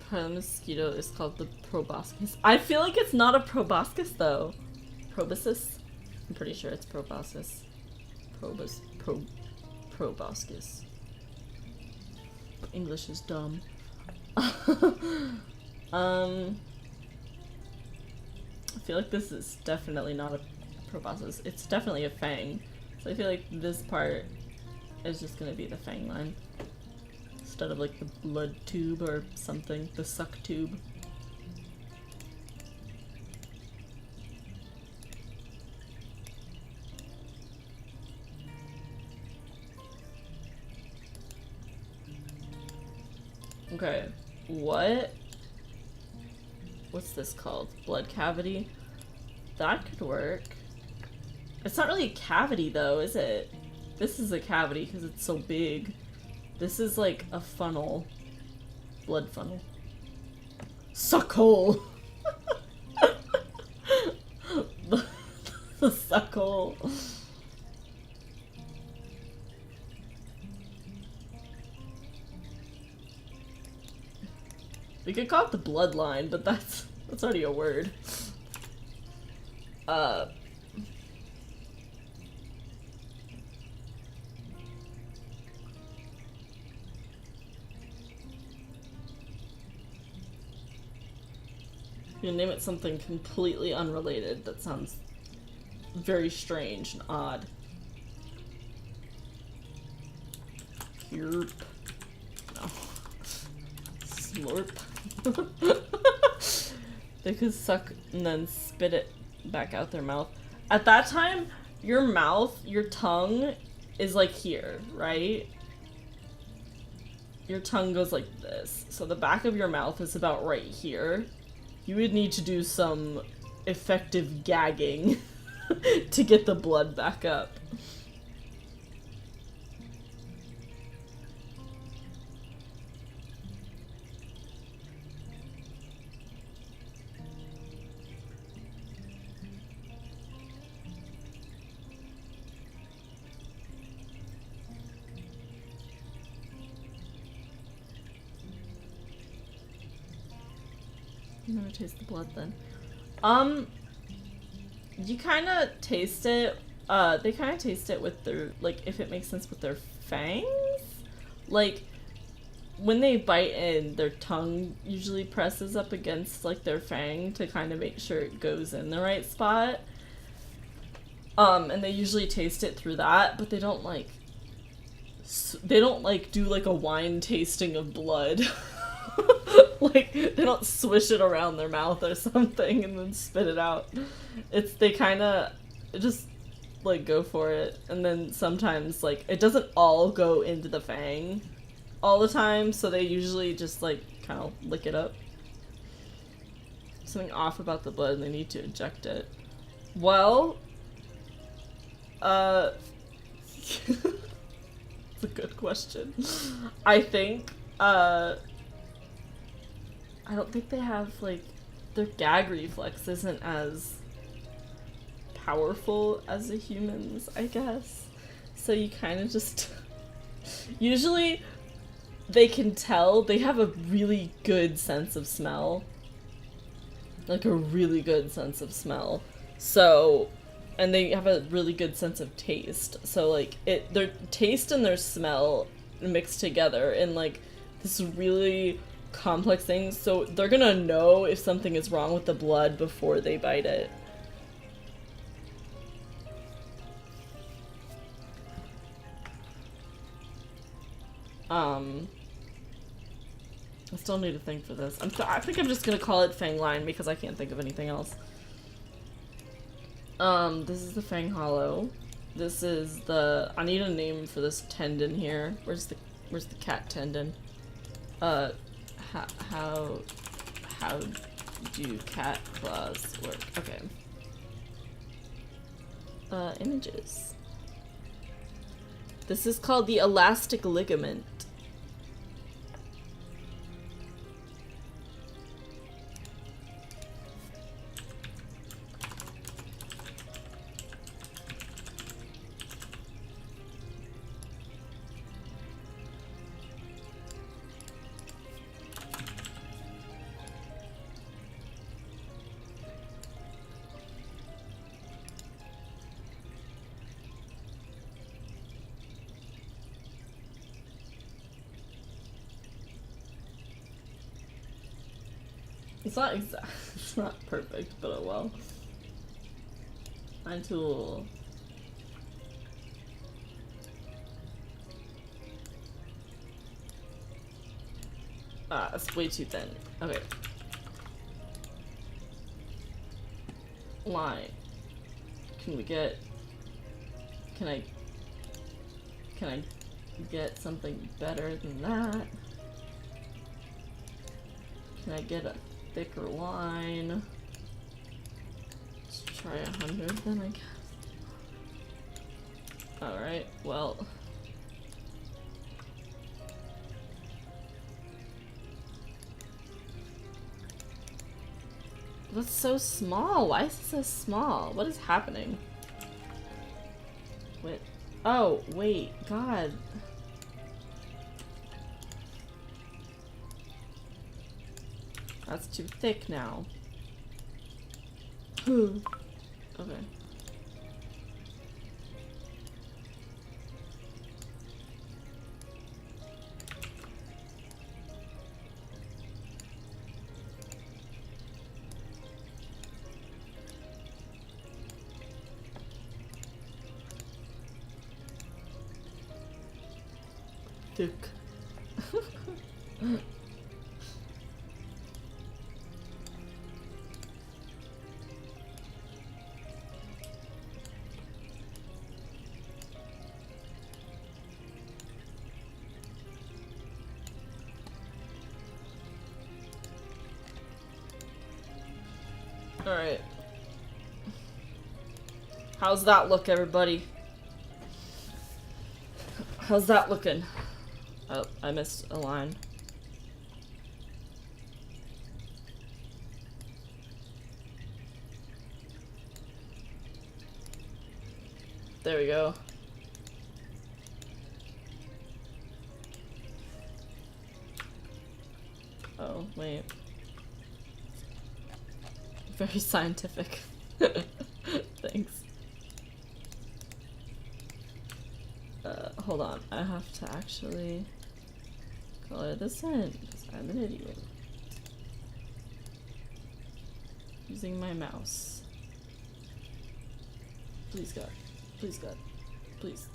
The mosquito is called the proboscis. I feel like it's not a proboscis though. Proboscis? I'm pretty sure it's proboscis. Proboscis. English is dumb. I feel like this is definitely not a proboscis. It's definitely a fang. So I feel like this part is just gonna be the fang line. Instead of like the blood tube or something, the suck tube. Okay, what's this called? Blood cavity? That could work. It's not really a cavity though, is it? This is a cavity because it's so big. This is like a funnel. Blood funnel. Suckhole! the suckhole. We could call it the bloodline, but that's already a word. You name it something completely unrelated that sounds very strange and odd. Yerp. No. Slurp. They could suck and then spit it back out their mouth. At that time, your mouth, your tongue is like here, right? Your tongue goes like this. So the back of your mouth is about right here. You would need to do some effective gagging to get the blood back up. I'm gonna taste the blood then. You kind of taste it. They kind of taste it with their, like, if it makes sense, with their fangs. Like, when they bite in, their tongue usually presses up against, like, their fang to kind of make sure it goes in the right spot. And they usually taste it through that, but they don't, like, do, like, a wine tasting of blood. Like, they don't swish it around their mouth or something and then spit it out. They kind of just, like, go for it. And then sometimes, like, it doesn't all go into the fang all the time, so they usually just, like, kind of lick it up. Something off about the blood and they need to eject it. Well, it's a good question. I think, I don't think they have, like, their gag reflex isn't as powerful as a human's, I guess. So you kind of just... Usually, they can tell, they have a really good sense of smell. Like, a really good sense of smell. So, and they have a really good sense of taste. So, like, their taste and their smell mixed together in, like, this really complex things, so they're gonna know if something is wrong with the blood before they bite it. I still need to think for this. I think I'm just gonna call it Fang Line because I can't think of anything else. This is the Fang Hollow. This is the... I need a name for this tendon here. Where's the cat tendon? How do cat claws work? Okay. Images. This is called the elastic ligament. It's not perfect, but oh well. My tool. Ah, it's way too thin. Okay. Line. Can I get something better than that? Can I get a thicker line? Let's try 100 then, I guess. Alright, well. That's so small. Why is it so small? What is happening? Wait. Oh, wait. God. That's too thick now. Okay. Thick. Alright. How's that look, everybody? How's that looking? Oh, I missed a line. There we go. Oh, wait. Very scientific. Thanks. Hold on. I have to actually color this in because I'm an idiot. Using my mouse. Please, God. Please, God. Please.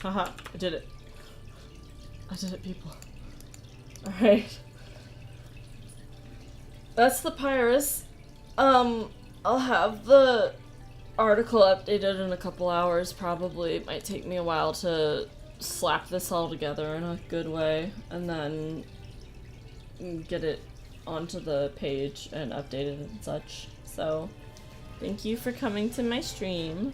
Haha, I did it. I did it, people. Alright. That's the Pyris. I'll have the article updated in a couple hours, probably. It might take me a while to slap this all together in a good way, and then get it onto the page and updated and such. So, thank you for coming to my stream.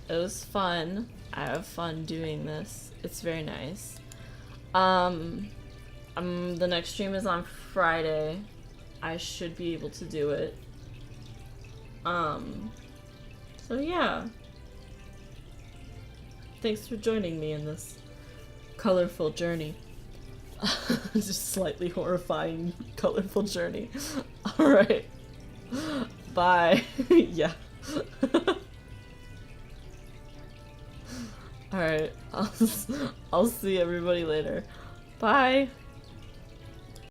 It was fun. I have fun doing this. It's very nice. The next stream is on Friday. I should be able to do it. So yeah. Thanks for joining me in this colorful journey. Just slightly horrifying, colorful journey. Alright. Bye. Yeah. Alright. I'll see everybody later. Bye.